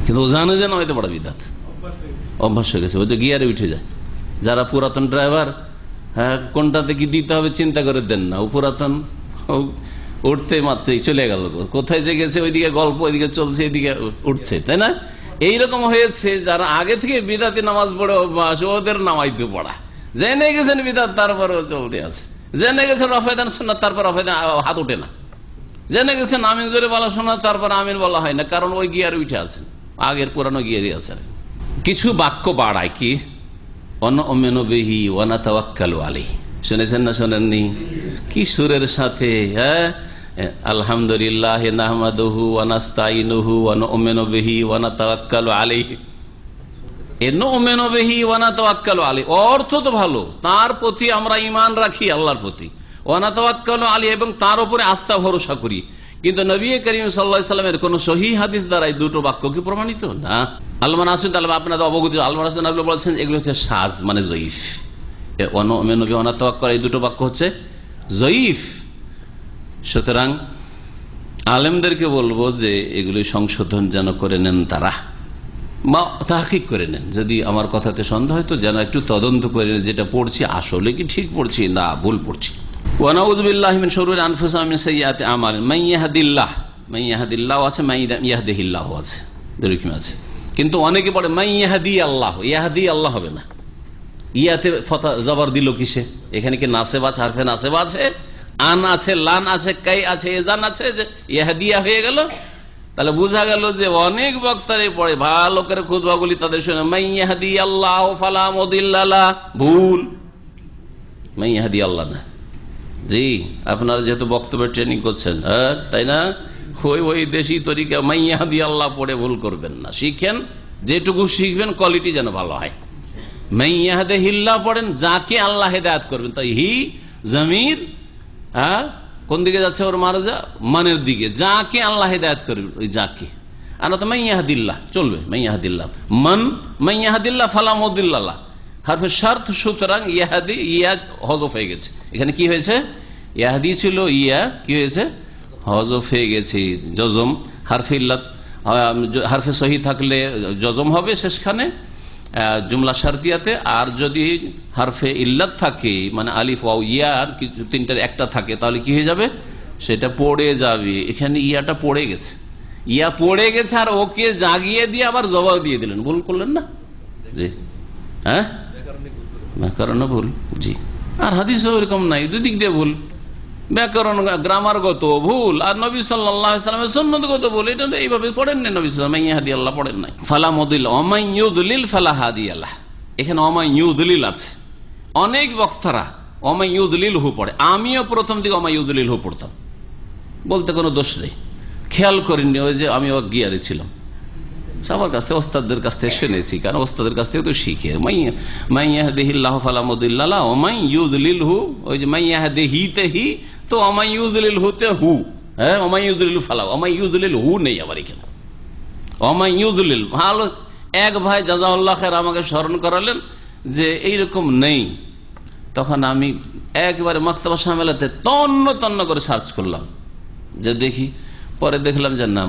কিন্তু ও জানে যে না হয়তো পড়া বিদাত, অভ্যাস হয়ে গেছে, ও তো গিয়ারে উঠে যায়। যারা পুরাতন ড্রাইভার, হ্যাঁ, কোনটাতে কি দিতে হবে চিন্তা করে দেন না, ও পুরাতন, উঠতে মাত্রই চলে গেল, কোথায় যে গেছে ওইদিকে গল্প, ওইদিকে চলছে, এদিকে উঠছে, তাই না। এইরকম হয়েছে যারা আগে থেকে বিদাতি নামাজ পড়ে অভ্যাস, ওদের নামাইতে পড়া, জেনে গেছেন বিদাত তারপরেও চলতে আছে, জেনে গেছেন রফায়দান সুন্নাত তারপর রফায়দান হাত ওঠে না, জেনে গেছেন আমিন জোরে বলা শোনা তারপর আমিন বলা হয় না, কারণ ওই গিয়ারে উঠে আছেন, আগের পুরানো গিয়ারই আছেন। কিছু বাক্য বাড়ায় কি অনমেনবিহি ওয়ানা তাওয়াক্কালু আলাইহি, শুনেছেন না শোনেননি? কি সুরের সাথে, হ্যাঁ, আলহামদুলিল্লাহ নাহমাদুহু ওয়া নাস্তাইনুহু ওয়া নু'মিনু বিহি ওয়া নাতাওয়াক্কালু আলাইহি। নু'মিনু বিহি ওয়া নাতাওয়াক্কালু আলাইহি অর্থ তো ভালো, তার প্রতি আমরা ঈমান রাখি, আল্লাহর প্রতি, ওয়া নাতাওয়াক্কালু আলাইহি এবং তার উপরে আস্থা ভরসা করি। কিন্তু নবী করিম সাল্লাল্লাহু আলাইহি সাল্লামের কোন সহিহ হাদিস দ্বারা এই দুটো বাক্য কি প্রমাণিত না? আলমান আসুদ আলম আপনাদের অবগত, আলমান আসুদ আলম বলছেন এগুলো হচ্ছে সাজ, মানে জয়ীফ। ওয়া নু'মিনু বিহি ওয়া নাতাওয়াক্কালু এই দুটো বাক্য হচ্ছে জয়ীফ। সুতরাং আলেমদেরকে বলবো যে এগুলি সংশোধন যেন করে নেন, তারা বা তাহকিক করে নেন। যদি আমার কথাতে সন্দেহ হয় তো যেন একটু তদন্ত করে নেন, যেটা পড়ছি আসলে কি ঠিক পড়ছি না ভুল পড়ছি। ওয়া নাউযু বিল্লাহি মিন শুরুরি আনফুসিনা মিন সাইয়্যাতি আমালিনা মান ইয়াহদিল্লাহ আছে, মান ইয়াহদিহিল্লাহ আছে, এরকম আছে। কিন্তু অনেকে পড়ে মান ইয়াহদি আল্লাহ, ইয়াহদি আল্লাহ হবে না, ইয়াতে ফতা জবর দিল কিসে? এখানে কি নাসেব আছে, হারফে নাসেব আছে, আন আছে, লান আছে, কাই আছে, এজান আছে, যে ইহাদিয়া হয়ে গেল। তাহলে বোঝা গেল যে অনেক বক্তারে পড়ে, ভালো করে খুতবাগুলি তাদের শুনে মাইয়াহাদি আল্লাহ ফালা মুদিল্লা লাহ, ভুল, মাইয়াহাদি আল্লাহ না। জি, আপনারা যেহেতু বক্তব্যের ট্রেনিং করছেন, তাই না, ওই দেশি তরিকা মাইয়াহাদি আল্লাহ পড়ে ভুল করবেন না, শিখেন, যেটুকু শিখবেন কোয়ালিটি যেন ভালো হয়, মান ইয়াহদিহিল্লাহ পড়েন, যাকে আল্লাহ হেদায়েত করবেন। তাই হি জমির কোন দিকে যাচ্ছে? ওর মারজা মানের দিকে। যাকে আল্লাহ হেদায়েত করবেন, ওই যাকে। আর না তো মান ইয়াহদিল্লাহ চলবে, মান ইয়াহদিল্লাহ মান ইয়াহদিল্লাহ ফালা মুদিল্লাহ হারফে শর্ত, সুতরাং ইয়াহাদি ইয়া হযফ হয়ে গেছে। এখানে কি হয়েছে? ইয়াহাদি ছিল, ইয়া কি হয়েছে? হযফ হয়ে গেছে। জজম হারফে ইল্লাত, হারফে সহি থাকলে জজম হবে শেষখানে জুমলা শারতিয়াতে, আর যদি হারফে ইল্লাত থাকে মানে আলিফ ওয়াও ইয়ার তিনটার একটা থাকে, তাহলে কি হয়ে যাবে? সেটা পড়ে যাবে। এখানে ইয়াটা পড়ে গেছে, ইয়া পড়ে গেছে, আর ওকে জাগিয়ে দিয়ে আবার জবাব দিয়ে দিলেন। ভুল করলেন না? জি, হ্যাঁ, ব্যাকরণ ভুল। জি, আর হাদিসও এরকম নাই, দুদিক দিয়ে ভুল। ব্যাকরণ গ্রামারগত ভুল, আর নবী সাল্লাল্লাহু আলাইহি ওয়াসাল্লামের সুন্নতগত ভুল। এটা এইভাবে পড়েন না, নবী সাল্লাল্লাহু আলাইহি ওয়াসাল্লাম আল্লাহ পড়েন নাই। ফালা মুদিল ওমান ইউদলিল ফালা হাদিয়াল্লাহ, এখানে ওমান ইউদলিল আছে। অনেক বক্তারা ওমান ইউদলিল হু পড়ে, আমিও প্রথম দিকে ওমান ইউদলিল হু পড়তাম, বলতে কোনো দোষ নেই, খেয়াল করিনি। ওই যে আমি অজ্ঞারে ছিলাম, সবার কাছ থেকে ওস্তাদদের কাছ থেকে শুনেছি, কারণ ওস্তাদের কাছ থেকে তো শিখে। মান ইয়াহদিহিল্লাহু ফালা মুদিল্লা লাহু ওয়া মান ইউদলিলহু, ওই যে মান ইয়াহদিহিতে হি, তো ওয়া মান ইউদলিলহুতে হু, হ্যাঁ, ওয়া মান ইউদলিলহু ফালা, ওয়া মান ইউদলিলহু নেই আবার এখানে, ওয়া মান ইউদলিল। ভালো এক ভাই জাযাকাল্লাহু খাইর আমাকে স্মরণ করালেন যে এইরকম নেই। তখন আমি একবারে মাকতাবা শামিলাতে তন্ন তন্ন করে সার্চ করলাম, যে দেখি। পরে দেখলাম যে না,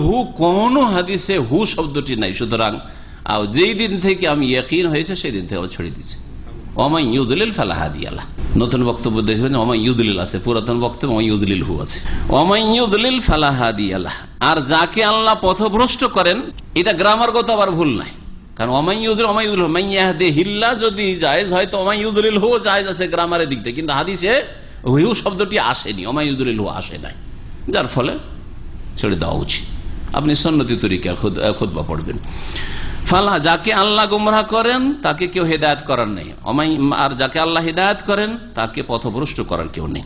হু কোন হাদিসে হু শব্দটি নাই। সুতরাং যেই দিন থেকে আমি ইয়াকিন হয়েছে সেই দিন থেকে ছেড়ে দিয়েছি। ওমাই ইউদলিল ফালা হাদিয়াল্লাহ। নতুন বক্তব্য দেখবেন ওমাই ইউদলিল আছে, পুরাতন বক্তব্য ওমাই ইউদলিল হু আছে। ওমাই ইউদলিল ফালা হাদিয়াল্লাহ। আর যাকে আল্লাহ পথভ্রষ্ট করেন, এটা গ্রামারগত আবার ভুল নাই, কারণ ওমাই ইউদলিল ওমাই ইউদলিল মান ইয়াহদিহিল্লাহ যদি জায়েজ হয় তো ওমাই ইউদলিল হু জায়েজ আছে গ্রামারের দিক থেকে, কিন্তু হাদিসে হু শব্দটি আসেনি, ওমাই ইউদলিল হু আসে নাই, যার ফলে ছেড়ে দেওয়া উচিত। আপনি সুন্নতি তরিকা খুতবা পড়বেন। ফালা, যাকে আল্লাহ গুমরাহ করেন তাকে কেউ হেদায়েত করার নেই, আর যাকে আল্লাহ হেদায়েত করেন তাকে পথভ্রষ্ট করার কেউ নেই।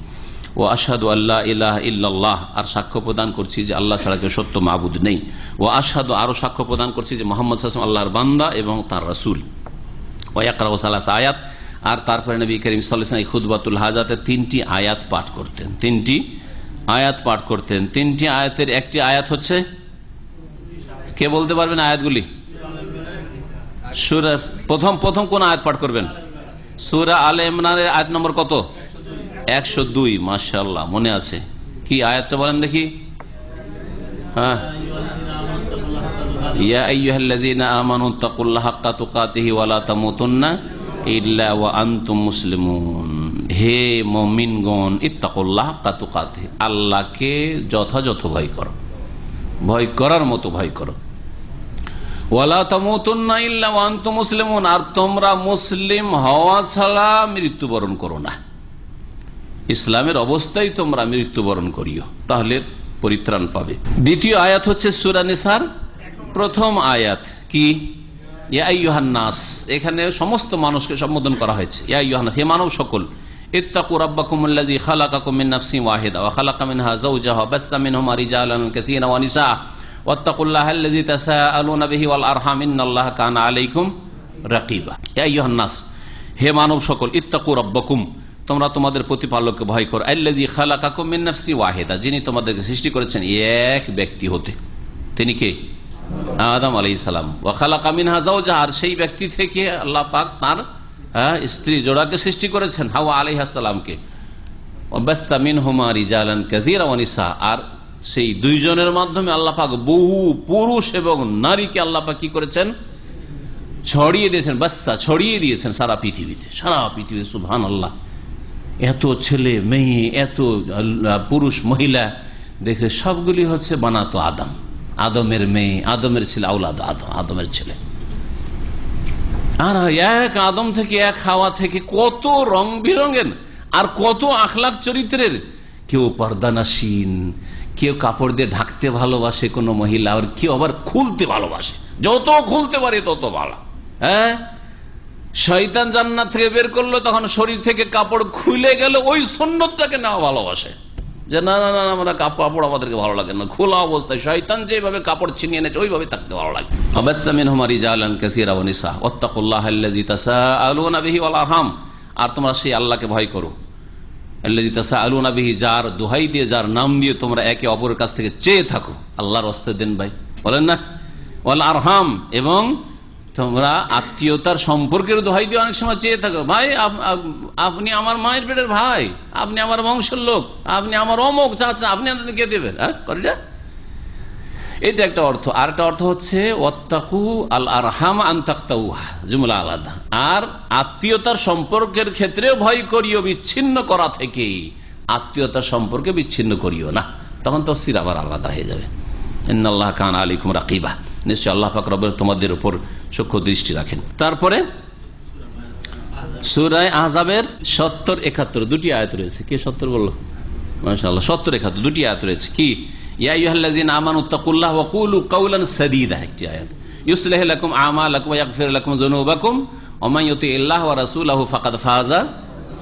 ও আশহাদু আল্লা ইলাহা ইল্লাল্লাহ, আর সাক্ষ্য প্রদান করছি যে আল্লাহ ছাড়া কেউ সত্য মাবুদ নেই। ও আশহাদু, আরো সাক্ষ্য প্রদান করছি যে মুহাম্মদ সাল্লাল্লাহু আলাইহি ওয়াসাল্লাম আল্লাহর বান্দা এবং তার রাসূল। ও ইয়াকরাউ সালাসা আয়াত, আর তারপরে নবী করিম সাল্লাল্লাহু আলাইহি ওয়াসাল্লাম খুতবাতুল হাজাতে 3টি আয়াত পাঠ করতেন, 3টি আয়াত পাঠ করতেন। 3টি আয়াতের একটি আয়াত হচ্ছে, কে বলতে পারবেন আয়াতগুলি? সূরা প্রথম কোন আয়াত পাঠ করবেন? সূরা আলে ইমরানের আয়াত নম্বর কত? 102। মাশাআল্লাহ, মনে আছে। কি আয়াতটা বলেন দেখি? হ্যাঁ, ইয়া আইয়ুহাল্লাযীনা আমানু তাকুল্লাহা হাক্কা তুকাতিহি ওয়া লা তামুতুন্না ইল্লা ওয়া আনতুম মুসলিমুন। হে মুমিনগণ, ইত্তাকুল্লাহা হাক্কা তুকাতিহি, আল্লাহকে যথাযথ ভয় করো, ভয় করার মতো ভয় করো। ওয়ালা তামুতুন্না ইল্লা ওয়া আনতুম মুসলিমুন, আর তোমরা মুসলিম হওয়া ছাড়া মৃত্যুবরণ করো না। ইসলামের অবস্থায় তোমরা মৃত্যুবরণ করিও, তাহলে পরিত্রাণ পাবে। দ্বিতীয় আয়াত হচ্ছে সূরা নিসার প্রথম আয়াত। কি? ইয়া আইয়ুহান নাস, এখানে সমস্ত মানুষকে সম্বোধন করা হয়েছে। ইয়া আইয়ুহান নাস, হে মানব সকল। ইত্তাকু রাব্বাকুমুল্লাযী খালাকাকুম মিন নাফসিন ওয়াহিদা ওয়া খালাকা মিনহা যাওজাহা ওয়া বাসসা মিনহুমা রিজালান কাসীরান ওয়া নিসা ওয়াত্তাকুল্লাহাল্লাযী তাসাআলুনা বিহি ওয়াল আরহাম ইন্নাল্লাহা কানা আলাইকুম রাকিবা। ইয়া আইয়ুহান নাস, হে মানব সকল। ইত্তাকু রাব্বাকুম, তোমরা তোমাদের প্রতিপালককে ভয় করো। আল্লাযী খালাকাকুম মিন নাফসিন ওয়াহিদা, যিনি তোমাদেরকে সৃষ্টি করেছেন এক ব্যক্তি হতে। তিনি কে? আদম আলাইহিস সালাম। ওয়া খালাকা মিনহা যাওজাহা, আর সেই ব্যক্তি থেকে আল্লাহ পাক তার স্ত্রী জোড়াকে সৃষ্টি করেছেন, হাওয়া আলাইহিস সালামকে। ওয়া বাসসা মিনহুমা রিজালান কাসীরান ওয়া নিসা, আর সেই দুইজনের মাধ্যমে আল্লাহ পাক বহু পুরুষ এবং নারীকে আল্লাহ পাক কি করেছেন? ছড়িয়ে দিয়েছেন। বাচ্চা ছড়িয়ে দিয়েছেন সারা পৃথিবীতে, সারা পৃথিবীতে। সুবহানাল্লাহ, এত ছেলে মেয়ে, এত পুরুষ মহিলা, দেখে সবগুলি হচ্ছে বানাতো আদম, আদমের মেয়ে, আদমের ছেলে, আওলাদ আদম, আদমের ছেলে। আর এক আদম থেকে, এক হাওয়া থেকে কত রং বিরঙের আর কত আখলাক চরিত্রের। কেউ পর্দানাসীন, কেউ কাপড় দিয়ে ঢাকতে ভালোবাসে কোন মহিলা, আর কেউ আবার খুলতে ভালোবাসে। যত খুলতে পারে তত ভালো। হ্যাঁ, শয়তান জান্নাত থেকে বের করলো, তখন শরীর থেকে কাপড় খুলে গেল, ওই সুন্নতটাকে নেওয়া ভালোবাসে। যে না না না আমরা কাপড় আমাদেরকে ভালো লাগে না, খোলা অবস্থায় শয়তান যেভাবে কাপড় ছিনিয়ে এনেছে ওইভাবে থাকতে ভালো লাগে। আর তোমরা সেই আল্লাহকে ভয় করো, আল্লাযী তাসাআলুনা বিহি, যার দোহাই দিয়ে, যার নাম দিয়ে তোমরা একে অপরের কাছ থেকে চেয়ে থাকো। আল্লাহর অস্তে দেন ভাই বলেন না, ওয়াল আরহাম, এবং তোমরা আত্মীয়তার সম্পর্কের দোহাই দিয়ে অনেক সময় চেয়ে থাকো, ভাই আপনি আমার মায়ের পেটের ভাই, আপনি আমার বংশের লোক, আপনি আমার অমুক চাচা, আপনি কে দেবেন? হ্যাঁ করিটা, এটা একটা অর্থ। আর একটা অর্থ হচ্ছে ওয়াত্তাকু আল আরহাম আন তাকতাউহা, জুমলা আলাদা। আর আত্মীয়তার সম্পর্কের ক্ষেত্রে ভয় করিও বিচ্ছিন্ন করা থেকে, আত্মীয়তার সম্পর্কে বিচ্ছিন্ন করিও না, তখন তাফসীর আবার আলাদা হয়ে যাবে। ইন্নাল্লাহ কানা আলাইকুম রাকিবা, নিশ্চয় আল্লাহ পাক রব্বুল তোমাদের উপর সূক্ষ্ম দৃষ্টি রাখেন। তারপরে সূরা আহজাবের 70-71 দুটি আয়াত রয়েছে। কে 70 বললো? মাশাআল্লাহ, 70-71 দুটি আয়াত রয়েছে। কি? ইয়া আইয়ুহাল্লাযীনা আমানুত্তাকুল্লাহ ওয়া কুলু কাওলান সাদীদা, একটি আয়াত। ইউসলিহ লাকুম আমালাকুম ওয়া ইয়াগফির লাকুম যুনুবাকুম ওয়া মান ইউতিইল্লাহ ওয়া রাসূলাহু ফাকাদ ফাযা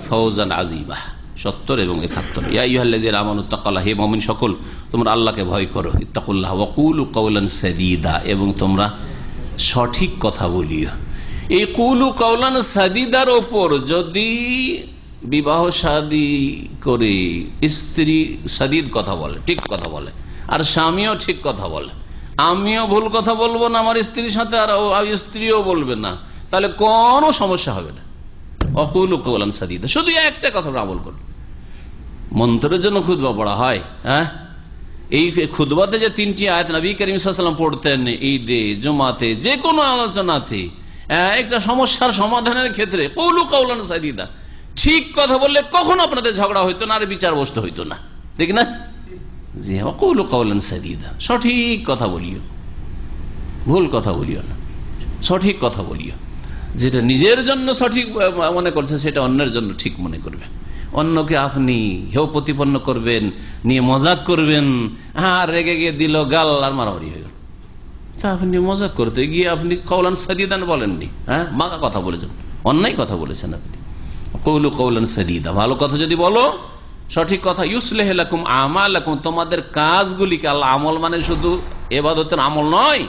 ফাওজান আযীমা। 70 এবং 71। ইয়া আইয়ুহাল্লাযীনা আমানুত্তাকুল্লাহ, হে মুমিন সকল তোমরা আল্লাহকে ভয় করো, ইত্তাকুল্লাহ ওয়া কুলু কাওলান সাদীদা, এবং তোমরা সঠিক কথা বলিও। এই কুলু কাওলান সাদীদার ওপর যদি বিবাহ শাদী করে স্ত্রী সাদীদ কথা বলে, ঠিক কথা বলে, আর স্বামীও ঠিক কথা বলে, আমিও ভুল কথা বলবো না আমার স্ত্রীর সাথে, আর স্ত্রীও বলবে না, তাহলে কোনো সমস্যা হবে না। অকুলু কওলান সাদীদা, শুধু একটা কথা আমল করুন। মন্ত্রের জন্য খুতবা পড়া হয়, হ্যাঁ, এই খুতবাতে যে 3টি আয়াত নবী করিম সাল্লাল্লাহু আলাইহি ওয়াসাল্লাম পড়তেন, ঈদে, জুমাতে, যে কোনো আলোচনাতে, একটা সমস্যার সমাধানের ক্ষেত্রে কওলু কওলান সাদীদা, ঠিক কথা বললে কখনো আপনাদের ঝগড়া হইতো না, আর বিচার বসতে হইতো না, ঠিক না? জি, কওলু কওলান সাদীদা, সঠিক কথা বলিও, ভুল কথা বলিও না, সঠিক কথা বলিও। যেটা নিজের জন্য সঠিক মনে করছে সেটা অন্যের জন্য ঠিক মনে করবে। অন্যকে আপনি হেয় প্রতিপন্ন করবেন, নিয়ে মজাক করবেন, হ্যাঁ রেগে গিয়ে দিল গাল আর মারামারি হয়ে গেল, তা আপনি মজাক করতে গিয়ে আপনি কওলান সাদীদান বলেননি, হ্যাঁ মাকা কথা বলেছেন, অন্যায় কথা বলেছেন আপনি। কওলু কওলান সাদীদা, ভালো কথা যদি বলো, সঠিক কথা। ইউসলিহ লাকুম আমালাকুম, তোমাদের কাজগুলিকে, আল্লাহ আমল মানে শুধু ইবাদতের আমল নয়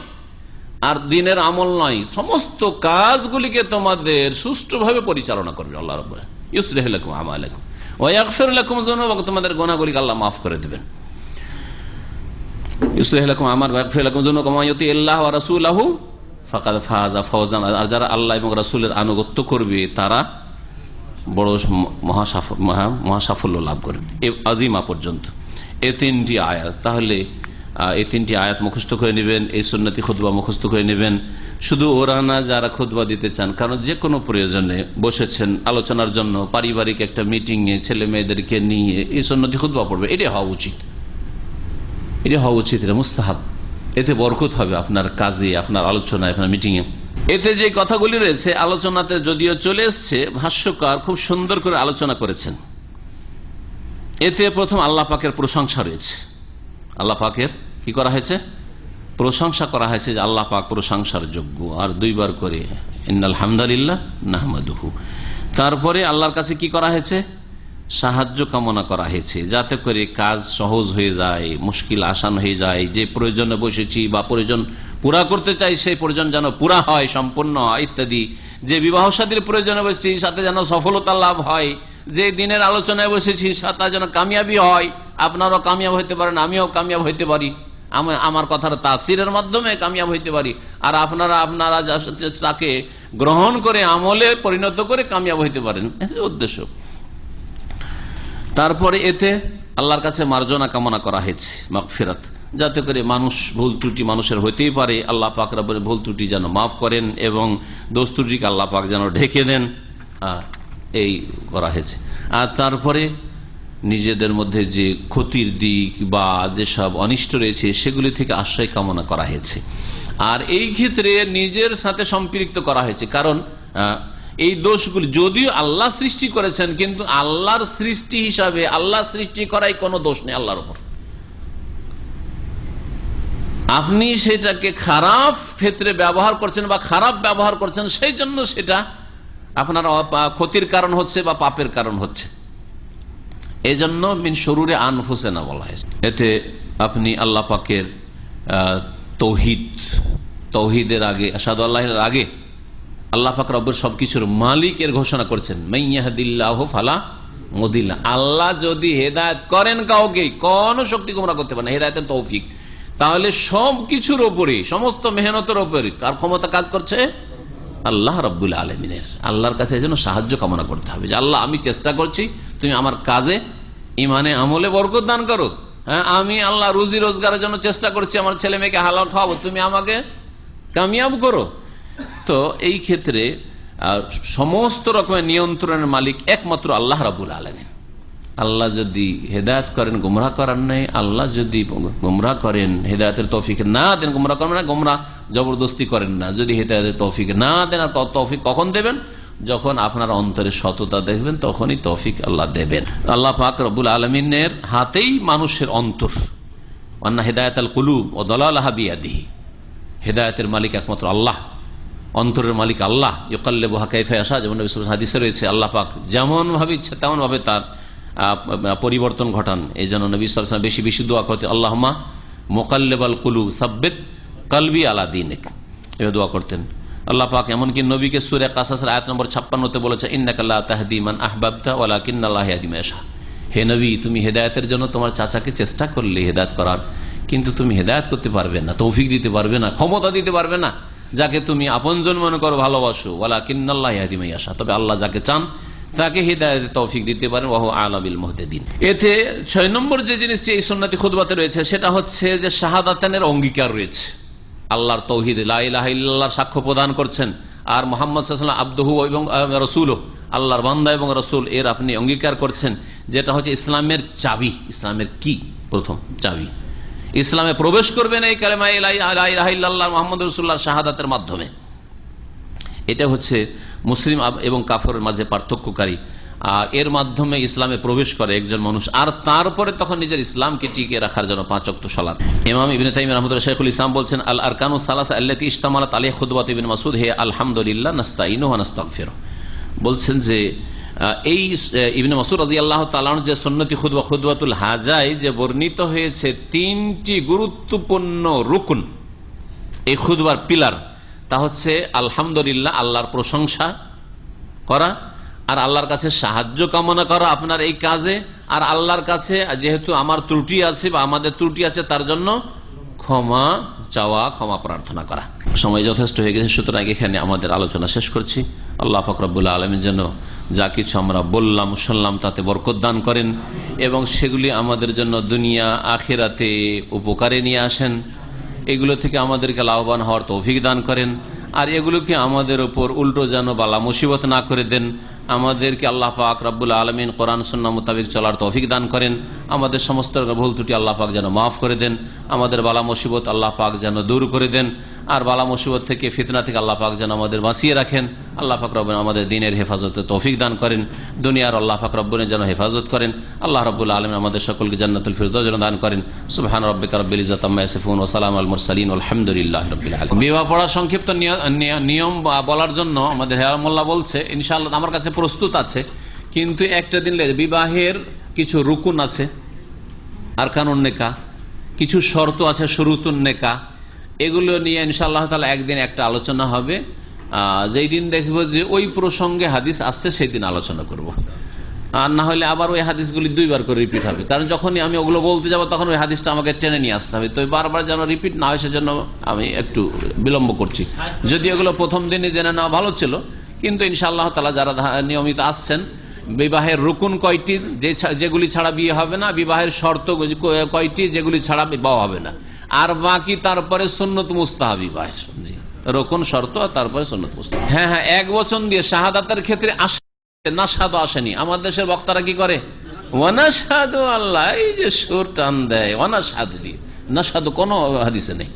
আর দিনের আমল নয়, সমস্ত কাজগুলিকে তোমাদের সুষ্ঠুভাবে পরিচালনা করবে আল্লাহ রাব্বুল আলামিন। ইউসলিহ লাকুম আমালাকুম ওয়া ইয়াগফির লাকুম যুনুবাকুম, তোমাদের গুনাহগুলিকে আল্লাহ মাফ করে দেবেন। ইউসলিহ লাকুম আমালাকুম ওয়া ইয়াগফির লাকুম যুনুবাকুম ওয়া ইউতিইল্লাহ ওয়া রাসূলাহু ফাকাদ ফাযা ফাওজান, আর যারা আল্লাহ এবং রাসূলের আনুগত্য করবে তারা বড় মহাসাফল্য লাভ করে, আজিমা পর্যন্ত। এই 3টি আয়াত, তাহলে এই 3টি আয়াত মুখস্থ করে নেবেন, এই সুন্নতি খুতবা মুখস্থ করে নেবেন। শুধু ওরা না, যারা খুতবা দিতে চান, কারণ যে কোনো প্রয়োজনে বসেছেন আলোচনার জন্য, পারিবারিক একটা মিটিংয়ে ছেলে মেয়েদেরকে নিয়ে এই সুন্নতি খুতবা পড়বে, এটা হওয়া উচিত, এটা হওয়া উচিত, এটা মুস্তাহাব। এতে বরকত হবে আপনার কাজে, আপনার আলোচনায়, আপনার মিটিংয়ে। এতে যে কথাগুলি রয়েছে আলোচনাতে যদিও চলে এসছে, ভাষ্যকার খুব সুন্দর করে আলোচনা করেছেন। এতে প্রথম আল্লাহ পাকের প্রশংসা রয়েছে, আল্লাহ পাকের কি করা হয়েছে? প্রশংসা করা হয়েছে, যে আল্লাহ পাক প্রশংসার যোগ্য। আর 2বার করে ইন্নাল হামদালিল্লাহ নাহমাদুহু। তারপরে আল্লাহর কাছে কি করা হয়েছে? সাহায্য কামনা করা হয়েছে, যাতে করে কাজ সহজ হয়ে যায়, মুশকিল আসান হয়ে যায়। যে প্রয়োজনে বসেছি বা প্রয়োজন পুরা করতে চাই, সেই প্রয়োজন যেন পুরা হয়, সম্পূর্ণ হয় ইত্যাদি। যে বিবাহ শাদীর প্রয়োজনে বসেছি, সাথে যেন সফলতা লাভ হয়। যে দিনের আলোচনায় বসেছি, সাথে যেন কামিয়াবি হয়, আপনারাও কামিয়াব হইতে পারেন, আমিও কামিয়াব হইতে পারি, আমার কথার তাসিরের মাধ্যমে কামিয়াব হইতে পারি, আর আপনারা তাকে গ্রহণ করে আমলে পরিণত করে কামিয়াব হইতে পারেন, উদ্দেশ্য। তারপরে এতে আল্লাহর কাছে মার্জনা কামনা করা হয়েছে, মাগফিরাত, যাতে করে মানুষ, ভুল ত্রুটি মানুষের হইতেই পারে, আল্লাহ পাক রব্বুল ভুল ত্রুটি যেন মাফ করেন এবং দোষ ত্রুটিকে আল্লাহ পাক যেন ঢেকে দেন, এই করা হয়েছে। আর তারপরে নিজেদের মধ্যে যে ক্ষতির দিক বা যেসব অনিষ্ট রয়েছে সেগুলি থেকে আশ্রয় কামনা করা হয়েছে। আর এই ক্ষেত্রে নিজের সাথে সম্পৃক্ত করা হয়েছে, কারণ এই দোষগুলি যদিও আল্লাহ সৃষ্টি করেছেন, কিন্তু আল্লাহর সৃষ্টি হিসাবে আল্লাহ সৃষ্টি করাই কোনো দোষ নেই আল্লাহর উপর। আপনি সেটাকে খারাপ ক্ষেত্রে ব্যবহার করছেন বা খারাপ ব্যবহার করছেন, সেই জন্য সেটা আপনার ক্ষতির কারণ হচ্ছে বা পাপের কারণ হচ্ছে। এই জন্য মিন শুরুরে আনফুসিনা বলা হয়েছে। এতে আপনি আল্লাহ পাকের তৌহিদের আগে, আশহাদু আল্লাহর আগে আল্লাহ পাক রব্বুর সবকিছুর মালিক এর ঘোষণা করছেন। মাইয়াহদিল্লাহু ফালা মুদিল্লা, আল্লাহ যদি হেদায়েত করেন কাউকে, কোন শক্তি গোমরাহ করতে পারে না, হেদায়েতের তৌফিক। তাহলে সব কিছুর উপরে, সমস্ত মেহনতের উপরে কার ক্ষমতা কাজ করছে? আল্লাহ রাব্বুল আলামিনের। আল্লাহর কাছে এজন্য সাহায্য কামনা করতে হবে যে আল্লাহ আমি চেষ্টা করছি, তুমি আমার কাজে, ইমানে, আমলে বরকত দান করো। হ্যাঁ, আমি আল্লাহ রুজি রোজগারের জন্য চেষ্টা করছি, আমার ছেলে মেয়েকে হালাল খাওয়াবো, তুমি আমাকে কামিয়াব করো। তো এই ক্ষেত্রে সমস্ত রকমের নিয়ন্ত্রণের মালিক একমাত্র আল্লাহ রাব্বুল আলামিন। আল্লাহ যদি হেদায়েত করেন, গুমরাহ করার নেই। আল্লাহ যদি গুমরাহ করেন, হেদায়েতের তৌফিক না দেন, গুমরাহ করেন না, গুমরাহ জবরদস্তি করেন না। যদি হেদায়েতের তৌফিক না দেন, আর তৌফিক কখন দেবেন? যখন আপনার অন্তরে সততা দেখবেন, তখনই তৌফিক আল্লাহ দেবেন। আল্লাহ পাক রব্বুল আলামিনের হাতেই মানুষের অন্তর। ওয়ান্না হিদায়াতাল কুলুব ওয়া দালালাহা বিয়াদিহি। হেদায়েতের মালিক একমাত্র আল্লাহ, অন্তরের মালিক আল্লাহ। ইউকাল্লিবুহা কাইফা ইয়াশা, যেমন নবী সাল্লাল্লাহু আলাইহি ওয়াসাল্লাম হাদিসে রয়েছে, আল্লাহ পাক যেমন ভাবে ইচ্ছা তেমন ভাবে তার পরিবর্তন ঘটান। এই জন্য নবী সাল্লাল্লাহু আলাইহি ওয়াসাল্লাম বেশি বেশি দোয়া করতেন, আল্লাহুম্মা মুকাল্লিবাল কুলুব সাব্বিত কলবি আলা দীনিক, এভাবে দোয়া করতেন। আল্লাহ পাক এমনকি নবীকে সূরা কাসাসের আয়াত নম্বর 56-তে বলেছে, ইন্নাকা লা তাহদি মান আহবাবতা ওয়ালাকিন্নাল্লাহু ইয়াহদি মান ইয়াশা। হে নবী, তুমি হেদায়েতের জন্য তোমার চাচাকে চেষ্টা করলে হেদায়েত করার, কিন্তু তুমি হেদায়েত করতে পারবে না, তৌফিক দিতে পারবে না, ক্ষমতা দিতে পারবে না যাকে তুমি আপনজন মনে করো, ভালোবাসো। ওয়ালাকিন্নাল্লাহু ইয়াহদি মান ইয়াশা, তবে আল্লাহ যাকে চান তাকে হিদায়াতের তৌফিক দিতে পারেন। ওয়া হুয়া আ'লামু বিল মুহতাদিন। এতে 6 নম্বর যে জিনিসটি এই সুন্নতি খুতবাতে রয়েছে, সেটা হচ্ছে যে শাহাদাতানের অঙ্গীকার রয়েছে। আল্লাহর তৌহিদ, লা ইলাহা ইল্লাল্লাহর সাক্ষ্য প্রদান করছেন, আর মুহাম্মদ সাল্লাল্লাহু আলাইহি ওয়াসাল্লাম আবদুহু এবং রাসূলুহু, আল্লাহর বান্দা এবং রাসূল, এর আপনি অঙ্গীকার করছেন। যেটা হচ্ছে ইসলামের চাবি, ইসলামের কি প্রথম চাবি। ইসলামে প্রবেশ করবেন এই কালেমা লা ইলাহা ইল্লাল্লাহ মুহাম্মাদুর রাসূলুল্লাহ শাহাদাতের মাধ্যমে। এটা হচ্ছে মুসলিম এবং কাফেরের মাঝে পার্থক্যকারী। আর এর মাধ্যমে ইসলামে প্রবেশ করে একজন মানুষ, আর তারপরে তখন নিজের ইসলামকে টিকিয়ে রাখার জন্য 5 ওয়াক্ত সালাত। ইমাম ইবনে তাইমিয়া রাহমাতুল্লাহ, শাইখুল ইসলাম বলছেন, আল আরকানু সালাসা আল্লাতী ইশতামালাত আলাইহা খুতবাতু ইবনে মাসউদ হে আলহামদুলিল্লাহ নাস্তাইনু ওয়া নাস্তাগফিরু। বলছেন যে এই ইবনে মাসউদ রাদিয়াল্লাহু তাআলা আনহু যে সুন্নতি খুতবা, খুতবাতুল হাজায় যে বর্ণিত হয়েছে 3টি গুরুত্বপূর্ণ রুকন এই খুতবার পিলার, তা হচ্ছে আলহামদুলিল্লাহ, আল্লাহর প্রশংসা করা, আর আল্লাহর কাছে সাহায্য কামনা করা আপনার এই কাজে, আর আল্লাহর কাছে যেহেতু আমার ত্রুটি আছে বা আমাদের ত্রুটি আছে তার জন্য ক্ষমা চাওয়া, ক্ষমা প্রার্থনা করা। সময় যথেষ্ট হয়ে গেছে, সুতরাং এখানে আমাদের আলোচনা শেষ করছি। আল্লাহ পাক রব্বুল আলামিন যেন যা কিছু আমরা বললাম শুনলাম তাতে বরকত দান করেন, এবং সেগুলি আমাদের জন্য দুনিয়া আখিরাতে উপকারে নিয়ে আসেন। এগুলো থেকে আমাদেরকে লাভবান হওয়ার তৌফিক দান করেন, আর এগুলোকে আমাদের উপর উল্টো যেন বালা মুসিবত না করে দেন। আমাদেরকে আল্লাহ পাক রব্বুল আলামিন কোরআন সুন্নাহ মোতাবেক চলার তৌফিক দান করেন। আমাদের সমস্ত ভুল ত্রুটি আল্লাহ পাক যেন মাফ করে দেন। আমাদের বালা মুসিবত আল্লাহ পাক যেন দূর করে দেন, আর বালা মুসিবত থেকে, ফিতনা থেকে আল্লাহ পাক যেন আমাদের বাঁচিয়ে রাখেন। আল্লাহ পাক রব্বুল আমাদের দ্বীনের হেফাজতে তৌফিক দান করেন, দুনিয়ার আল্লাহ পাক রব্বুল যেন হেফাজত করেন। আল্লাহ রাব্বুল আলামিন আমাদের সকলকে জান্নাতুল ফিরদাউস যেন দান করেন। সুবহান রাব্বিকা রাব্বিল ইজ্জাতি আম্মা ইয়াসিফুন ওয়া সালামুন আলাল মুরসালিন আলহামদুলিল্লাহি রাব্বিল আলামিন। বিবাহ পড়ার সংক্ষিপ্ত নিয়ম বলার জন্য আমাদের হেলাল মোল্লা বলছে, ইনশাআল্লাহ আমার কাছে প্রস্তুত আছে, কিন্তু একটা দিন বিবাহের কিছু রুকুন আছে, আরকানুন নেকাহ, কিছু শর্ত আছে, শুরুতুন নেকাহ, এগুলো নিয়ে ইনশাআল্লাহ তাআলা একদিন একটা আলোচনা হবে। যেই দিন দেখব যে ওই প্রসঙ্গে হাদিস আসছে সেই দিন আলোচনা করব, আর না হলে আবার ওই হাদিসগুলি 2 বার করে রিপিট হবে। কারণ যখনই আমি ওগুলো বলতে যাব তখন ওই হাদিসটা আমাকে টেনে নিয়ে আসতে হবে, তো বারবার যেন রিপিট না হয় সেজন্য আমি একটু বিলম্ব করছি। যদি এগুলো প্রথম দিনই জেনে নেওয়া ভালো ছিল, কিন্তু ইনশাআল্লাহ তাআলা যারা নিয়মিত আসছেন, বিবাহের রুকুন কয়টি যেগুলি ছাড়া বিয়ে হবে না, বিবাহের শর্ত কয়টি যেগুলি ছাড়া বিবাহ হবে না, আর বাকি তারপরে সুন্নত মুস্তাহাবি বিবাহের জি রুকুন শর্ত, আর তারপরে সুন্নত মুস্তাহাব। হ্যাঁ, এক বচন দিয়ে শাহাদাতের ক্ষেত্রে নাশহাদু আসেনি। আমাদের দেশের বক্তারা কি করে, ওয়ানাশহাদু, আল্লাহ এই যে সুর টান দেয় ওয়ানাশহাদু দিয়ে, নাশহাদু কোনো হাদিসে নেই।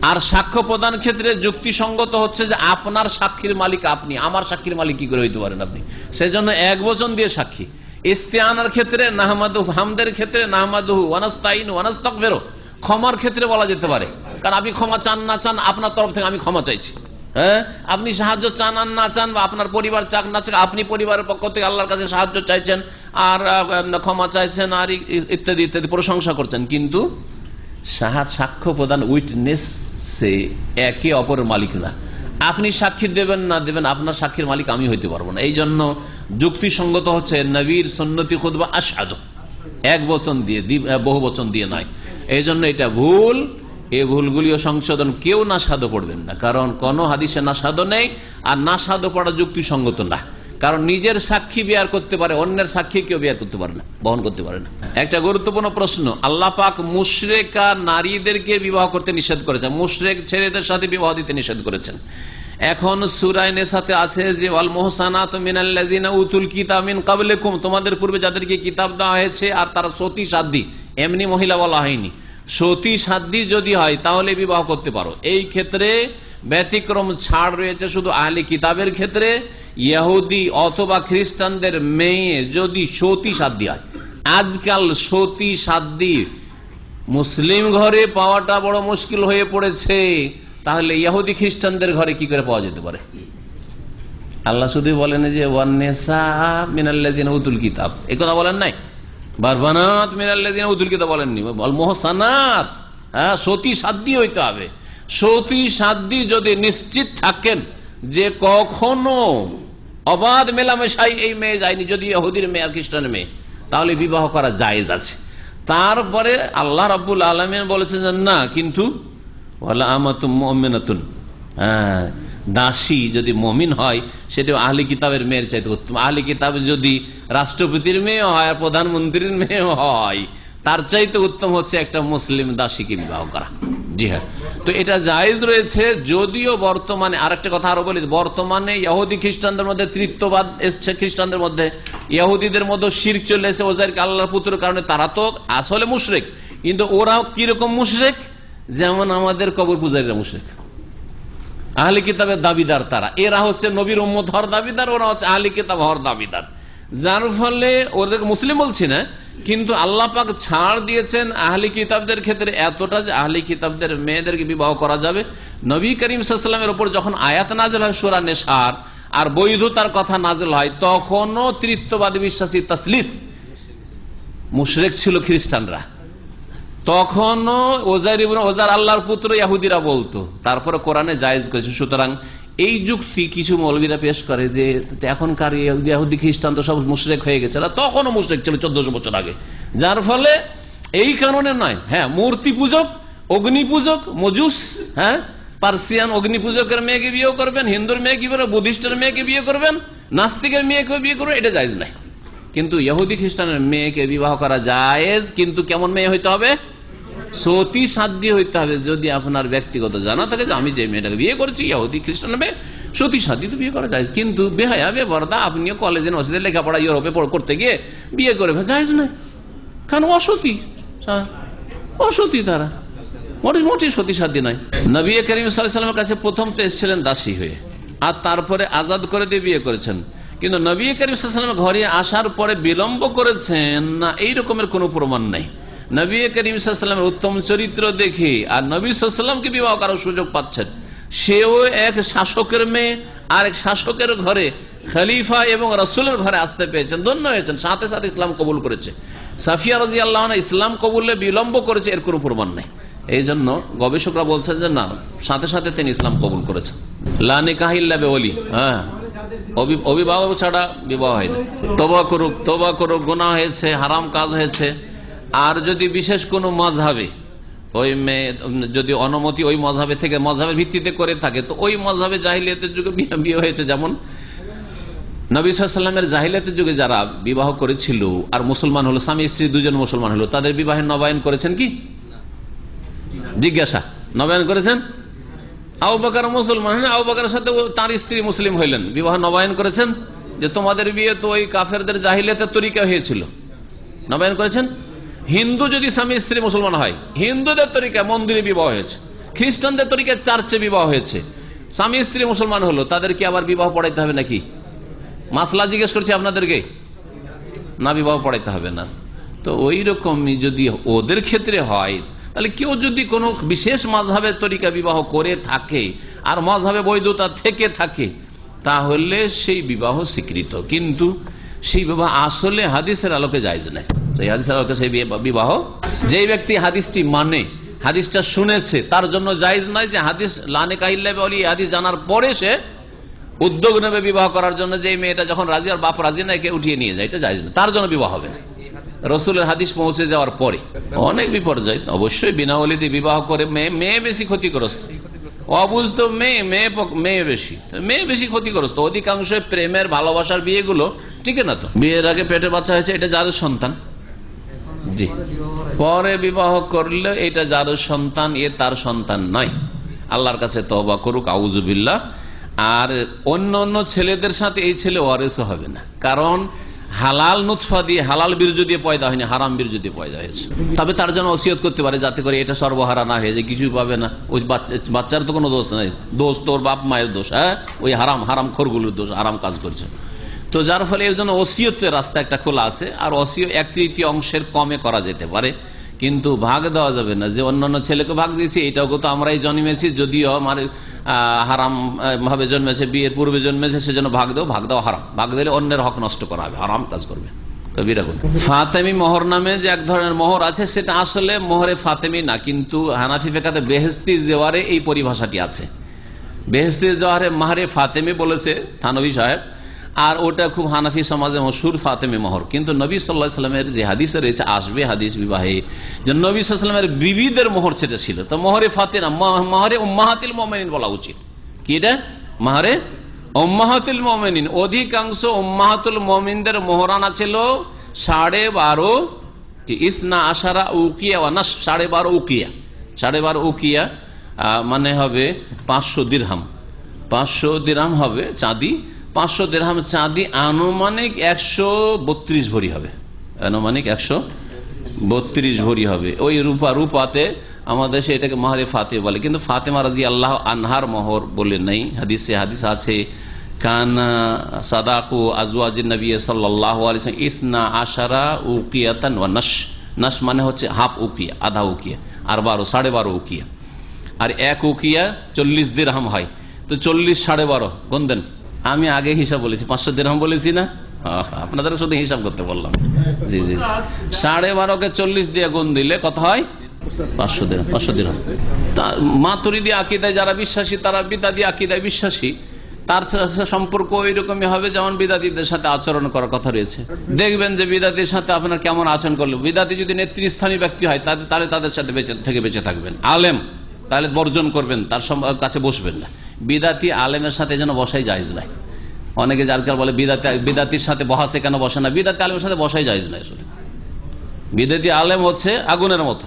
আর সাক্ষ্য প্রদান ক্ষেত্রে যুক্তিসঙ্গত হচ্ছে যে আপনার সাক্ষীর মালিক আপনি, আমার সাক্ষীর মালিক কি করে হইতে পারেন আপনি, সেজন্য এক বচন দিয়ে সাক্ষী। ইস্তেআনার ক্ষেত্রে নাহমাদু, হামদের ক্ষেত্রে নাহমাদুহু ওয়া নাস্তাইনু ওয়া নাস্তাগফিরু, ক্ষমার ক্ষেত্রে বলা যেতে পারে, কারণ আপনি ক্ষমা চান না চান, আপনার তরফ থেকে আমি ক্ষমা চাইছি। হ্যাঁ, আপনি সাহায্য চান আর না চান, বা আপনার পরিবার চাক না চাক, আপনি পরিবারের পক্ষ থেকে আল্লাহর কাছে সাহায্য চাইছেন, আর ক্ষমা চাইছেন আর ইত্যাদি ইত্যাদি প্রশংসা করছেন, কিন্তু সাক্ষ্য প্রদান উইটনেস সে একে অপরের মালিক না। আপনি সাক্ষী দেবেন না দেবেন, আপনার সাক্ষীর মালিক আমি হইতে পারবো না। এই জন্য যুক্তিসঙ্গত হচ্ছে নবীর সুন্নতি খুতবা আশহাদু, এক বচন দিয়ে, বহু বচন দিয়ে নয়। এই জন্য এটা ভুল। এই ভুলগুলিও সংশোধন, কেউ নাশহাদু পড়বেন না, কারণ কোন হাদিসে নাশহাদু নেই, আর নাশহাদু পড়া যুক্তিসঙ্গত না। কারণ নিজের সাক্ষী বিয়ার করতে পারে, অন্যের সাক্ষী কেউ বিয়ার করতে পারে না, বহন করতে পারে না। একটা গুরুত্বপূর্ণ প্রশ্ন, আল্লাহ পাক মুশরিকা নারীদেরকে বিবাহ করতে নিষেধ করেছেন, মুশরিক ছেলেদের সাথে বিবাহ দিতে নিষেধ করেছেন। এখন সূরা নিসাতে আছে যে ওয়াল মুহসানাতু মিনাল্লাযিনা উতুল কিতাব মিন ক্বাবলিকুম, তোমাদের পূর্বে যাদেরকে কিতাব দেওয়া হয়েছে আর তারা সতী সাধ্বী, এমনি মহিলা বলা হয়নি, সতী সাধ্বী যদি হয় তাহলে বিবাহ করতে পারো। এই ক্ষেত্রে ব্যতিক্রম ছাড় রয়েছে শুধু আহলে কিতাবের ক্ষেত্রে। ইহুদি অথবা খ্রিস্টানদের মেয়ে যদি সতী সাধ্বী হয়, আজকাল সতী সাধ্বী মুসলিম ঘরে পাওয়াটা বড় মুশকিল হয়ে পড়েছে, তাহলে ইহুদি খ্রিস্টানদের ঘরে কি করে পাওয়া যেতে পারে? আল্লাহ শুধু বলেন যে ওয়ান্নেসা মিনাল্লাযিনা উতুল কিতাব, এই কথা বলেন নাই। বারবানাত মিনাল্লাযিনা উতুল কিতাব বলেননি, আল মুহসানাত, হ্যাঁ, সতী সাধ্বী হইতে হবে। সতী সাধ্বী যদি নিশ্চিত থাকেন যে কখনো অবাধ মেলামেশাই এই মেয়ে যায়নি, যদি ইহুদির মেয়ে আর খ্রিস্টানের মেয়ে, তাহলে বিবাহ করা জায়েজ আছে। তারপরে আল্লাহ রাব্বুল আলামিন বলেছেন যে না, কিন্তু ওয়ালা আমাতুম মুমিনাতুন, হ্যাঁ, দাসী যদি মুমিন হয় সেটা আহলি কিতাবের মেয়ের চাইতে উত্তম। আহলি কিতাব যদি রাষ্ট্রপতির মেয়ে হয় আর প্রধানমন্ত্রীর মেয়ে হয়, তার চাইতে উত্তম হচ্ছে একটা মুসলিম দাসীকে বিবাহ করা। জি হ্যাঁ, তো এটা জায়েজ রয়েছে। যদিও বর্তমানে আরেকটা কথা আরো বলি, বর্তমানে ইহুদি খ্রিস্টানদের মধ্যে তৃত্ববাদ এসছে, খ্রিস্টানদের মধ্যে ইহুদিদের মধ্যে শিরক চলে এসে, ওজাইরকে আল্লাহর পুত্রের কারণে তারা তো আসলে মুশরিক, কিন্তু ওরা কিরকম মুশরিক, যেমন আমাদের কবর পূজারীরা মুশরিক। আহলে কিতাবের দাবিদার তারা, এরা হচ্ছে নবীর উম্মত হওয়ার দাবিদার, ওরা হচ্ছে আহলে কিতাব হওয়ার দাবিদার। যার ফলে ওদেরকে মুসলিম বলছি না, কিন্তু আল্লাহ পাক ছাড় দিয়েছেন আহলে কিতাবদের ক্ষেত্রে এতটা যে আহলে কিতাবদের মেয়েদেরকে বিবাহ করা যাবে। নবী করিম সাল্লাল্লাহু আলাইহি ওয়াসাল্লামের উপর যখন আয়াত নাযিল হয় সূরা নিসার আর বৈধতার কথা নাযিল হয়, তখনও তৃতীয়বাদী বিশ্বাসী তাসলিস মুশরিক ছিল খ্রিস্টানরা, তখনও ওজাইর ইবনে ওজার আল্লাহর পুত্র ইহুদিরা বলতো, তারপরে কোরআনে জায়েজ করেছে। সুতরাং এই যুক্তি কিছু মৌলবীরা পেশ করে যে এখনকার ইহুদি খ্রিস্টান তো সব মুশরিক হয়ে গেছে, তখনও মুশরিক ছিল 1400 বছর আগে। যার ফলে এই কারণে নয়, হ্যাঁ, মূর্তি পূজক, অগ্নি পূজক, মজুস, হ্যাঁ, পার্সিয়ান অগ্নি পূজকের মেয়েকে বিয়ে করবেন, হিন্দুর মেয়েকে বিয়ে করবেন, বুদ্ধিস্টের মেয়েকে বিয়ে করবেন, নাস্তিকের মেয়েকে বিয়ে করবেন, এটা জায়েজ নাই। কিন্তু ইহুদি খ্রিস্টানের মেয়েকে বিবাহ করা জায়েজ, কিন্তু কেমন মেয়ে হইতে হবে? সতী সাধ্বী হইতে হবে। যদি আপনার ব্যক্তিগত জানা থাকে যে আমি যে মেয়েটাকে বিয়ে করেছি ইহুদি খ্রিস্টান মেয়ে, সতী সাধ্বী তো বিয়ে করা যায়, কিন্তু বেহায়া বেপরদা আপনিও কলেজে ইউনিভার্সিটিতে লেখাপড়া ইউরোপে করতে গিয়ে বিয়ে করে জায়েজ নয়, কারণ অসতী, অসতী তারা মোটি সতী সাধ্বী নয়। নবী করিম সাল্লাল্লাহু আলাইহি ওয়াসাল্লামের কাছে প্রথম তো এসেছিলেন দাসী হয়ে, আর তারপরে আজাদ করে দিয়ে বিয়ে করেছেন। কিন্তু নবী করিম সাল্লাল্লাহু আলাইহি ওয়াসাল্লামের ঘরে আসার পরে বিলম্ব করেছেন না, এই রকমের কোনো প্রমাণ নাই। নবী করিম সাল্লাল্লাহু আলাইহি ওয়াসাল্লামের উত্তম চরিত্র দেখে আর নবী সাল্লাল্লাহু আলাইহি ওয়াসাল্লামকে বিবাহ করার সুযোগ পাচ্ছেন। সেও এক শাসকের মেয়ে আর এক শাসকের ঘরে খলিফা এবং রাসূলের ঘরে আসতে পেয়েছেন, ধন্য হয়েছেন, সাথে সাথে ইসলাম কবুল করেছে। সাফিয়া রাদিয়াল্লাহু আনহা ইসলাম কবুলে বিলম্ব করেছে, এর কোনো প্রমাণ নেই। এই জন্য গবেষকরা বলছেন যে না, সাথে সাথে তিনি ইসলাম কবুল করেছেন। লা নিকাহ ইল্লা বিওলি, হ্যাঁ, অভিভাবক ছাড়া বিবাহ হয় না। তওবা করুক, গুনাহ হয়েছে, হারাম কাজ হয়েছে। আর যদি বিশেষ কোনো মাযহাবে ওই মেয়ে যদি অনুমতি ওই মাযহাবে থেকে মাযহাবের ভিত্তিতে করে থাকে, তো ওই মাযহাবে জাহিলিয়াতের যুগে বিয়ে হয়েছে, যেমন নবী সাল্লাল্লাহু আলাইহি ওয়াসাল্লামের জাহিলিয়াতের যুগে যারা বিবাহ করেছিল আর মুসলমান হলো, স্বামী স্ত্রী দুজন মুসলমান হলো, তাদের বিবাহের নবায়ন করেছেন কি? জিজ্ঞাসা, নবায়ন করেছেন? আবু বকর মুসলমান, আবু বকরের সাথে তার স্ত্রী মুসলিম হইলেন, বিবাহ নবায়ন করেছেন? যে তোমাদের বিয়ে তো ওই কাফেরদের জাহিলিয়াতের তরিকা হয়েছিল, নবায়ন করেছেন? হিন্দু যদি স্বামী স্ত্রী মুসলমান হয়, হিন্দুদের তরিকা মন্দিরে বিবাহ হয়েছে, খ্রিস্টানদের তরিকায় চার্চে বিবাহ হয়েছে, স্বামী স্ত্রী মুসলমান হলো, তাদেরকে আবার বিবাহ পড়াইতে হবে নাকি? মাসলা জিজ্ঞেস করছি আপনাদেরকে, না, বিবাহ পড়াইতে হবে না। তো ওই রকমই যদি ওদের ক্ষেত্রে হয়, তাহলে কেউ যদি কোনো বিশেষ মাযহাবের তরিকা বিবাহ করে থাকে আর মাযহাবে বৈধতা থেকে থাকে, তাহলে সেই বিবাহ স্বীকৃত। কিন্তু সেই বিবাহ আসলে হাদিসের আলোকে জায়েজ নাই। সেই হাদিসের আলোকে সেই বিবাহ, যে ব্যক্তি হাদিসটি মানে, হাদিসটা শুনেছে, তার জন্য জায়েজ নয় যে হাদিস লা নিকাহা ইল্লা বিওলি, হাদিস জানার পরে সে উদ্যোগ নেবে বিবাহ করার জন্য, যে মেয়েটা যখন রাজি আর বাপ রাজি না, একে উঠিয়ে নিয়ে যায়, এটা জায়েজ না, তার জন্য বিবাহ হবে না। রসুলের হাদিস পৌঁছে যাওয়ার পরে অনেক বিপর্যয়। অবশ্যই বিনা ওলিতে বিবাহ করে মেয়ে বেশি ক্ষতিগ্রস্ত, অবুঝ তো মেয়ে বেশি ক্ষতিগ্রস্ত। অধিকাংশ প্রেমের ভালোবাসার বিয়েগুলো ঠিক না, তো বিয়ের আগে পেটে বাচ্চা হয়েছে, এটা যাদের সন্তান, জি, পরে বিবাহ করলে এটা যাদের সন্তান, এ তার সন্তান নয়। আল্লাহর কাছে তওবা করুক, আউযুবিল্লাহ। আর অন্য অন্য ছেলেদের সাথে এই ছেলে ওয়ারিস হবে না, কারণ হালাল নুতফা দিয়ে, হালাল বীর্য দিয়ে পয়দা হয়নি, হারাম বীর্য দিয়ে পয়দা হয়েছে। তবে তার জন্য ওসিয়ত করতে পারে যাতে করে এটা সর্বহারা না হয়ে যায়, কিছুই পাবে না। ওই বাচ্চার তো কোনো দোষ নাই, দোষ তোর বাপ মায়ের দোষ, হ্যাঁ, ওই হারাম খোরগুলোর দোষ, হারাম কাজ করছে। তো যার ফলে এর জন্য ওসিয়তের রাস্তা একটা খোলা আছে। আর ওসিয়ত 1/3 অংশের কমে করা যেতে পারে, কিন্তু ভাগ দেওয়া যাবে না। যে অন্যান্য ছেলেকে ভাগ দিয়েছি, এটাও তো আমরাই জন্মেছি, যদিও আমার হারাম ভাবে জন্মেছে, বিয়ের পূর্বে জন্মেছে, সেজন্য ভাগ দেওয়া হারাম। ভাগ দিলে অন্যের হক নষ্ট করা হবে, হারাম কাজ করবে, কবিরা গুনাহ। ফাতেমি মোহর নামে যে এক ধরনের মোহর আছে, সেটা আসলে মোহরে ফাতেমি না, কিন্তু হানাফি ফিকহে বেহেশতি জেওয়ারে এই পরিভাষাটি আছে। বেহেশতি জেওয়ারে মাহরে ফাতেমি বলেছে থানভী সাহেব, আর ওটা খুব হানাফি সমাজে মশহুর ফাতেমি মোহর। কিন্তু নবী সাল্লাল্লাহু আলাইহি ওয়াসাল্লামের যে হাদিসে রয়েছে, আসবে হাদিস বিবাহে, যে নবী সাল্লাল্লাহু আলাইহি ওয়াসাল্লামের বিবিদের মোহর সেটা ছিল। তো মোহরে ফাতেমা, মোহরে উম্মাহাতুল মুমিনিন বলা উচিত। কি এটা? মোহরে উম্মাহাতুল মুমিনিন। অধিকাংশ উম্মাহাতুল মুমিনদের মোহরানা ছিল 12.5 কি ইসনা আশারা উকিয়া ওয়া নাস, 12.5 উকিয়া। 12.5 উকিয়া মানে হবে 500 দিরহাম। 500 দিরহাম হবে চাঁদি, 500 দিরহাম চাঁদি আনুমানিক 132 ভরি হবে, আনুমানিক 132 ভরি হবে। ওই রূপাতে আমাদের দেশে এটাকে মাহরে ফাতেমা বলে, কিন্তু ফাতেমা রাদিয়াল্লাহু আনহার মোহর বলে নাই। হাদিস আছে, কানা সাদাকু আজওয়াজিন নবী সাল্লাল্লাহু আলাইহি ওয়াসাল্লাম ইসনা আশারা উকিয়াতান ওয়া নাস মানে হচ্ছে হাফ উকিয়া, আধা উকিয়া, আর 12.5 উকিয়া। আর 1 উকিয়া 40 দিরহাম হয়। তো 40 12.5 গুণ দেন। আমি আগে হিসাব বলেছি, 500 দিরহাম বলেছি না? আপনাদের শুধু হিসাব করতে বললাম। জি 12.5কে 40 দিয়ে গুণ দিলে কত হয়? 500 দিরহাম। মাতুরিদি আকীদায় যারা বিশ্বাসী, তারা বিদআতি আকীদায় বিশ্বাসী, তার সম্পর্ক ওই রকমই হবে যেমন বিদআতীদের সাথে আচরণ করার কথা রয়েছে। দেখবেন যে বিদআতীর সাথে আপনার কেমন আচরণ করলো। বিদআতী যদি নেতৃস্থানীয় ব্যক্তি হয়, তাহলে তাদের সাথে বেঁচে থাকবেন। আলেম, তাহলে বর্জন করবেন, তার কাছে বসবেন না। বিদআতী আলেমের সাথে যেন বসাই জায়েজ নাই। অনেকে যারকার বলে বিদআতীর সাথে বসাছে কেন বসে না, বিদআতী আলেমের সাথে বসাই জায়েজ নাই। আসলে বিদআতী আলেম হচ্ছে আগুনের মতো,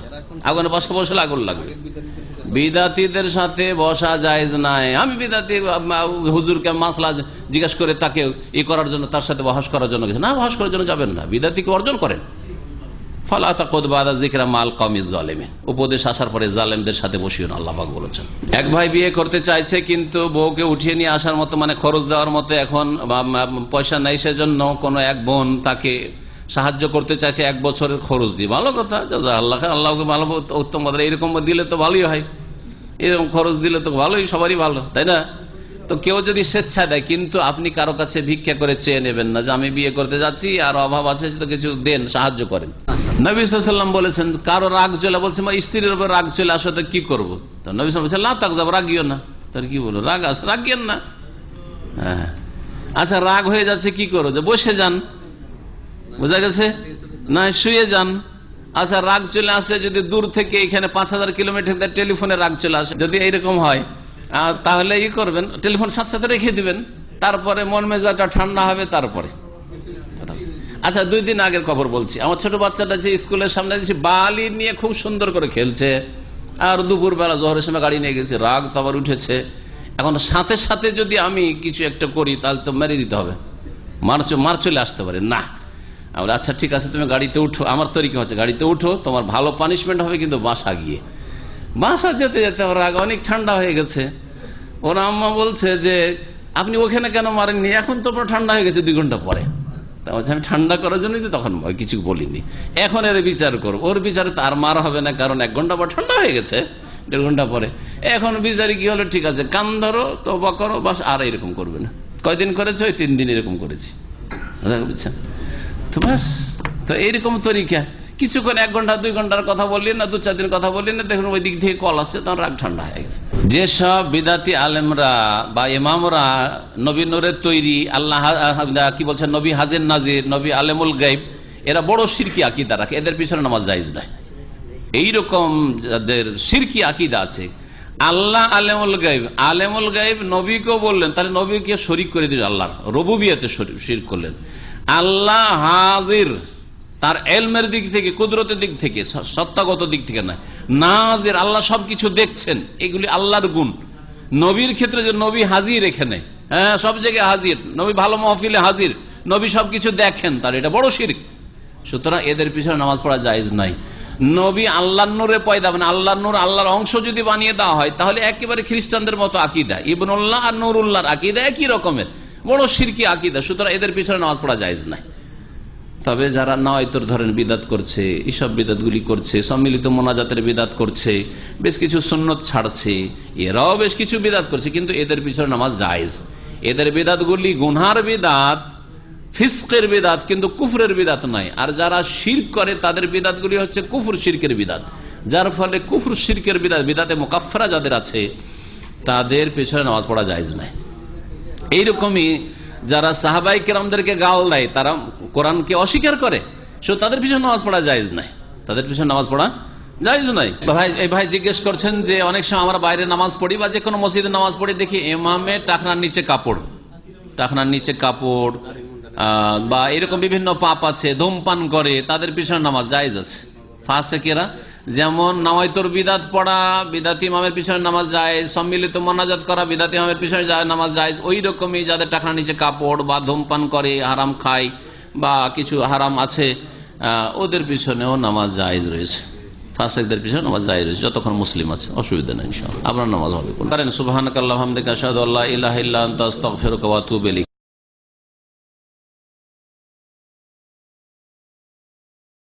আগুনে বসলে আগুন লাগবে। বিদআতীদের সাথে বসা জায়েজ নাই। আমি বিদআতী হুজুরকে মাসলা জিজ্ঞাসা করে তাকে ই করার জন্য, তার সাথে বহাস করার জন্য গেছে না, বহাস করার জন্য যাবেন না। বিদআতীকে অর্জন করেন। ফালা তাকুদ বাদা যিকরা মাল কওমিজ জালিমিন, উপদেশ আসার পরে জালেমদের সাথে বসিও না, আল্লাহ পাক বলেছেন। এক ভাই বিয়ে করতে চাইছে, কিন্তু বউকে উঠিয়ে নিয়ে আসার মতো, মানে খরচ দেওয়ার মতো এখন পয়সা নাই, সেজন্য কোনো এক বোন তাকে সাহায্য করতে চাইছে 1 বছরের খরচ দিয়ে। ভালো কথা, আল্লাহকে ভালো, উত্তম কথা। এরকম দিলে তো ভালোই হয়, এরকম খরচ দিলে তো ভালোই, সবারই ভালো, তাই না? তো কেউ যদি স্বেচ্ছা দেয়, কিন্তু আপনি কারো কাছে ভিক্ষা করে চেয়ে নেবেন না যে আমি বিয়ে করতে যাচ্ছি আর অভাব আছে, তো কিছু দেন, সাহায্য করেন। নবী সাল্লাল্লাহু আলাইহি ওয়াসাল্লাম বলেছেন, কারো রাগ চলে, বলছে স্ত্রীর উপর রাগ চলে আসো তো কি করবো? তো নবী সাল্লাল্লাহু আলাইহি ওয়াসাল্লাম বলছেন, লা তাগজাব, রাগিও না। তার কি বলো, রাগ আসে, রাগিয়েন না। হ্যাঁ, আচ্ছা রাগ হয়ে যাচ্ছে, কি করো? যে বসে যান, বোঝা গেছে না, শুয়ে যান। আচ্ছা রাগ চলে আসে যদি দূর থেকে, এখানে 5000 কিলোমিটার টেলিফোনে রাগ চলে আসে, যদি এইরকম হয়, তাহলে ই করবেন, টেলিফোন সাথে রেখে দিবেন, তারপরে মন মেজাজটা ঠান্ডা হবে। তারপরে আচ্ছা 2 দিন আগের খবর বলছি, আমার ছোট বাচ্চাটা যে স্কুলের সামনে বালি নিয়ে খুব সুন্দর করে খেলছে, আর দুপুরবেলা জোহরের সময় গাড়ি নিয়ে গেছে, রাগ তো আবার উঠেছে। এখন সাথে সাথে যদি আমি কিছু একটা করি, তাহলে তো মেরে দিতে হবে, মার চলে আসতে পারে না। আমরা আচ্ছা ঠিক আছে, তুমি গাড়িতে উঠো। আমার তরিকা হচ্ছে, গাড়িতে উঠো, তোমার ভালো পানিশমেন্ট হবে, কিন্তু বাসা যেতে যেতে ওর রাগ অনেক ঠান্ডা হয়ে গেছে। ওর আম্মা বলছে যে আপনি ওখানে কেন মারেননি, এখন তো ঠান্ডা হয়ে গেছে 2 ঘন্টা পরে। তা বলছে আমি ঠান্ডা করার জন্যই তো তখন কিছু বলিনি, এখন এর বিচার করবো। ওর বিচারে তার মার হবে না, কারণ 1 ঘন্টা পর ঠান্ডা হয়ে গেছে, 1.5 ঘন্টা পরে। এখন বিচারে কি হলো, ঠিক আছে কান ধরো, তওবা করো, বাস, আর এরকম করবে না। কয়দিন করেছে? ওই 3 দিন এরকম করেছি। বুঝছেন তো ব্যাস। তো এইরকম তরিকা কিছুক্ষণ 1 ঘন্টা 2 ঘন্টার কথা বললেন না, 2-4 দিন কথা বললেন না, দেখুন ওই দিক থেকে কল আসছে, তখন রাগ ঠান্ডা হয়ে গেছে। যেসব বিদাতি আলেমরা বা ইমামরা নবী নূরের তৈরি, আল্লাহ কি বলছেন, নবী হাজির নাজির, নবী আলেমুল গাইব, এরা বড় শিরকি আকীদা রাখে, এদের পিছনে নামাজ জায়েজ নয়। এইরকম যাদের শিরকি আকীদা আছে, আল্লাহ আলেমুল গাইব, আলেমুল গাইব নবীকেও বললেন, তাহলে নবীকে শরিক করে দিলেন, আল্লাহর রুবুবিয়তে শিরক করলেন। আল্লাহ হাজির, তার এলমের দিক থেকে, কুদরতের দিক থেকে, সত্তাগত দিক থেকে নয়। নাজির, আল্লাহ সবকিছু দেখছেন, এগুলি আল্লাহর গুণ। নবীর ক্ষেত্রে যে নবী হাজির, এখানে হ্যাঁ সব জায়গায় হাজির, নবী ভালো মাহফিলে হাজির, নবী সবকিছু দেখেন, তার এটা বড় শিরক। সুতরাং এদের পিছনে নামাজ পড়া জায়েজ নাই। নবী আল্লাহর নূরে পয়দা, মানে আল্লাহর নূর, আল্লাহর অংশ যদি বানিয়ে দেওয়া হয়, তাহলে একেবারে খ্রিস্টানদের মতো আকীদা, ইবনুল্লাহ আর নুরুল্লাহর আকীদা একই রকমের, বড় শিরকি আকীদা। সুতরাং এদের পিছনে নামাজ পড়া জায়েজ নাই। তবে যারা নয়তর ধরেন বিদাত করছে, এইসব বিদাতগুলি করছে, সম্মিলিত মোনাজাতের বিদাত করছে, বেশ কিছু সুন্নত ছাড়ছে, এরাও বেশ কিছু বিদাত করছে, কিন্তু এদের পিছনে নামাজ জায়েজ। এদের বিদাতগুলি গুনহার বিদাত, ফিসকের বিদাত, কিন্তু কুফরের বিদাত নয়। আর যারা শিরক করে তাদের বিদাতগুলি হচ্ছে কুফর শিরকের বিদাত, যার ফলে কুফর শিরকের বিদাত, বিদাতে মুকাফফারা যাদের আছে, তাদের পেছনে নামাজ পড়া জায়েজ নয়। এইরকমই যারা সাহাবাই কেরামদেরকে গাল দেয়, তারা কোরআনকে অস্বীকার করে, সো তাদের পিছনে নামাজ পড়া জায়েজ নাই, তাদের পিছনে নামাজ পড়া জায়েজ নাই। ভাই, এই ভাই জিজ্ঞেস করছেন যে অনেক সময় আমরা বাইরে নামাজ পড়ি বা যে কোনো মসজিদে নামাজ পড়ি, দেখি ইমামে টাকনার নিচে কাপড়, টাকনার নিচে কাপড় বা এরকম বিভিন্ন পাপ আছে, ধূমপান করে, তাদের পিছনে নামাজ জায়েজ আছে। ফাসেকেরা যেমন নাওয়াইতুর বিদাত পড়া, বিদাতি ইমামের পিছনে নামাজ জায়েজ, সম্মিলিত মোনাজাত করা, বিদাতি ইমামের পিছনে নামাজ জায়েজ। ওই রকমই যাদের টাকনার নিচে কাপড় বা ধূমপান করে, হারাম খায় বা কিছু হারাম আছে, ওদের পিছনেও নামাজ জায়েজ রয়েছে। ফাসেকদের পিছনে নামাজ জায়েজ রয়েছে, যতক্ষণ মুসলিম আছে, অসুবিধা নেই ইনশাআল্লাহ। আপনার নামাজ হবে করেন। সুবহানাকাল্লাহুম্মা ওয়া বিহামদিকা আশহাদু আল্লা ইলাহা ইল্লা আনতা আস্তাগফিরুকা ওয়া আতুবু ইলাইক।